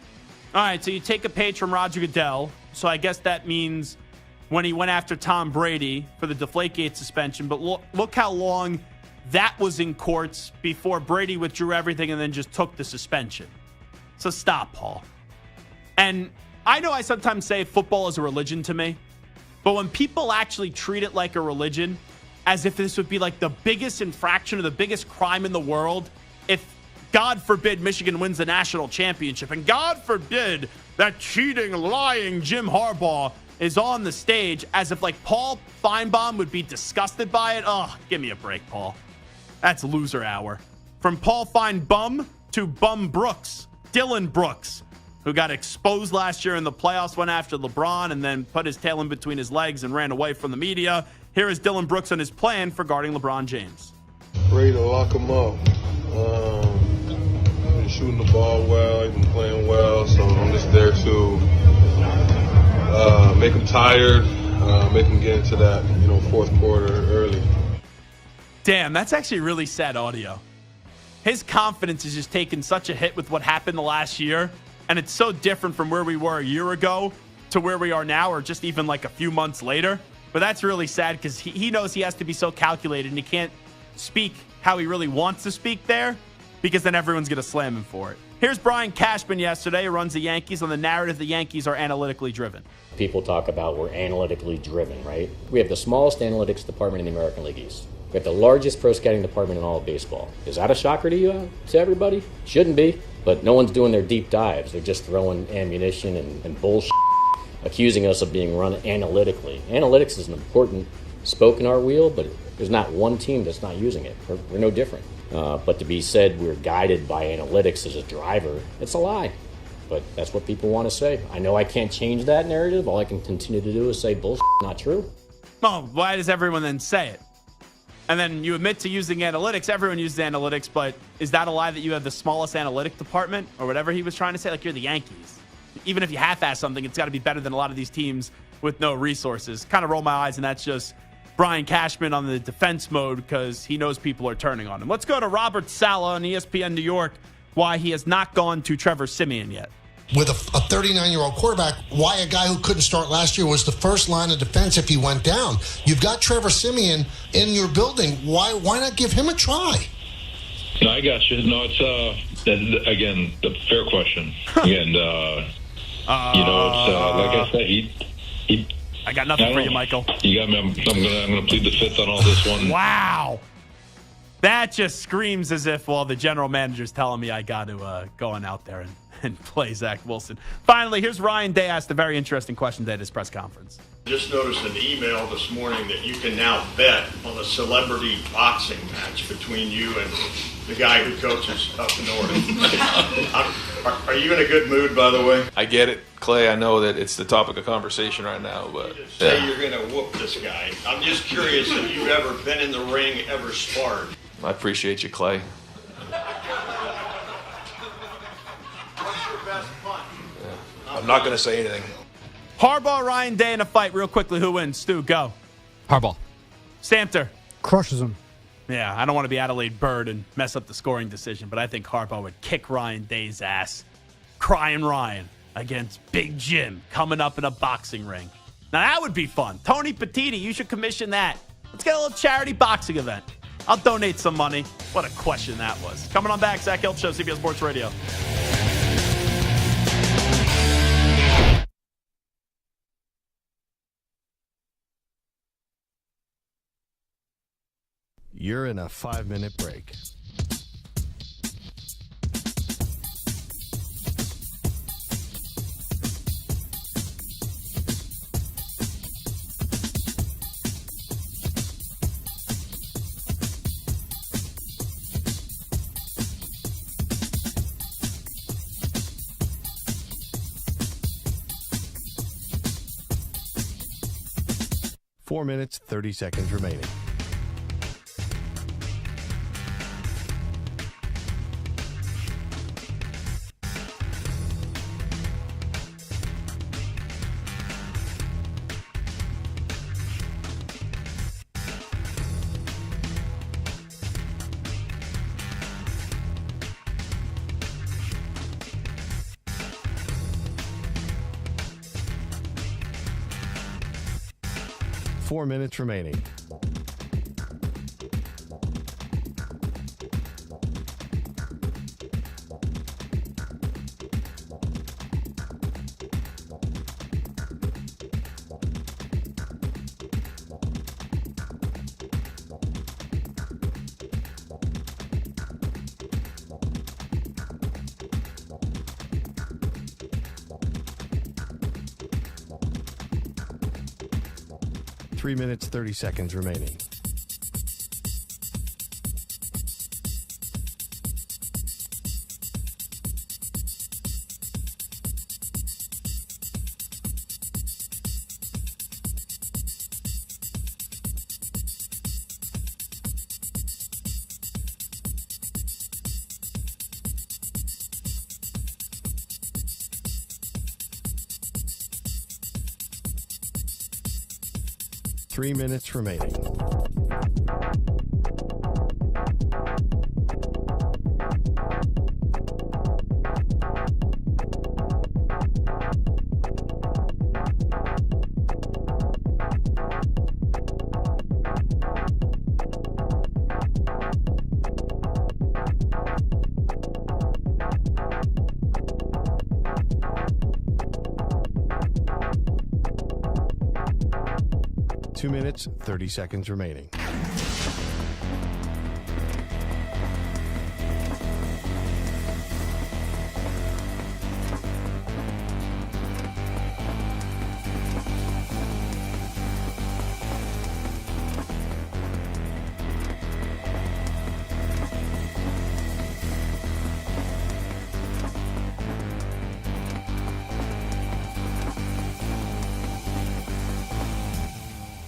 All right, so you take a page from Roger Goodell. So I guess that means when he went after Tom Brady for the Deflategate suspension. But look how long that was in courts before Brady withdrew everything and then just took the suspension. So stop, Paul. And I know I sometimes say football is a religion to me. But when people actually treat it like a religion, as if this would be like the biggest infraction or the biggest crime in the world, if God forbid Michigan wins the national championship, and God forbid that cheating, lying Jim Harbaugh is on the stage, as if like Paul Feinbaum would be disgusted by it. Oh, give me a break, Paul. That's loser hour. From Paul Feinbaum to Bum Brooks, Dylan Brooks, who got exposed last year in the playoffs, went after LeBron and then put his tail in between his legs and ran away from the media. Here is Dylan Brooks on his plan for guarding LeBron James. Ready to lock him up. Shooting the ball well, he's been playing well, so I'm just there to make him tired, make him get into that, fourth quarter early. Damn, that's actually really sad audio. his confidence is just taking such a hit with what happened the last year. And it's so different from where we were a year ago to where we are now, or just even like a few months later. But that's really sad because he knows he has to be so calculated and he can't speak how he really wants to speak there because then everyone's going to slam him for it. Here's Brian Cashman yesterday, who runs the Yankees, on the narrative the Yankees are analytically driven. People talk about we're analytically driven, right? We have the smallest analytics department in the American League East. We have the largest pro scouting department in all of baseball. Is that a shocker to you, to everybody? Shouldn't be, but no one's doing their deep dives. They're just throwing ammunition and bullshit, accusing us of being run analytically. Analytics is an important spoke in our wheel, but there's not one team that's not using it. We're no different. But to be said we're guided by analytics as a driver, it's a lie. But that's what people want to say. I know I can't change that narrative. All I can continue to do is say bullshit, not true. Oh, why does everyone then say it? And then you admit to using analytics. Everyone uses analytics, but is that a lie that you have the smallest analytic department or whatever he was trying to say? Like, you're the Yankees. Even if you half-ass something, it's got to be better than a lot of these teams with no resources. Kind of roll my eyes, and that's just Brian Cashman on the defense mode because he knows people are turning on him. Let's go to Robert Saleh on ESPN New York, why he has not gone to Trevor Siemian yet. With a 39-year-old quarterback, why a guy who couldn't start last year was the first line of defense if he went down. You've got Trevor Siemian in your building. Why not give him a try? No, I got you. No, it's, again, the fair question. And, it's, like I said, he I got nothing for you, Michael. You got me. I'm gonna plead the fifth on all this one. Wow. That just screams as if, well, the general manager's telling me I got to go on out there and play Zach Wilson. Finally, here's Ryan Day asked a very interesting question at his press conference. Just noticed an email this morning that you can now bet on a celebrity boxing match between you and the guy who coaches up north. Are you in a good mood, by the way? I get it, Clay. I know that it's the topic of conversation right now, but say you're going to whoop this guy. I'm just curious if you've ever been in the ring, ever sparred. I appreciate you, Clay. I'm not going to say anything. Harbaugh, Ryan Day in a fight. Real quickly, who wins? Stu, go. Harbaugh. Samter. Crushes him. Yeah, I don't want to be Adelaide Bird and mess up the scoring decision, but I think Harbaugh would kick Ryan Day's ass. Crying Ryan against Big Jim coming up in a boxing ring. Now, that would be fun. Tony Petiti, you should commission that. Let's get a little charity boxing event. I'll donate some money. What a question that was. Coming on back, Zach Gelb Show, CBS Sports Radio. You're in a 5-minute break. Four minutes, 30 seconds remaining. Four minutes remaining. Three minutes, 30 seconds remaining. Three minutes remaining. 2 minutes, 30 seconds remaining.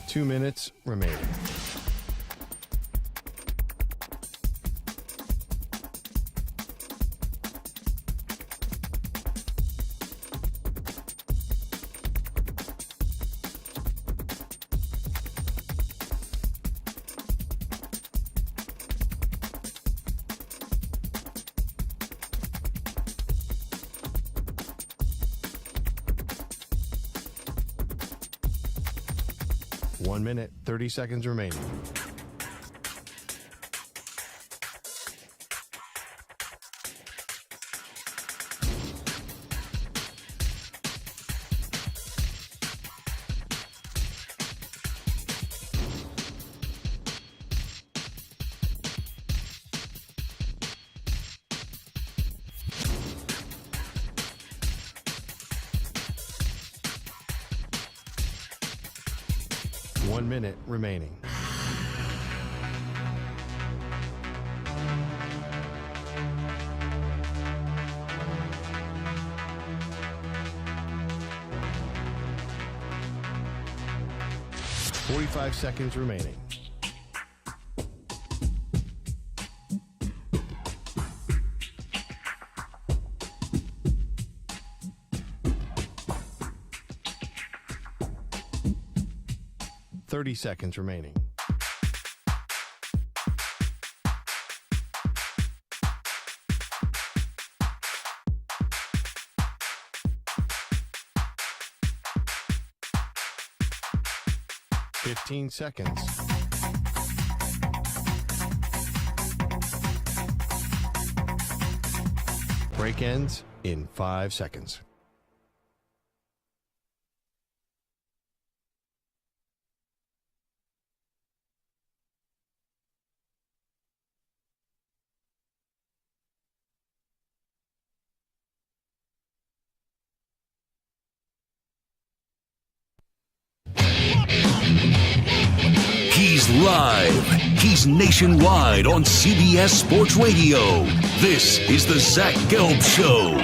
Two minutes remaining. One minute, 30 seconds remaining. One minute remaining. Forty-five seconds remaining. Seconds remaining. Fifteen seconds. Break ends in 5 seconds. He's live. He's nationwide on CBS Sports Radio. This is the Zach Gelb Show.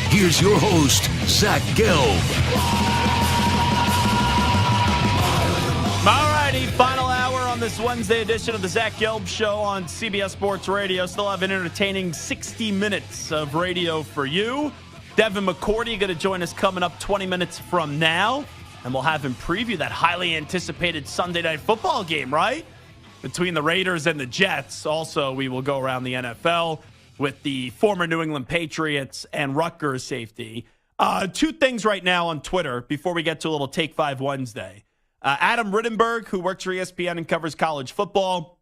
Here's your host, Zach Gelb. Final hour on this Wednesday edition of the Zach Gelb Show on CBS Sports Radio. Still have an entertaining 60 minutes of radio for you. Devin McCourty going to join us coming up 20 minutes from now. And we'll have him preview that highly anticipated Sunday night football game, right? Between the Raiders and the Jets. Also, we will go around the NFL with the former New England Patriots and Rutgers safety. Two things right now on Twitter before we get to a little Take 5 Wednesday. Adam Rittenberg, who works for ESPN and covers college football.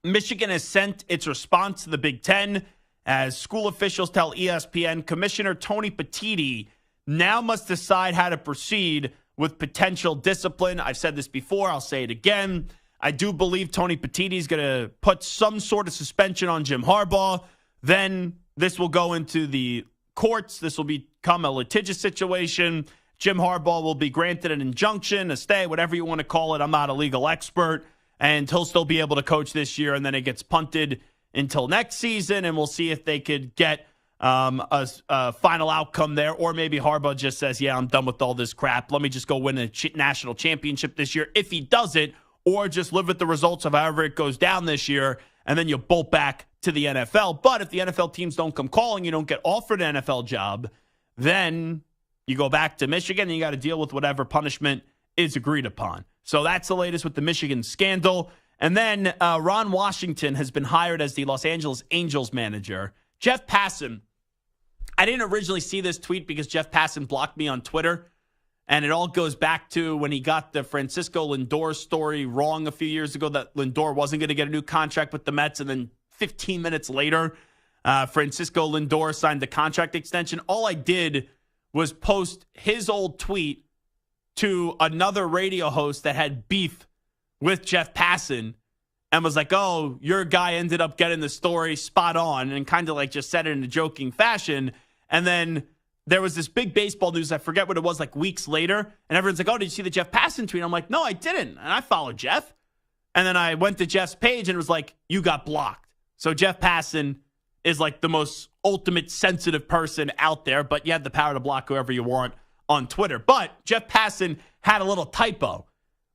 Michigan has sent its response to the Big Ten as school officials tell ESPN Commissioner Tony Petitti now must decide how to proceed with potential discipline. I've said this before. I'll say it again. I do believe Tony Petitti is going to put some sort of suspension on Jim Harbaugh. Then this will go into the courts. This will become a litigious situation. Jim Harbaugh will be granted an injunction, a stay, whatever you want to call it. I'm not a legal expert. And he'll still be able to coach this year, and then it gets punted until next season, and we'll see if they could get a final outcome there. Or maybe Harbaugh just says, yeah, I'm done with all this crap. Let me just go win a national championship this year. If he does it, or just live with the results of however it goes down this year, and then you bolt back to the NFL. But if the NFL teams don't come calling, you don't get offered an NFL job, then you go back to Michigan and you got to deal with whatever punishment is agreed upon. So that's the latest with the Michigan scandal. And then Ron Washington has been hired as the Los Angeles Angels manager. Jeff Passan, I didn't originally see this tweet because Jeff Passan blocked me on Twitter. And it all goes back to when he got the Francisco Lindor story wrong a few years ago, that Lindor wasn't going to get a new contract with the Mets. And then 15 minutes later, Francisco Lindor signed the contract extension. All I did was post his old tweet to another radio host that had beef with Jeff Passan and was like, oh, your guy ended up getting the story spot on, and kind of like just said it in a joking fashion. And then there was this big baseball news, I forget what it was, like weeks later, and everyone's like, oh, did you see the Jeff Passan tweet? I'm like, no, I didn't. And I followed Jeff. And then I went to Jeff's page and it was like, you got blocked. So Jeff Passan is like the most ultimate sensitive person out there, but you have the power to block whoever you want on Twitter. But Jeff Passan had a little typo,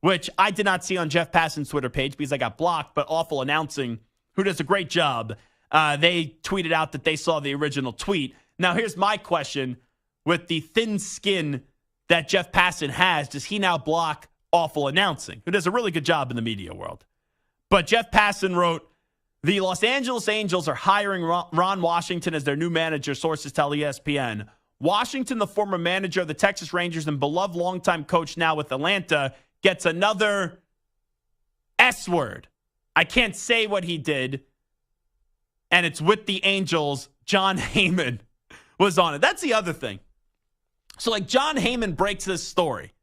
which I did not see on Jeff Passan's Twitter page because I got blocked, but Awful Announcing, who does a great job, they tweeted out that they saw the original tweet. Now, here's my question. With the thin skin that Jeff Passan has, does he now block Awful Announcing, who does a really good job in the media world? But Jeff Passan wrote, the Los Angeles Angels are hiring Ron Washington as their new manager, sources tell ESPN. Washington, the former manager of the Texas Rangers and beloved longtime coach now with Atlanta, gets another S word. I can't say what he did, and it's with the Angels. Jon Heyman was on it. That's the other thing. So, like, Jon Heyman breaks this story,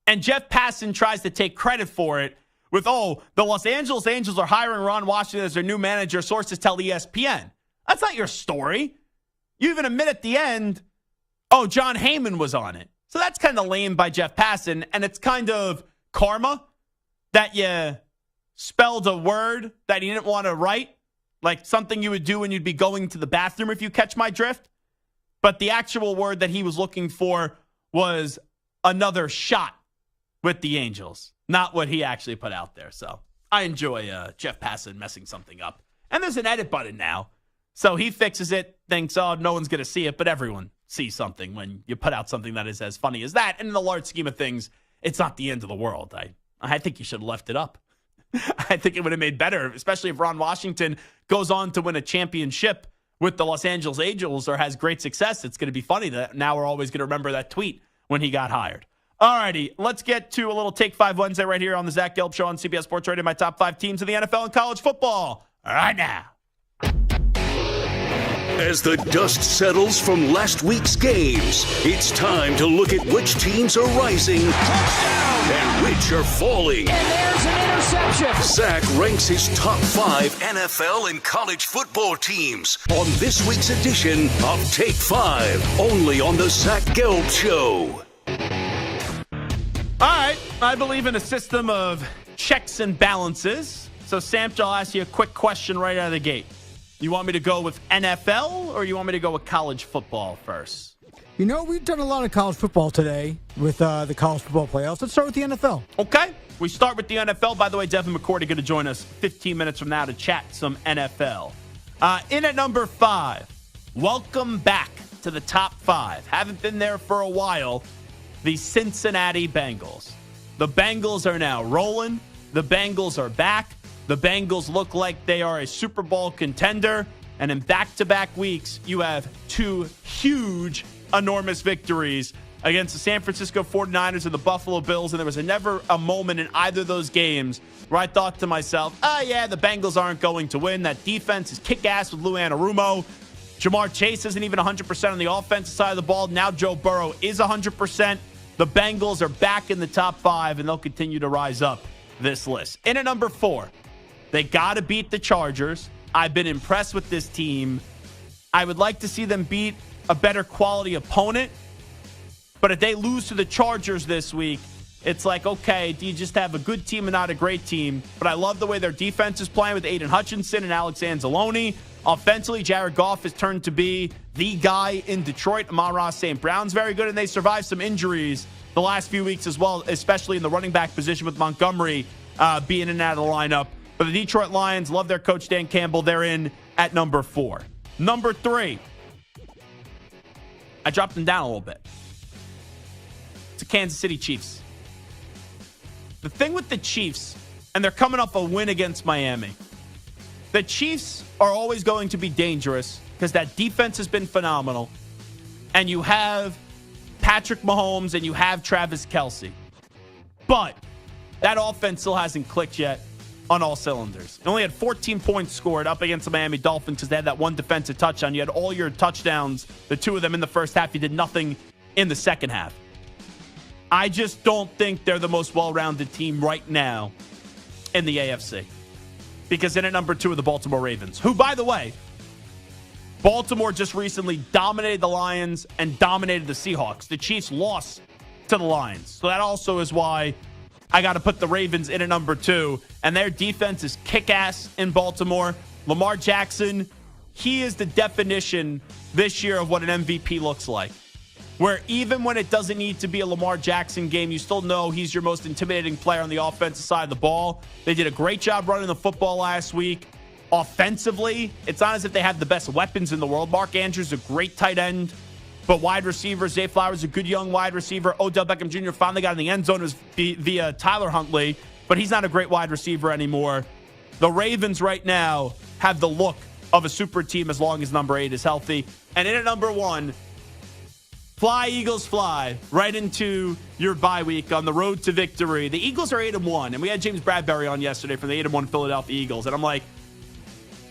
and Jeff Passan tries to take credit for it with, oh, the Los Angeles Angels are hiring Ron Washington as their new manager, sources tell ESPN. That's not your story. You even admit at the end, oh, Jon Heyman was on it. So that's kind of lame by Jeff Passan, and it's kind of karma that you spelled a word that you didn't want to write, like something you would do when you'd be going to the bathroom, if you catch my drift. But the actual word that he was looking for was another shot with the Angels, not what he actually put out there. So I enjoy Jeff Passan messing something up. And there's an edit button now. So he fixes it, thinks, oh, no one's going to see it, but everyone sees something when you put out something that is as funny as that. And in the large scheme of things, it's not the end of the world. I think you should have left it up. I think it would have made better, especially if Ron Washington goes on to win a championship with the Los Angeles Angels or has great success. It's going to be funny that now we're always going to remember that tweet when he got hired. All righty, let's get to a little Take 5 Wednesday right here on the Zach Gelb Show on CBS Sports Radio. My top 5 teams in the NFL and college football right now. As the dust settles from last week's games, it's time to look at which teams are rising and which are falling. And there's an interception. Zach ranks his top 5 NFL and college football teams on this week's edition of Take 5, only on the Zach Gelb Show. All right, I believe in a system of checks and balances. So, Sam, I'll ask you a quick question right out of the gate. You want me to go with NFL or you want me to go with college football first? You know, we've done a lot of college football today with the college football playoffs. Let's start with the NFL. Okay. We start with the NFL. By the way, Devin McCourty going to join us 15 minutes from now to chat some NFL. In at number 5, welcome back to the top 5. Haven't been there for a while. The Cincinnati Bengals. The Bengals are now rolling. The Bengals are back. The Bengals look like they are a Super Bowl contender. And in back-to-back weeks, you have 2 huge, enormous victories against the San Francisco 49ers and the Buffalo Bills. And there was never a moment in either of those games where I thought to myself, oh, yeah, the Bengals aren't going to win. That defense is kick-ass with Lou Anarumo. Jamar Chase isn't even 100% on the offensive side of the ball. Now Joe Burrow is 100%. The Bengals are back in the top 5, and they'll continue to rise up this list. In at number 4, they got to beat the Chargers. I've been impressed with this team. I would like to see them beat a better quality opponent. But if they lose to the Chargers this week, it's like, okay, do you just have a good team and not a great team? But I love the way their defense is playing with Aiden Hutchinson and Alex Anzalone. Offensively, Jared Goff has turned to be the guy in Detroit. Amon-Ra St. Brown's very good, and they survived some injuries the last few weeks as well, especially in the running back position with Montgomery being in and out of the lineup. But the Detroit Lions love their coach, Dan Campbell. They're in at number 4. Number 3. I dropped them down a little bit. It's the Kansas City Chiefs. The thing with the Chiefs, and they're coming off a win against Miami, the Chiefs are always going to be dangerous because that defense has been phenomenal. And you have Patrick Mahomes and you have Travis Kelce. But that offense still hasn't clicked yet on all cylinders. It only had 14 points scored up against the Miami Dolphins because they had that one defensive touchdown. You had all your touchdowns, the 2 of them in the first half. You did nothing in the second half. I just don't think they're the most well-rounded team right now in the AFC. Because in at number 2 are the Baltimore Ravens, who, by the way, Baltimore just recently dominated the Lions and dominated the Seahawks. The Chiefs lost to the Lions. So that also is why I got to put the Ravens in at number 2. And their defense is kick-ass in Baltimore. Lamar Jackson, he is the definition this year of what an MVP looks like. Where even when it doesn't need to be a Lamar Jackson game, you still know he's your most intimidating player on the offensive side of the ball. They did a great job running the football last week. Offensively, it's not as if they have the best weapons in the world. Mark Andrews, a great tight end. But wide receiver, Zay Flowers, a good young wide receiver. Odell Beckham Jr. finally got in the end zone. It was via Tyler Huntley. But he's not a great wide receiver anymore. The Ravens right now have the look of a super team as long as number 8 is healthy. And in at number 1, fly, Eagles, fly, right into your bye week on the road to victory. The Eagles are 8-1, and we had James Bradbury on yesterday from the 8-1 Philadelphia Eagles. And I'm like,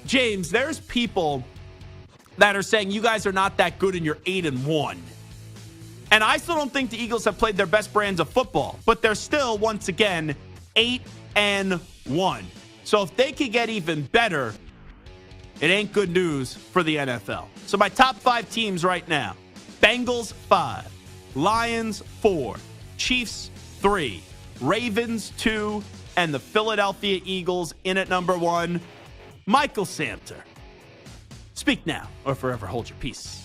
James, there's people that are saying you guys are not that good and you're 8-1. And I still don't think the Eagles have played their best brands of football, but they're still, once again, 8-1. So if they could get even better, it ain't good news for the NFL. So my top 5 teams right now: Bengals 5, Lions 4, Chiefs 3, Ravens 2, and the Philadelphia Eagles in at number 1. Michael Samter, speak now or forever hold your peace.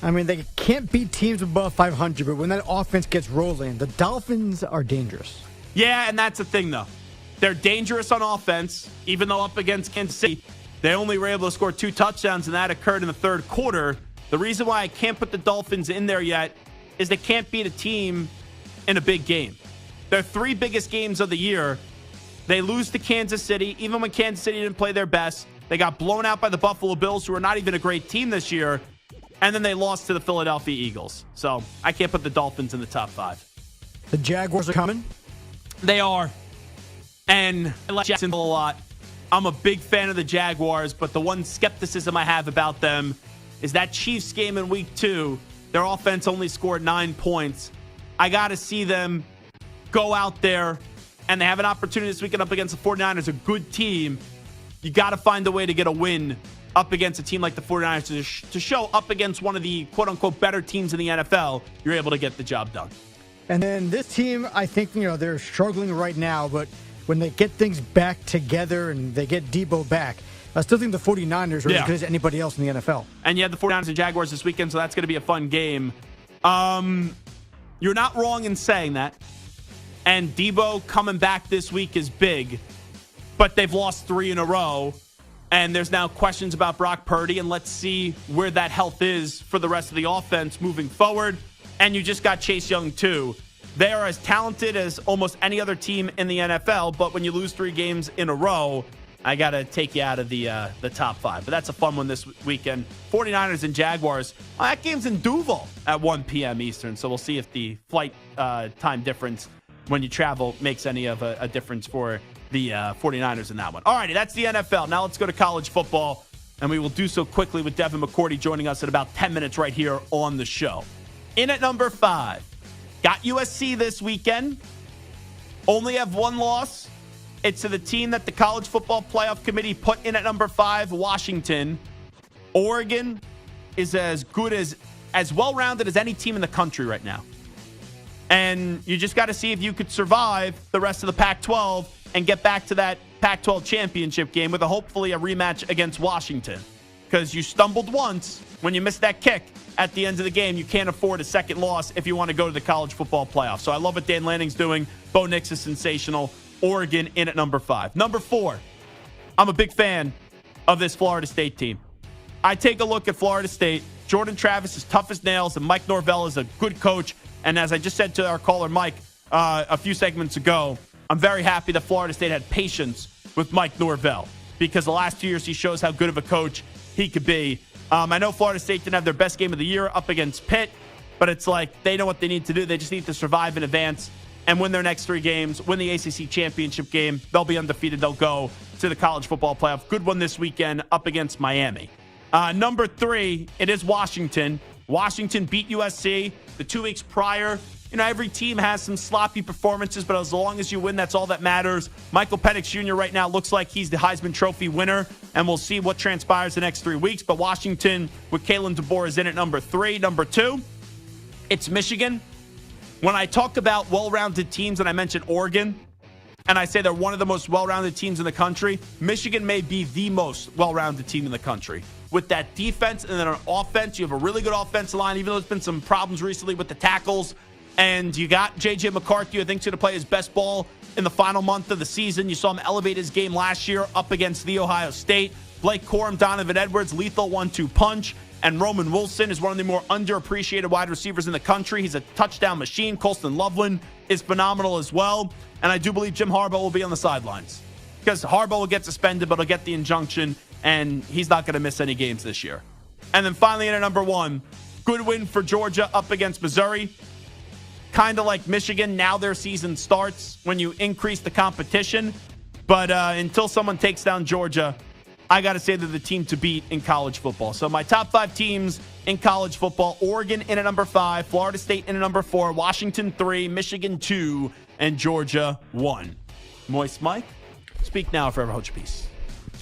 I mean, they can't beat teams above 500, but when that offense gets rolling, the Dolphins are dangerous. Yeah, and that's the thing, though. They're dangerous on offense, even though up against Kansas City, they only were able to score 2 touchdowns, and that occurred in the third quarter. The reason why I can't put the Dolphins in there yet is they can't beat a team in a big game. Their 3 biggest games of the year, they lose to Kansas City, even when Kansas City didn't play their best. They got blown out by the Buffalo Bills, who are not even a great team this year. And then they lost to the Philadelphia Eagles. So I can't put the Dolphins in the top 5. The Jaguars are coming? They are. And I like Jacksonville a lot. I'm a big fan of the Jaguars, but the one skepticism I have about them is that Chiefs game in week 2, their offense only scored 9 points. I got to see them go out there, and they have an opportunity this weekend up against the 49ers, a good team. You got to find a way to get a win up against a team like the 49ers to show up against one of the quote-unquote better teams in the NFL, you're able to get the job done. And then this team, I think, they're struggling right now, but when they get things back together and they get Debo back, I still think the 49ers are as good as anybody else in the NFL. And you have the 49ers and Jaguars this weekend, so that's going to be a fun game. You're not wrong in saying that. And Debo coming back this week is big, but they've lost 3 in a row. And there's now questions about Brock Purdy, and let's see where that health is for the rest of the offense moving forward. And you just got Chase Young, too. They are as talented as almost any other team in the NFL, but when you lose 3 games in a row, I got to take you out of the top 5. But that's a fun one this weekend. 49ers and Jaguars. That game's in Duval at 1 p.m. Eastern, so we'll see if the flight time difference when you travel makes any of a difference for the 49ers in that one. All righty, that's the NFL. Now let's go to college football, and we will do so quickly with Devin McCourty joining us in about 10 minutes right here on the show. In at number 5, got USC this weekend. Only have 1 loss. It's to the team that the College Football Playoff Committee put in at number 5, Washington. Oregon is as good as well-rounded as any team in the country right now. And you just got to see if you could survive the rest of the Pac-12 and get back to that Pac-12 championship game with hopefully a rematch against Washington. Because you stumbled once when you missed that kick at the end of the game. You can't afford a second loss if you want to go to the college football playoff. So I love what Dan Lanning's doing. Bo Nix is sensational. Oregon in at number 5. Number 4, I'm a big fan of this Florida State team. I take a look at Florida State. Jordan Travis is tough as nails, and Mike Norvell is a good coach. And as I just said to our caller Mike a few segments ago, I'm very happy that Florida State had patience with Mike Norvell, because the last 2 years he shows how good of a coach he could be. I know Florida State didn't have their best game of the year up against Pitt, but it's like they know what they need to do. They just need to survive in advance and win their next 3 games, win the ACC championship game. They'll be undefeated. They'll go to the college football playoff. Good one this weekend up against Miami. Number 3, it is Washington. Washington beat USC the 2 weeks prior. Every team has some sloppy performances, but as long as you win, that's all that matters. Michael Penix Jr. right now looks like he's the Heisman Trophy winner, and we'll see what transpires the next 3 weeks. But Washington with Kalen DeBoer is in at number 3. Number 2, it's Michigan. When I talk about well-rounded teams, and I mention Oregon, and I say they're one of the most well-rounded teams in the country, Michigan may be the most well-rounded team in the country. With that defense and then on offense, you have a really good offensive line, even though there's been some problems recently with the tackles. And you got J.J. McCourty, who I think is going to play his best ball in the final month of the season. You saw him elevate his game last year up against the Ohio State. Blake Corum, Donovan Edwards, lethal 1-2 punch. And Roman Wilson is one of the more underappreciated wide receivers in the country. He's a touchdown machine. Colston Loveland is phenomenal as well. And I do believe Jim Harbaugh will be on the sidelines because Harbaugh will get suspended, but he'll get the injunction, and he's not going to miss any games this year. And then finally, in at number 1, good win for Georgia up against Missouri. Kind of like Michigan, now their season starts when you increase the competition. But until someone takes down Georgia, I got to say they're the team to beat in college football. So my top 5 teams in college football: Oregon in at number 5, Florida State in at number 4, Washington 3, Michigan 2, and Georgia 1. Moist Mike, speak now or forever hold your peace.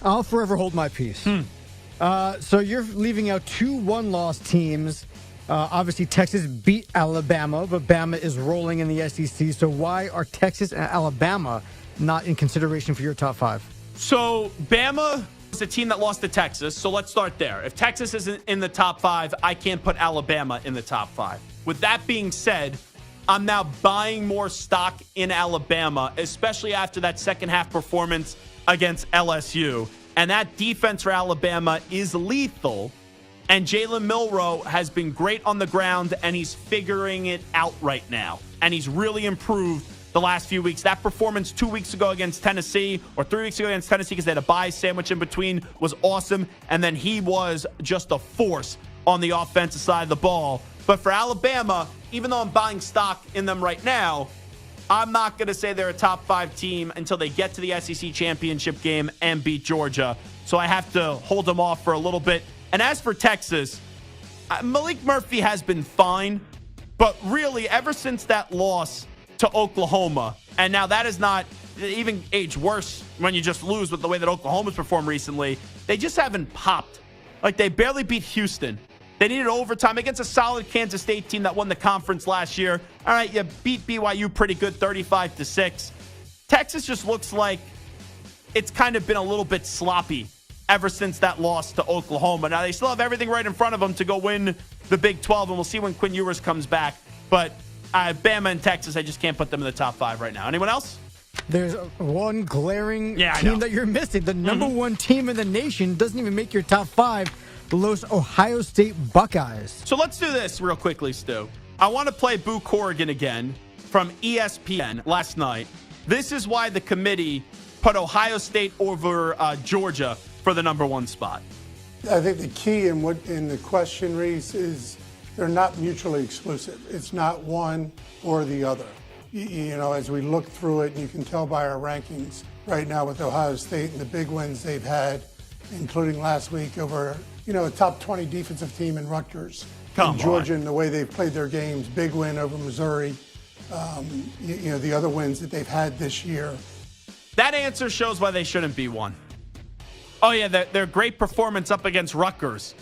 I'll forever hold my peace. So you're leaving out 2 one-loss teams. Obviously, Texas beat Alabama, but Bama is rolling in the SEC. So why are Texas and Alabama not in consideration for your top 5? So Bama is a team that lost to Texas. So let's start there. If Texas isn't in the top 5, I can't put Alabama in the top 5. With that being said, I'm now buying more stock in Alabama, especially after that second half performance against LSU. And that defense for Alabama is lethal. And Jalen Milroe has been great on the ground, and he's figuring it out right now. And he's really improved the last few weeks. That performance 2 weeks ago against Tennessee, or 3 weeks ago against Tennessee, because they had a bye sandwich in between, was awesome. And then he was just a force on the offensive side of the ball. But for Alabama, even though I'm buying stock in them right now, I'm not going to say they're a top 5 team until they get to the SEC championship game and beat Georgia. So I have to hold them off for a little bit. And as for Texas, Malik Murphy has been fine, but really ever since that loss to Oklahoma, and now that is not even aged worse when you just lose with the way that Oklahoma's performed recently, they just haven't popped. Like, they barely beat Houston. They needed overtime against a solid Kansas State team that won the conference last year. All right, you beat BYU pretty good, 35-6. Texas just looks like it's kind of been a little bit sloppy ever since that loss to Oklahoma. Now, they still have everything right in front of them to go win the Big 12, and we'll see when Quinn Ewers comes back. But Bama and Texas, I just can't put them in the top 5 right now. Anyone else? There's one glaring team that you're missing. The number 1 team in the nation doesn't even make your top 5, the Los Ohio State Buckeyes. So let's do this real quickly, Stu. I want to play Boo Corrigan again from ESPN last night. This is why the committee put Ohio State over Georgia for the number 1 spot. I think the key in the question, Reese, is they're not mutually exclusive. It's not one or the other. You know, as we look through it, and you can tell by our rankings right now with Ohio State and the big wins they've had, including last week over, a top 20 defensive team in Rutgers. Come Georgia on. and the way they've played their games, big win over Missouri, the other wins that they've had this year. That answer shows why they shouldn't be one. Oh, yeah, their great performance up against Rutgers.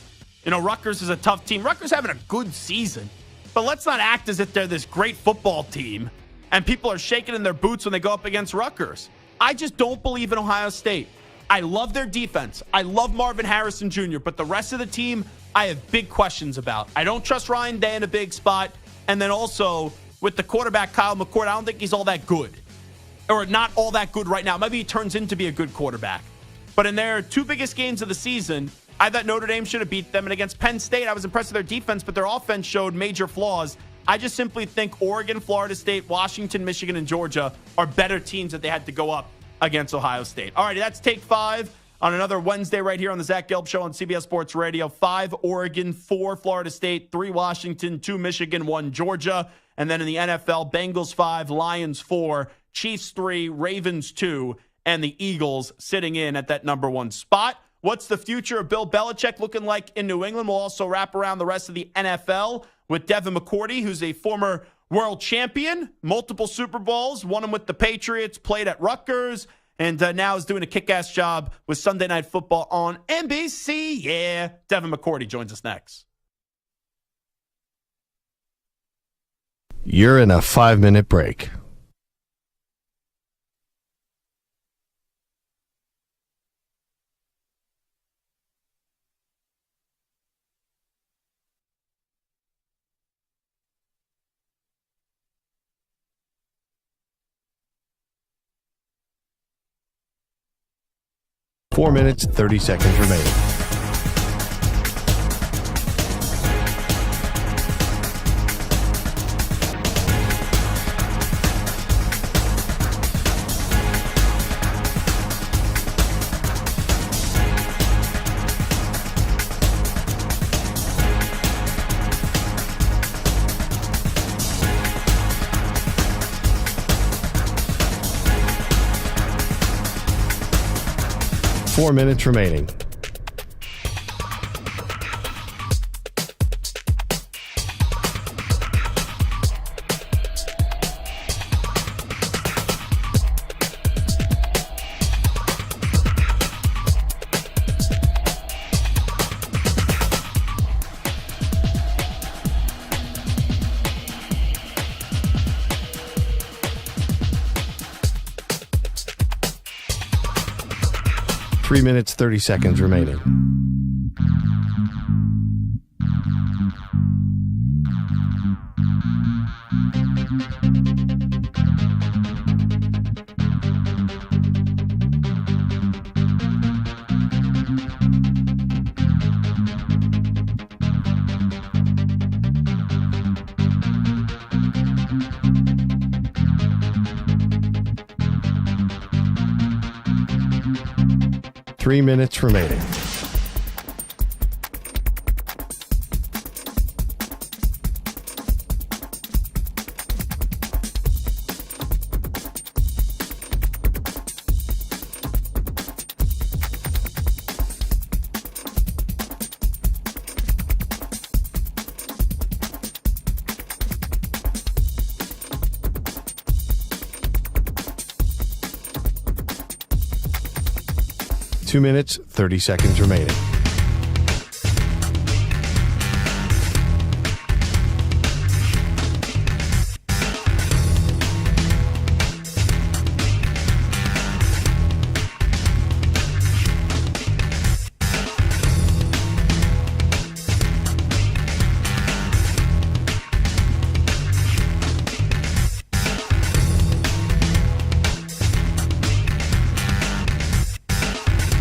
Rutgers is a tough team. Rutgers having a good season. But let's not act as if they're this great football team and people are shaking in their boots when they go up against Rutgers. I just don't believe in Ohio State. I love their defense. I love Marvin Harrison Jr., but the rest of the team, I have big questions about. I don't trust Ryan Day in a big spot. And then also, with the quarterback, Kyle McCourt, I don't think he's all that good. Or not all that good right now. Maybe he turns into be a good quarterback. But in their 2 biggest games of the season, I thought Notre Dame should have beat them. And against Penn State, I was impressed with their defense, but their offense showed major flaws. I just simply think Oregon, Florida State, Washington, Michigan, and Georgia are better teams that they had to go up against Ohio State. All right, that's take 5 on another Wednesday right here on the Zach Gelb Show on CBS Sports Radio. 5 Oregon, 4 Florida State, 3 Washington, 2 Michigan, 1 Georgia. And then in the NFL, Bengals 5, Lions 4, Chiefs 3, Ravens 2, and the Eagles sitting in at that number 1 spot. What's the future of Bill Belichick looking like in New England? We'll also wrap around the rest of the NFL with Devin McCourty, who's a former world champion, multiple Super Bowls, won them with the Patriots, played at Rutgers, and now is doing a kick-ass job with Sunday Night Football on NBC. Yeah, Devin McCourty joins us next. You're in a 5-minute break. Four minutes, 30 seconds remaining. Four minutes remaining. Three minutes, 30 seconds remaining. Three minutes remaining. Two minutes, 30 seconds remaining.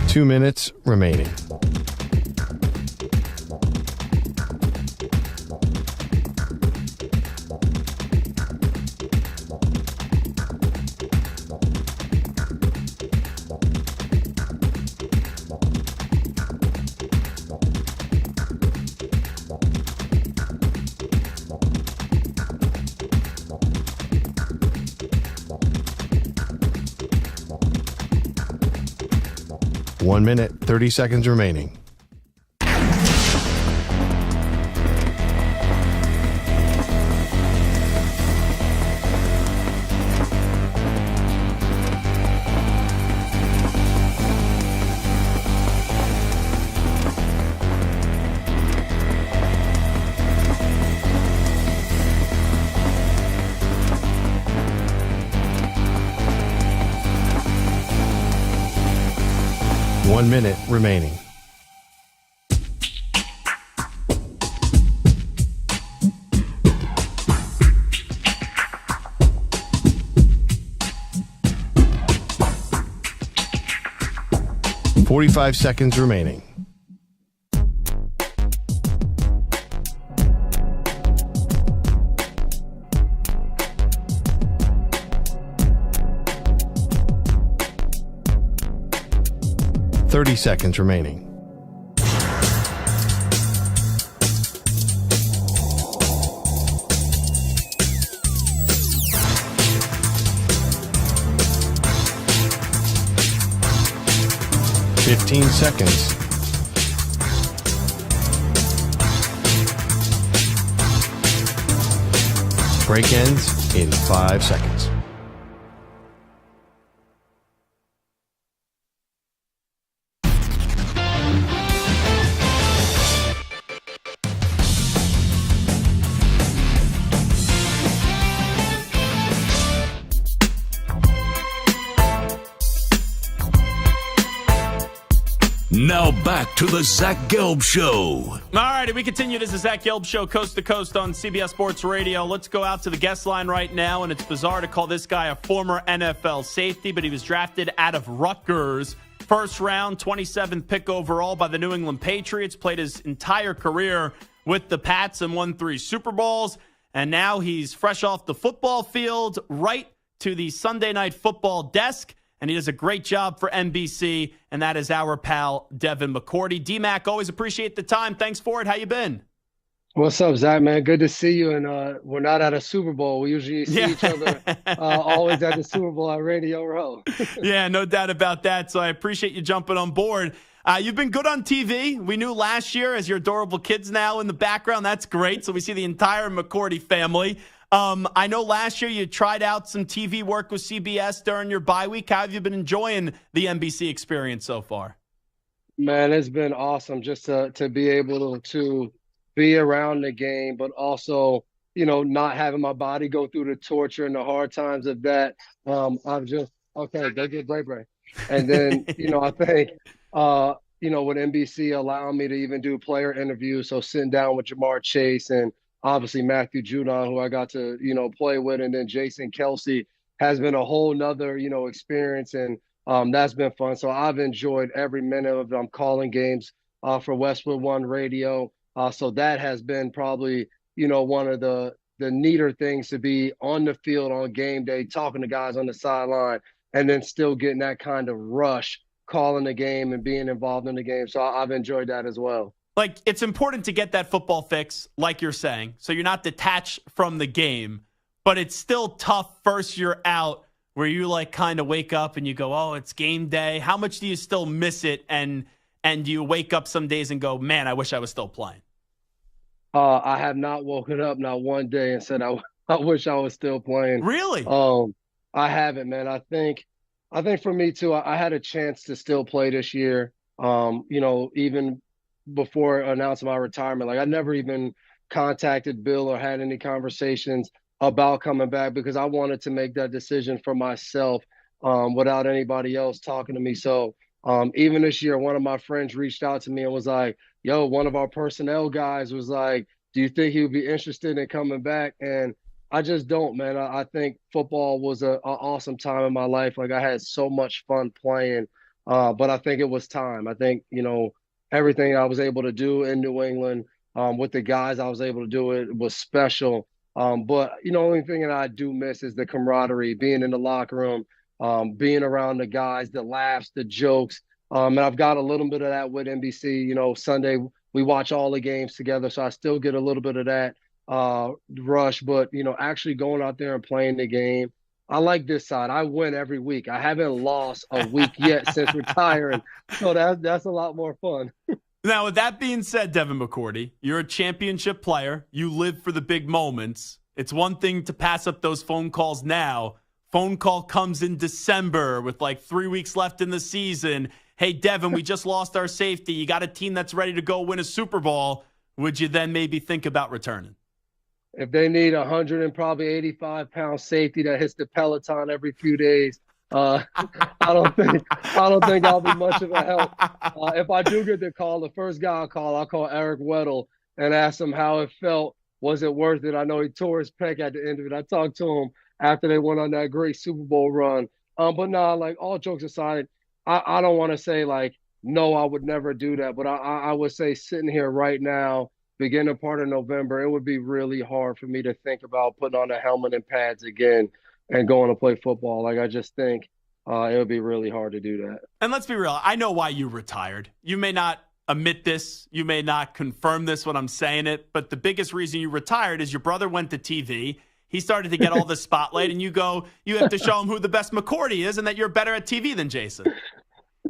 Two minutes remaining. One minute, 30 seconds remaining. One minute remaining. Forty-five seconds remaining. 30 seconds remaining. Fifteen seconds. Break ends in 5 seconds. Now back to the Zach Gelb Show. All righty, we continue. This is Zach Gelb Show, coast to coast on CBS Sports Radio. Let's go out to the guest line right now, and it's bizarre to call this guy a former NFL safety, but he was drafted out of Rutgers. First round, 27th pick overall by the New England Patriots. Played his entire career with the Pats and won 3 Super Bowls. And now he's fresh off the football field, right to the Sunday Night Football desk. And he does a great job for NBC, and that is our pal, Devin McCourty. D-Mac, always appreciate the time. Thanks for it. How you been? What's up, Zach, man? Good to see you. And we're not at a Super Bowl. We usually see each other always at the Super Bowl at Radio Row. Yeah, no doubt about that. So I appreciate you jumping on board. You've been good on TV. We knew last year as your adorable kids now in the background. That's great. So we see the entire McCourty family. I know last year you tried out some TV work with CBS during your bye week. How have you been enjoying the NBC experience so far? Man, it's been awesome just to be able to be around the game, but also, not having my body go through the torture and the hard times of that. I've just, okay, go get break. And then, I think, with NBC allowing me to even do player interviews, so sitting down with Jamar Chase and obviously Matthew Judon, who I got to, play with, and then Jason Kelsey has been a whole nother, experience, and that's been fun. So I've enjoyed every minute of them calling games for Westwood One Radio. So that has been probably, one of the neater things to be on the field on game day, talking to guys on the sideline, and then still getting that kind of rush, calling the game and being involved in the game. So I've enjoyed that as well. Like, it's important to get that football fix, like you're saying, so you're not detached from the game, but it's still tough first you're out where you kind of wake up and you go, oh, it's game day. How much do you still miss it? And do you wake up some days and go, man, I wish I was still playing? I have not woken up not one day and said I wish I was still playing. Really? I haven't, man. I think for me too, I had a chance to still play this year. Even before announcing my retirement, I never even contacted Bill or had any conversations about coming back because I wanted to make that decision for myself without anybody else talking to me. So even this year, one of my friends reached out to me and was like, yo, one of our personnel guys was like, do you think he would be interested in coming back? And I just don't, man. I think football was an awesome time in my life. I had so much fun playing, but I think it was time. I think, everything I was able to do in New England with the guys I was able to do, it was special. But, the only thing that I do miss is the camaraderie, being in the locker room, being around the guys, the laughs, the jokes. And I've got a little bit of that with NBC. Sunday we watch all the games together, so I still get a little bit of that rush. But, actually going out there and playing the game, I like this side. I win every week. I haven't lost a week yet since retiring. So that's a lot more fun. Now, with that being said, Devin McCourty, you're a championship player. You live for the big moments. It's one thing to pass up those phone calls now. Phone call comes in December with 3 weeks left in the season. Hey, Devin, we just lost our safety. You got a team that's ready to go win a Super Bowl. Would you then maybe think about returning? If they need 100 and probably 85-pound safety that hits the Peloton every few days, I don't think I'll be much of a help. If I do get the call, the first guy I'll call Eric Weddle and ask him how it felt. Was it worth it? I know he tore his pec at the end of it. I talked to him after they went on that great Super Bowl run. But nah, all jokes aside, I don't want to say no, I would never do that. But I would say sitting here right now, beginning part of November, it would be really hard for me to think about putting on a helmet and pads again and going to play football. I just think, it would be really hard to do that. And let's be real. I know why you retired. You may not admit this. You may not confirm this when I'm saying it. But the biggest reason you retired is your brother went to TV. He started to get all the spotlight. And you have to show him who the best McCourty is and that you're better at TV than Jason.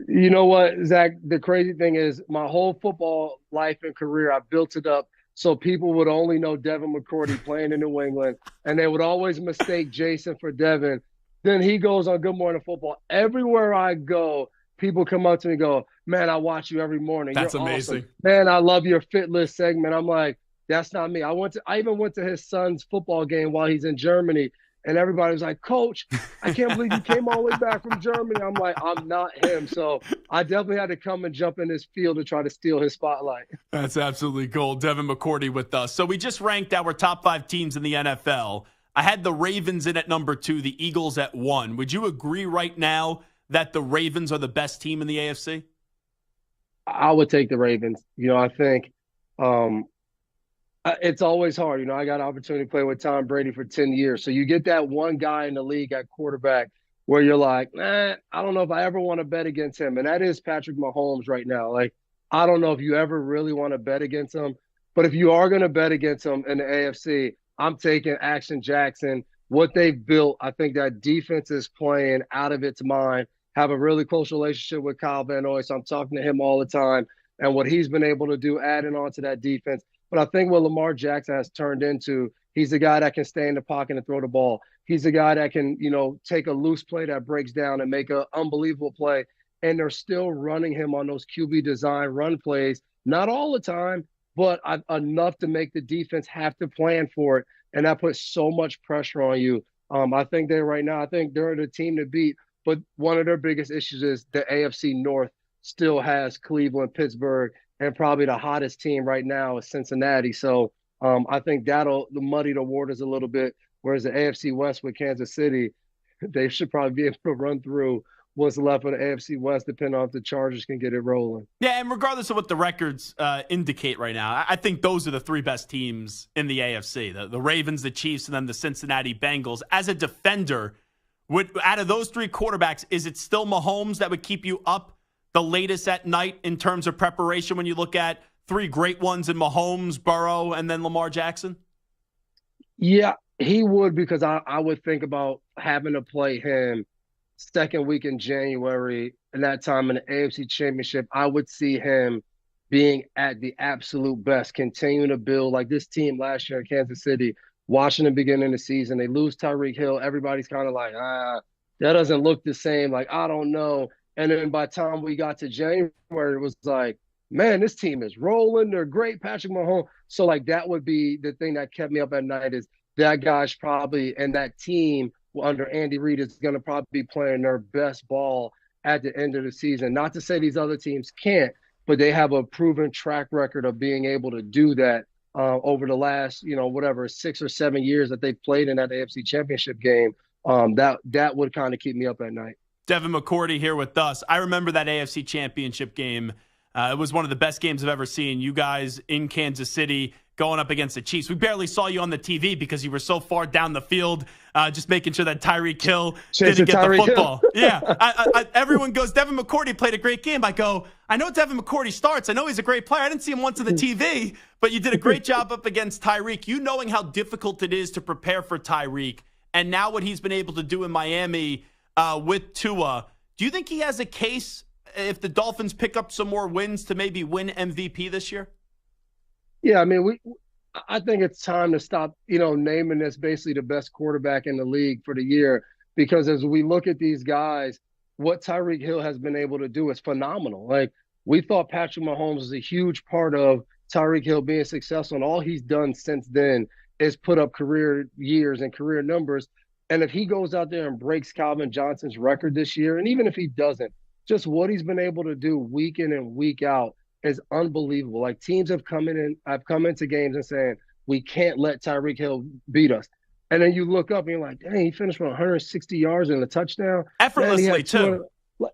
You know what, Zach? The crazy thing is my whole football life and career, I built it up so people would only know Devin McCourty playing in New England, and they would always mistake Jason for Devin. Then he goes on Good Morning Football. Everywhere I go, people come up to me and go, man, I watch you every morning. That's You're amazing. Awesome. Man, I love your Fit List segment. I'm like, that's not me. I even went to his son's football game while he's in Germany. And everybody was like, Coach, I can't believe you came all the way back from Germany. I'm like, I'm not him. So I definitely had to come and jump in this field to try to steal his spotlight. That's absolutely gold. Devin McCourty with us. So we just ranked our top 5 teams in the NFL. I had the Ravens in at number 2, the Eagles at 1. Would you agree right now that the Ravens are the best team in the AFC? I would take the Ravens. I think it's always hard. I got an opportunity to play with Tom Brady for 10 years. So you get that one guy in the league at quarterback where you're like, I don't know if I ever want to bet against him. And that is Patrick Mahomes right now. Like, I don't know if you ever really want to bet against him. But if you are going to bet against him in the AFC, I'm taking Action Jackson. What they've built, I think that defense is playing out of its mind. Have a really close relationship with Kyle Van Noy, so I'm talking to him all the time. And what he's been able to do adding on to that defense. But I think what Lamar Jackson has turned into, he's a guy that can stay in the pocket and throw the ball. He's a guy that can, take a loose play that breaks down and make an unbelievable play. And they're still running him on those QB design run plays. Not all the time, but enough to make the defense have to plan for it. And that puts so much pressure on you. I think they're the team to beat. But one of their biggest issues is the AFC North still has Cleveland, Pittsburgh, and probably the hottest team right now is Cincinnati. So I think that'll muddy the waters a little bit, whereas the AFC West with Kansas City, they should probably be able to run through what's left of the AFC West, depending on if the Chargers can get it rolling. Yeah, and regardless of what the records indicate right now, I think those are the 3 best teams in the AFC, the Ravens, the Chiefs, and then the Cincinnati Bengals. As a defender, out of those 3 quarterbacks, is it still Mahomes that would keep you up the latest at night in terms of preparation when you look at 3 great ones in Mahomes, Burrow, and then Lamar Jackson? Yeah, he would, because I would think about having to play him second week in January, and that time in the AFC Championship. I would see him being at the absolute best, continuing to build like this team last year in Kansas City. Watching the beginning of the season, they lose Tyreek Hill. Everybody's kind of like, that doesn't look the same. Like, I don't know. And then by the time we got to January, it was like, man, this team is rolling. They're great, Patrick Mahomes. So, like, that would be the thing that kept me up at night, is that guy's probably, and that team under Andy Reid is going to probably be playing their best ball at the end of the season. Not to say these other teams can't, but they have a proven track record of being able to do that over the last, 6 or 7 years that they've played in that AFC Championship game. That would kind of keep me up at night. Devin McCourty here with us. I remember that AFC Championship game. It was one of the best games I've ever seen. You guys in Kansas City going up against the Chiefs. We barely saw you on the TV because you were so far down the field, just making sure that Tyreek Hill didn't get the football. Yeah. Everyone goes, Devin McCourty played a great game. I go, I know Devin McCourty starts. I know he's a great player. I didn't see him once on the TV, but you did a great job up against Tyreek. You knowing how difficult it is to prepare for Tyreek, and now what he's been able to do in Miami with Tua, do you think he has a case if the Dolphins pick up some more wins to maybe win MVP this year? Yeah, I mean, I think it's time to stop, naming this basically the best quarterback in the league for the year, because as we look at these guys, what Tyreek Hill has been able to do is phenomenal. Like, we thought Patrick Mahomes was a huge part of Tyreek Hill being successful, and all he's done since then is put up career years and career numbers. And if he goes out there and breaks Calvin Johnson's record this year, and even if he doesn't, just what he's been able to do week in and week out is unbelievable. Like, teams have come into games and saying, we can't let Tyreek Hill beat us. And then you look up and you're like, dang, he finished with 160 yards and a touchdown. Effortlessly, too.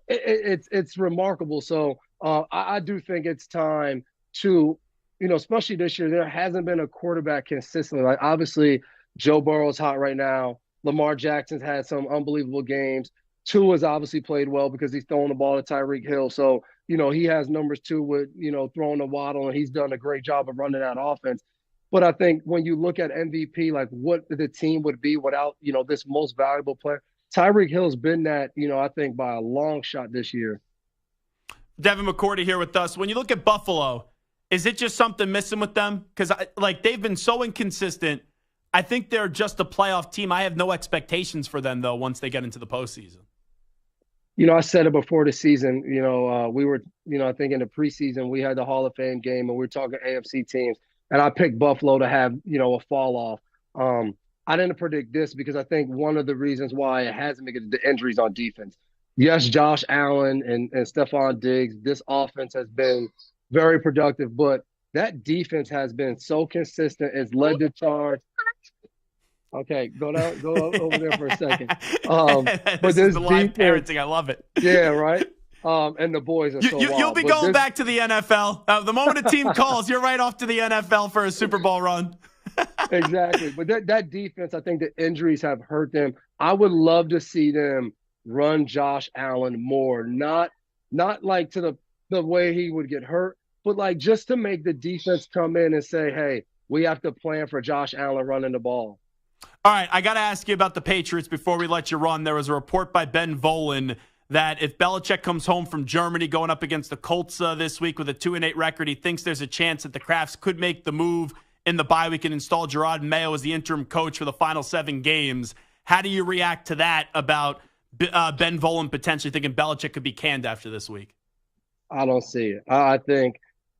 It's remarkable. So I do think it's time to, especially this year, there hasn't been a quarterback consistently. Like, obviously, Joe Burrow's hot right now. Lamar Jackson's had some unbelievable games. Tua's obviously played well because he's throwing the ball to Tyreek Hill. So, he has numbers too with, throwing the waddle, and he's done a great job of running that offense. But I think when you look at MVP, like what the team would be without, this most valuable player, Tyreek Hill's been that, I think by a long shot this year. Devin McCourty here with us. When you look at Buffalo, is it just something missing with them? Because they've been so inconsistent. I think they're just a playoff team. I have no expectations for them, though, once they get into the postseason. I said it before the season. We were, I think in the preseason, we had the Hall of Fame game, and we were talking AFC teams. And I picked Buffalo to have, a fall off. I didn't predict this because I think one of the reasons why it hasn't been is the injuries on defense. Yes, Josh Allen and Stephon Diggs, this offense has been very productive, but that defense has been so consistent. It's led the charge. Okay, go over there for a second. But this is the live parenting. I love it. Yeah, right. And the boys are so wild. You'll be going back to the NFL. The moment a team calls, you're right off to the NFL for a Super Bowl run. Exactly. But that defense, I think the injuries have hurt them. I would love to see them run Josh Allen more. Not like to the way he would get hurt, but like just to make the defense come in and say, hey, we have to plan for Josh Allen running the ball. All right, I got to ask you about the Patriots before we let you run. There was a report by Ben Volen that if Belichick comes home from Germany going up against the Colts this week with a 2-8 record, he thinks there's a chance that the Crafts could make the move in the bye week and install Gerard Mayo as the interim coach for the final 7 games. How do you react to that about Ben Volen potentially thinking Belichick could be canned after this week? I don't see it. I think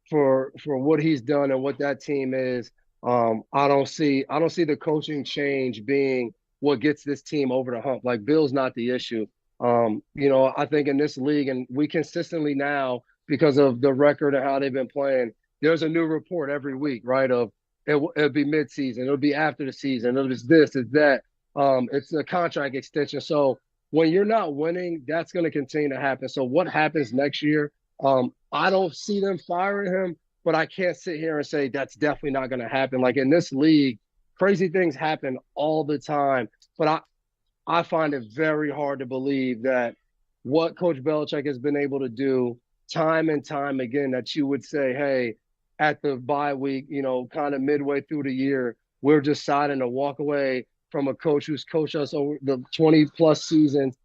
for what he's done and what that team is, I don't see the coaching change being what gets this team over the hump. Like Bill's not the issue. I think in this league, and we consistently now, because of the record and how they've been playing, there's a new report every week, right? Of it'll be midseason, it'll be after the season, it'll be this, it's that. It's a contract extension. So when you're not winning, that's going to continue to happen. So what happens next year? I don't see them firing him, but I can't sit here and say that's definitely not going to happen. Like in this league, crazy things happen all the time. But I find it very hard to believe that what Coach Belichick has been able to do time and time again, that you would say, hey, at the bye week, kind of midway through the year, we're deciding to walk away from a coach who's coached us over the 20-plus seasons,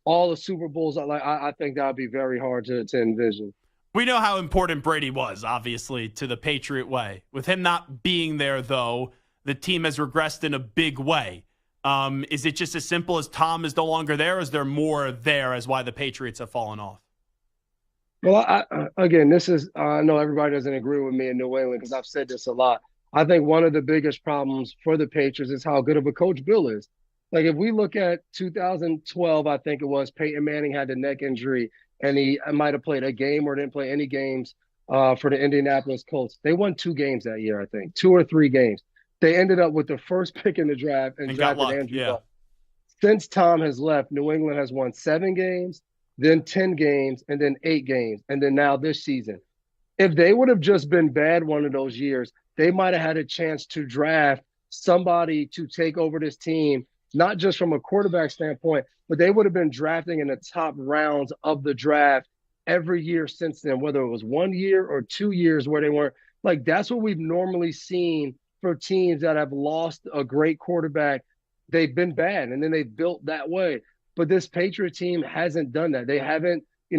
all the Super Bowls. I think that would be very hard to envision. We know how important Brady was, obviously, to the Patriot way. With him not being there, though, the team has regressed in a big way. Is it just as simple as Tom is no longer there, or is there more there as why the Patriots have fallen off? Well, again, this is I know everybody doesn't agree with me in New England because I've said this a lot. I think one of the biggest problems for the Patriots is how good of a coach Bill is. Like if we look at 2012, I think it was, Peyton Manning had the neck injury, and he might have played a game or didn't play any games for the Indianapolis Colts. They won 2 games that year, I think, 2 or 3 games. They ended up with the first pick in the draft and drafted Andrew Luck. Since Tom has left, New England has won 7 games, then 10 games, and then 8 games, and then now this season. If they would have just been bad one of those years, they might have had a chance to draft somebody to take over this team, not just from a quarterback standpoint, but they would have been drafting in the top rounds of the draft every year since then, whether it was 1 year or 2 years where they weren't. Like, that's what we've normally seen for teams that have lost a great quarterback. They've been bad, and then they've built that way. But this Patriot team hasn't done that. They haven't, they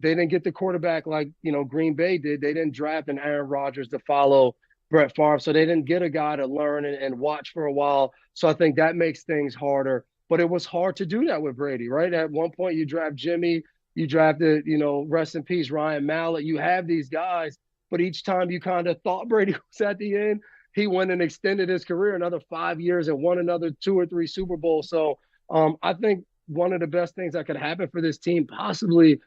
didn't get the quarterback like, Green Bay did. They didn't draft an Aaron Rodgers to follow Brett Favre. So they didn't get a guy to learn and watch for a while. So I think that makes things harder. But it was hard to do that with Brady, right? At one point, you draft Jimmy, you drafted, rest in peace, Ryan Mallett. You have these guys, but each time you kind of thought Brady was at the end, he went and extended his career another 5 years and won another 2 or 3 Super Bowls. So I think one of the best things that could happen for this team possibly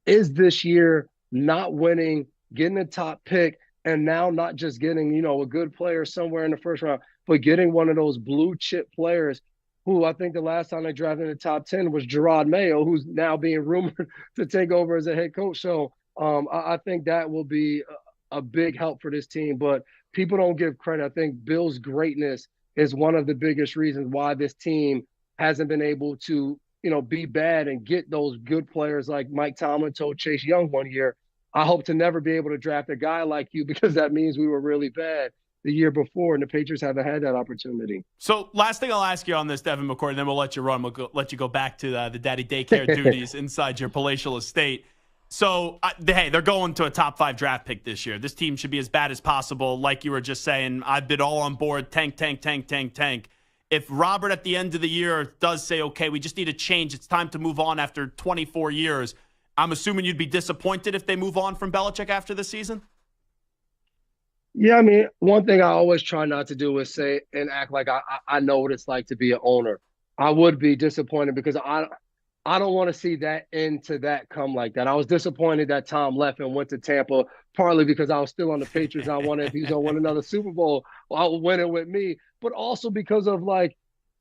is this year not winning, getting a top pick, and now not just getting, a good player somewhere in the first round, but getting one of those blue chip players who I think the last time they drafted in the top 10 was Gerard Mayo, who's now being rumored to take over as a head coach. So I think that will be a big help for this team. But people don't give credit. I think Bill's greatness is one of the biggest reasons why this team hasn't been able to be bad and get those good players like Mike Tomlin told Chase Young one year, I hope to never be able to draft a guy like you because that means we were really bad the year before, and the Patriots haven't had that opportunity. So last thing I'll ask you on this, Devin McCourty, and then we'll let you run. Let you go back to the daddy daycare duties inside your palatial estate. So, they're going to a top 5 draft pick this year. This team should be as bad as possible. Like you were just saying, I've been all on board, tank. If Robert at the end of the year does say, okay, we just need a change, it's time to move on after 24 years, I'm assuming you'd be disappointed if they move on from Belichick after the season? Yeah, I mean, one thing I always try not to do is say and act like I know what it's like to be an owner. I would be disappointed because I don't want to see that end to that come like that. I was disappointed that Tom left and went to Tampa, partly because I was still on the Patriots. I wanted, if he's going to win another Super Bowl, I would win it with me. But also because of like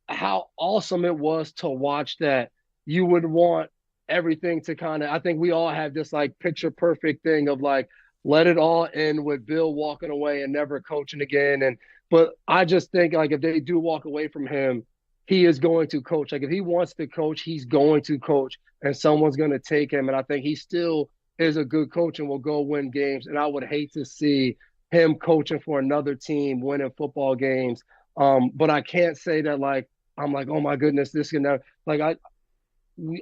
how awesome it was to watch that. You would want everything to kind of, I think we all have this like picture perfect thing of like, let it all end with Bill walking away and never coaching again. But I just think like if they do walk away from him, he is going to coach. Like if he wants to coach, he's going to coach, and someone's going to take him. And I think he still is a good coach and will go win games. And I would hate to see him coaching for another team, winning football games. But I can't say that like I'm like, oh my goodness, this and that. Like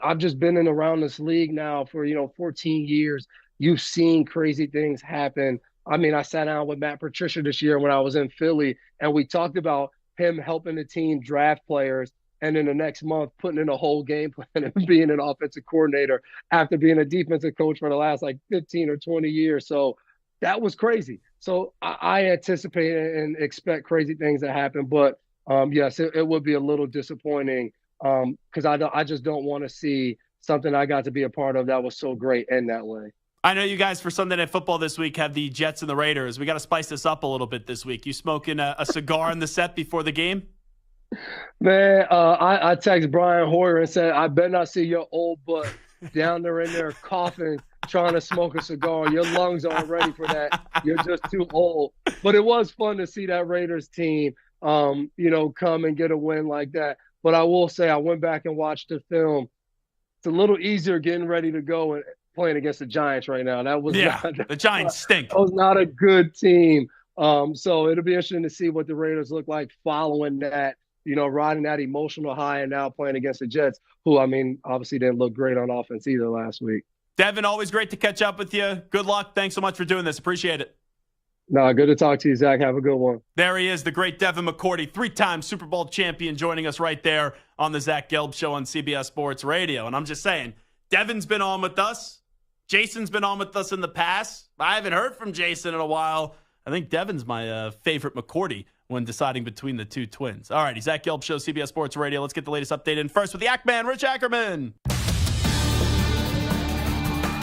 I've just been in around this league now for 14 years. You've seen crazy things happen. I mean, I sat down with Matt Patricia this year when I was in Philly, and we talked about him helping the team draft players, and in the next month putting in a whole game plan and being an offensive coordinator after being a defensive coach for the last like 15 or 20 years. So that was crazy. So I anticipate and expect crazy things to happen. But yes, it would be a little disappointing because I just don't want to see something I got to be a part of that was so great end that way. I know you guys for Sunday Night Football this week have the Jets and the Raiders. We got to spice this up a little bit this week. You smoking a cigar in the set before the game? Man, I text Brian Hoyer and said, I better not see your old butt down there in there coughing, trying to smoke a cigar. Your lungs aren't ready for that. You're just too old. But it was fun to see that Raiders team, come and get a win like that. But I will say I went back and watched the film. It's a little easier getting ready to go and playing against the Giants right now. That was the Giants stink. That was not a good team. So it'll be interesting to see what the Raiders look like following that, riding that emotional high and now playing against the Jets, who, I mean, obviously didn't look great on offense either last week. Devin, always great to catch up with you. Good luck. Thanks so much for doing this. Appreciate it. No, good to talk to you, Zach. Have a good one. There he is, the great Devin McCourty, 3-time Super Bowl champion, joining us right there on the Zach Gelb Show on CBS Sports Radio. And I'm just saying, Devin's been on with us. Jason's been on with us in the past. I haven't heard from Jason in a while. I think Devin's my favorite McCourty when deciding between the two twins. All righty, Zach Gelb Show, CBS Sports Radio. Let's get the latest update in first with the Ackman, Rich Ackerman.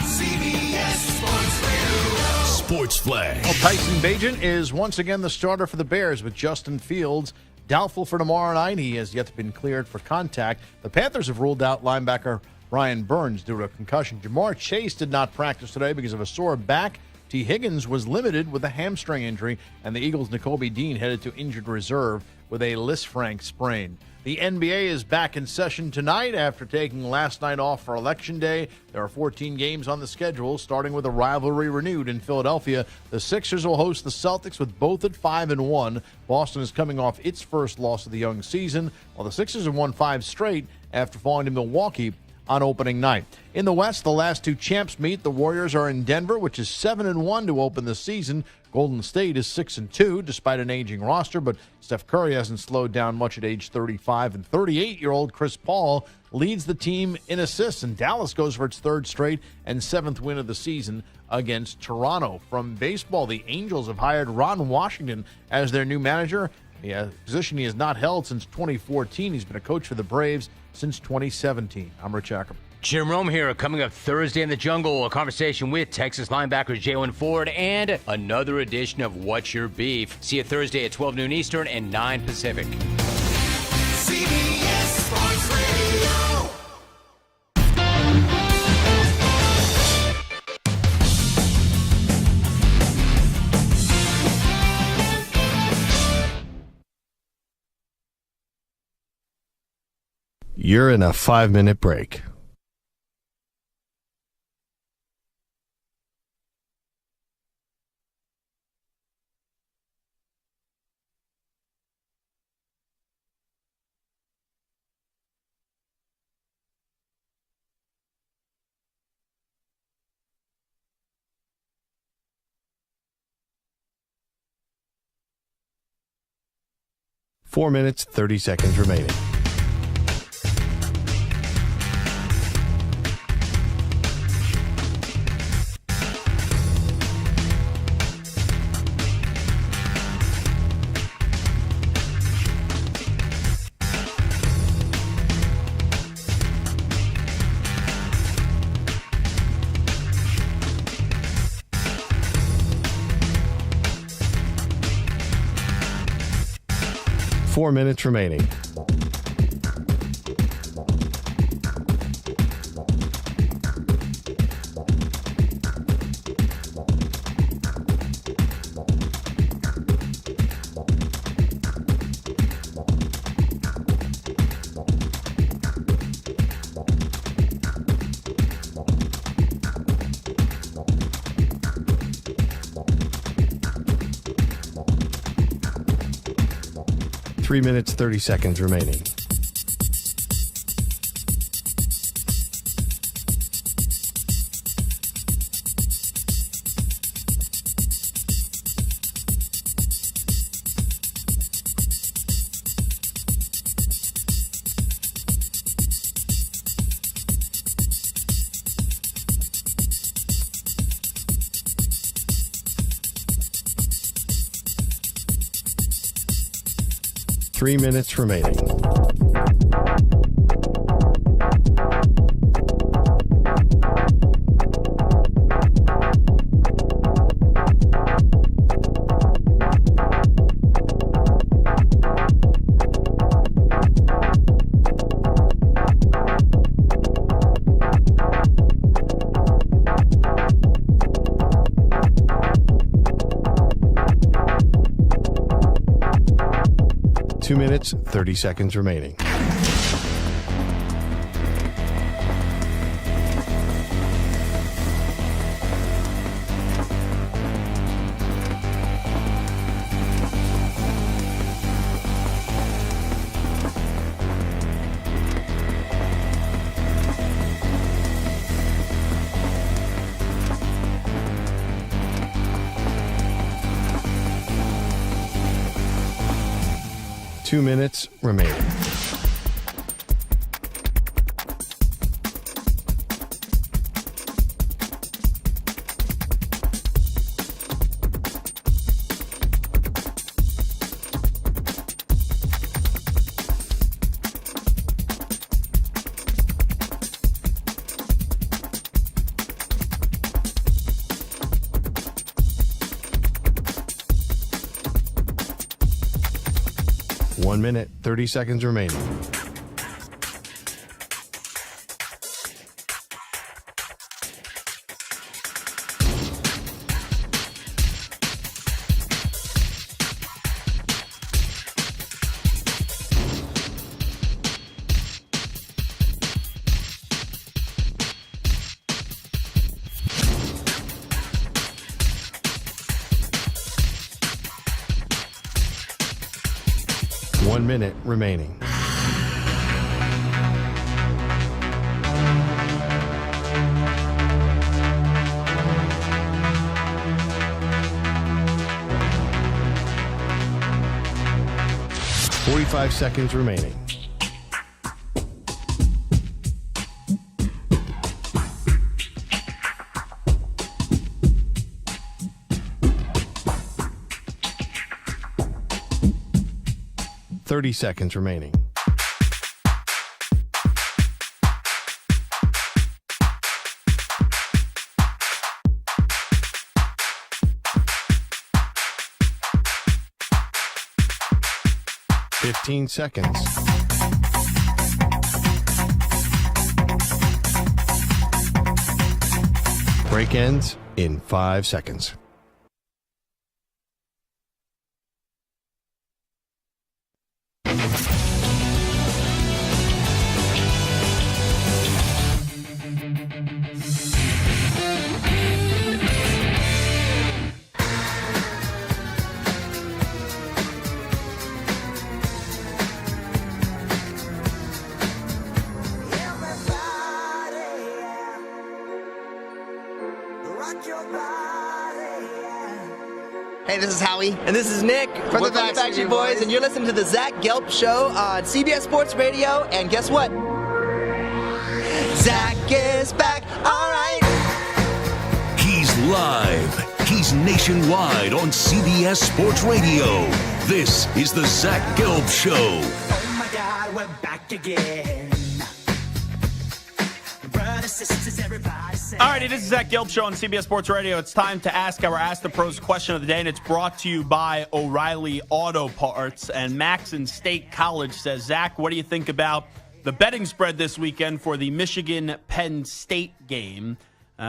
CBS Sports Radio. Sports Flag. Well, Tyson Bagent is once again the starter for the Bears with Justin Fields doubtful for tomorrow night. He has yet to be cleared for contact. The Panthers have ruled out linebacker Brian Burns due to a concussion. Jamar Chase did not practice today because of a sore back. T. Higgins was limited with a hamstring injury, and the Eagles' Nakobe Dean headed to injured reserve with a Lisfranc sprain. The NBA is back in session tonight after taking last night off for Election Day. There are 14 games on the schedule, starting with a rivalry renewed in Philadelphia. The Sixers will host the Celtics with both at 5-1. Boston is coming off its first loss of the young season, while the Sixers have won 5 straight after falling to Milwaukee on opening night. In the West, the last 2 champs meet. The Warriors are in Denver, which is 7-1 to open the season. Golden State is 6-2 despite an aging roster, but Steph Curry hasn't slowed down much at age 35, and 38-year-old Chris Paul leads the team in assists, and Dallas goes for its 3rd straight and 7th win of the season against Toronto. From baseball, the Angels have hired Ron Washington as their new manager, a position he has not held since 2014. He's been a coach for the Braves since 2017. I'm Rich Ackerman. Jim Rome here. Coming up Thursday in the Jungle, a conversation with Texas linebacker Jalen Ford and another edition of What's Your Beef. See you Thursday at 12 noon Eastern and 9 Pacific. CBS Sports Radio. You're in a 5-minute break. Four minutes, 30 seconds remaining. Four minutes remaining. Three minutes, 30 seconds remaining. Three minutes remaining. Two minutes, 30 seconds remaining. Two minutes remaining. One minute, 30 seconds remaining. One minute remaining. Forty-five seconds remaining. 30 seconds remaining. Fifteen seconds. Break ends in 5 seconds. Hey, this is Howie. And this is Nick from the Backstreet Boys. And you're listening to the Zach Gelb Show on CBS Sports Radio. And guess what? Zach is back. All right. He's live. He's nationwide on CBS Sports Radio. This is the Zach Gelb Show. Oh my God, we're back again. Brothers, sisters, everybody say. All righty, this is Zach Gelb Show on CBS Sports Radio. It's time to ask our Ask the Pros question of the day, and it's brought to you by O'Reilly Auto Parts. And Max in State College says, Zach, what do you think about the betting spread this weekend for the Michigan-Penn State game?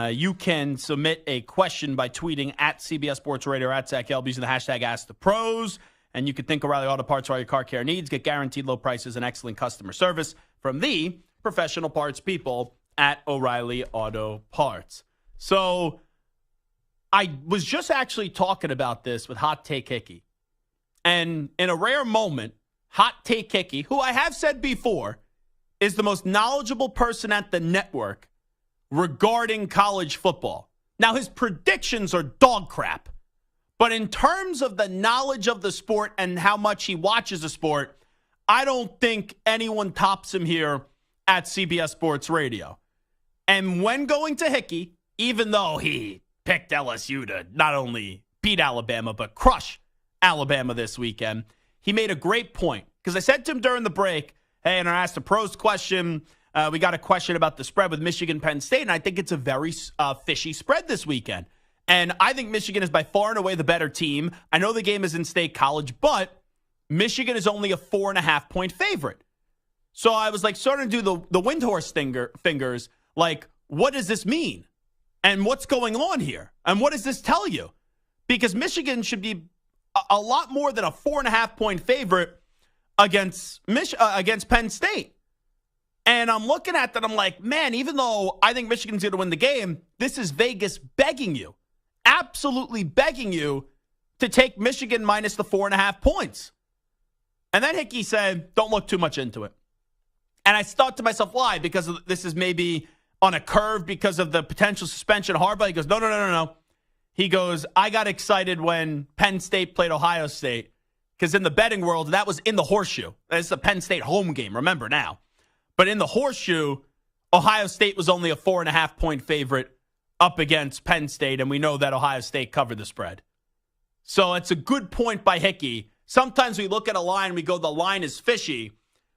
You can submit a question by tweeting at CBS Sports Radio or at Zach Gelb using the hashtag #AskThePros. And you can think O'Reilly Auto Parts for all your car care needs. Get guaranteed low prices and excellent customer service from the professional parts people at O'Reilly Auto Parts. So I was just actually talking about this with Hot Take Hickey. And in a rare moment, Hot Take Hickey, who I have said before, is the most knowledgeable person at the network regarding college football. Now, his predictions are dog crap. But in terms of the knowledge of the sport and how much he watches the sport, I don't think anyone tops him here at CBS Sports Radio. And when going to Hickey, even though he picked LSU to not only beat Alabama, but crush Alabama this weekend, he made a great point. Because I said to him during the break, hey, and I asked the pros question, we got a question about the spread with Michigan-Penn State, and I think it's a very fishy spread this weekend. And I think Michigan is by far and away the better team. I know the game is in State College, but Michigan is only a 4.5-point favorite. So I was like starting to do the Windhorse fingers, like, what does this mean? And what's going on here? And what does this tell you? Because Michigan should be a lot more than a 4.5-point favorite against Penn State. And I'm looking at that, I'm like, man, even though I think Michigan's going to win the game, this is Vegas begging you, absolutely begging you to take Michigan minus the 4.5 points. And then Hickey said, don't look too much into it. And I thought to myself, why? Because this is maybe on a curve because of the potential suspension of Harbaugh. He goes, no. He goes, I got excited when Penn State played Ohio State because in the betting world, that was in the horseshoe. It's a Penn State home game, remember now. But in the horseshoe, Ohio State was only a 4.5-point favorite up against Penn State, and we know that Ohio State covered the spread. So it's a good point by Hickey. Sometimes we look at a line and we go, the line is fishy,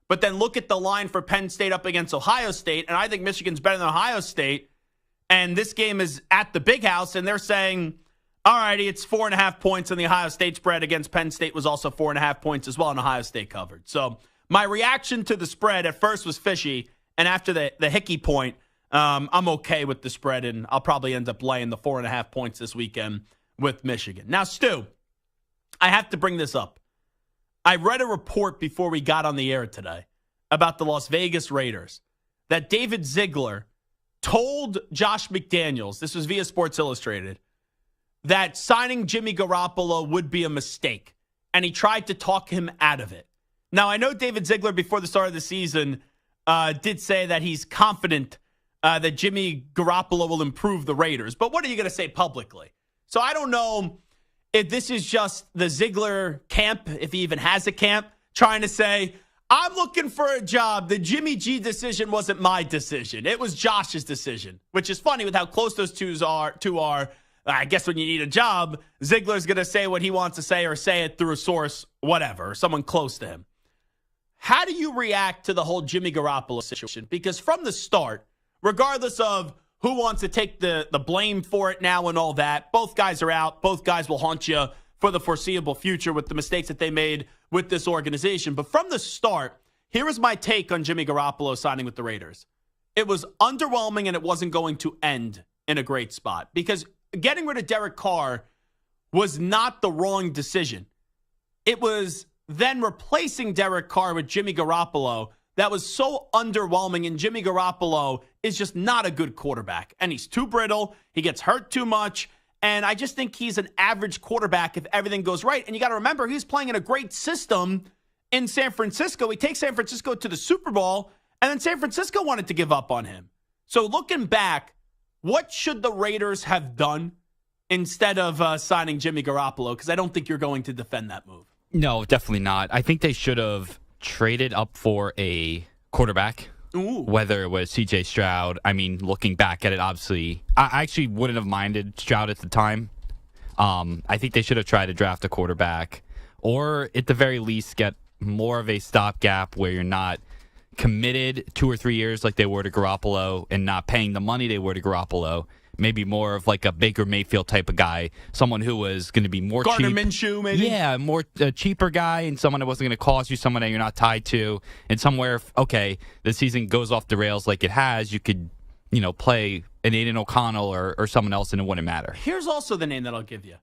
but then look at the line for Penn State up against Ohio State, and I think Michigan's better than Ohio State, and this game is at the Big House, and they're saying, all righty, it's 4.5 points, and the Ohio State spread against Penn State was also 4.5 points as well, and Ohio State covered. So my reaction to the spread at first was fishy, and after the Hickey point, I'm okay with the spread, and I'll probably end up laying the 4.5 points this weekend with Michigan. Now, Stu, I have to bring this up. I read a report before we got on the air today about the Las Vegas Raiders that David Ziegler told Josh McDaniels, this was via Sports Illustrated, that signing Jimmy Garoppolo would be a mistake, and he tried to talk him out of it. Now, I know David Ziegler, before the start of the season, did say that he's confident that Jimmy Garoppolo will improve the Raiders. But what are you going to say publicly? So I don't know if this is just the Ziegler camp, if he even has a camp, trying to say, I'm looking for a job. The Jimmy G decision wasn't my decision. It was Josh's decision, which is funny with how close those two are. I guess when you need a job, Ziegler's going to say what he wants to say or say it through a source, whatever, or someone close to him. How do you react to the whole Jimmy Garoppolo situation? Because from the start, regardless of who wants to take the blame for it now and all that, both guys are out. Both guys will haunt you for the foreseeable future with the mistakes that they made with this organization. But from the start, here is my take on Jimmy Garoppolo signing with the Raiders. It was underwhelming, and it wasn't going to end in a great spot. Because getting rid of Derek Carr was not the wrong decision. It was then replacing Derek Carr with Jimmy Garoppolo that was so underwhelming, and Jimmy Garoppolo is just not a good quarterback. And he's too brittle. He gets hurt too much. And I just think he's an average quarterback if everything goes right. And you got to remember, he's playing in a great system in San Francisco. He takes San Francisco to the Super Bowl, and then San Francisco wanted to give up on him. So looking back, what should the Raiders have done instead of signing Jimmy Garoppolo? Because I don't think you're going to defend that move. No, definitely not. I think they should have traded up for a quarterback. Ooh. Whether it was C.J. Stroud. I mean, looking back at it, obviously, I actually wouldn't have minded Stroud at the time. I think they should have tried to draft a quarterback, or at the very least get more of a stopgap where you're not committed 2 or 3 years like they were to Garoppolo and not paying the money they were to Garoppolo. Maybe more of like a Baker Mayfield type of guy, someone who was going to be more Gardner cheap. Minshew, maybe? Yeah, more cheaper guy and someone that wasn't going to cost you, someone that you're not tied to. And somewhere, okay, the season goes off the rails like it has, you could, play an Aiden O'Connell or someone else and it wouldn't matter. Here's also the name that I'll give you.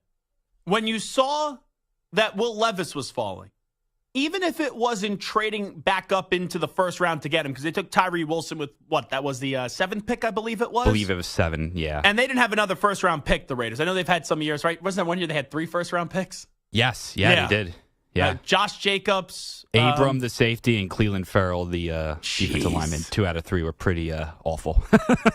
When you saw that Will Levis was falling, even if it wasn't trading back up into the first round to get him, because they took Tyree Wilson with, that was the 7th pick, I believe it was? I believe it was 7, yeah. And they didn't have another first-round pick, the Raiders. I know they've had some years, right? Wasn't that one year they had 3 first-round picks? Yes, yeah, they did. Yeah. Josh Jacobs. Abram, the safety, and Cleveland Farrell, the defensive lineman. 2 out of 3 were pretty awful.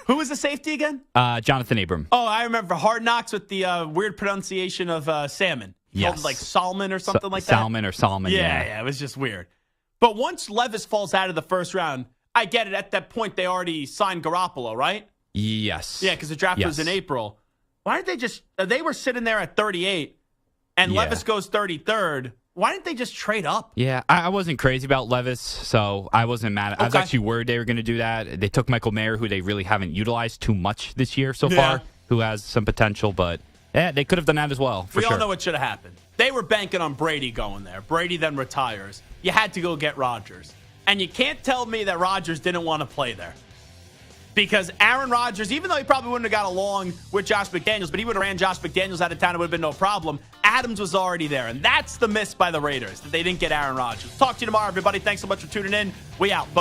Who was the safety again? Jonathan Abram. Oh, I remember Hard Knocks with the weird pronunciation of salmon. Yes. Called like Salmon or something like that. Salmon or Solomon, yeah. It was just weird. But once Levis falls out of the first round, I get it. At that point, they already signed Garoppolo, right? Yes. Yeah, because the draft was in April. Why didn't they just they were sitting there at 38, and Levis goes 33rd. Why didn't they just trade up? Yeah, I wasn't crazy about Levis, so I wasn't mad. I was actually worried they were going to do that. They took Michael Mayer, who they really haven't utilized too much this year so far, who has some potential, but they could have done that as well, for sure. We all know what should have happened. They were banking on Brady going there. Brady then retires. You had to go get Rodgers. And you can't tell me that Rodgers didn't want to play there. Because Aaron Rodgers, even though he probably wouldn't have got along with Josh McDaniels, but he would have ran Josh McDaniels out of town, it would have been no problem. Adams was already there. And that's the miss by the Raiders, that they didn't get Aaron Rodgers. Talk to you tomorrow, everybody. Thanks so much for tuning in. We out. Bye.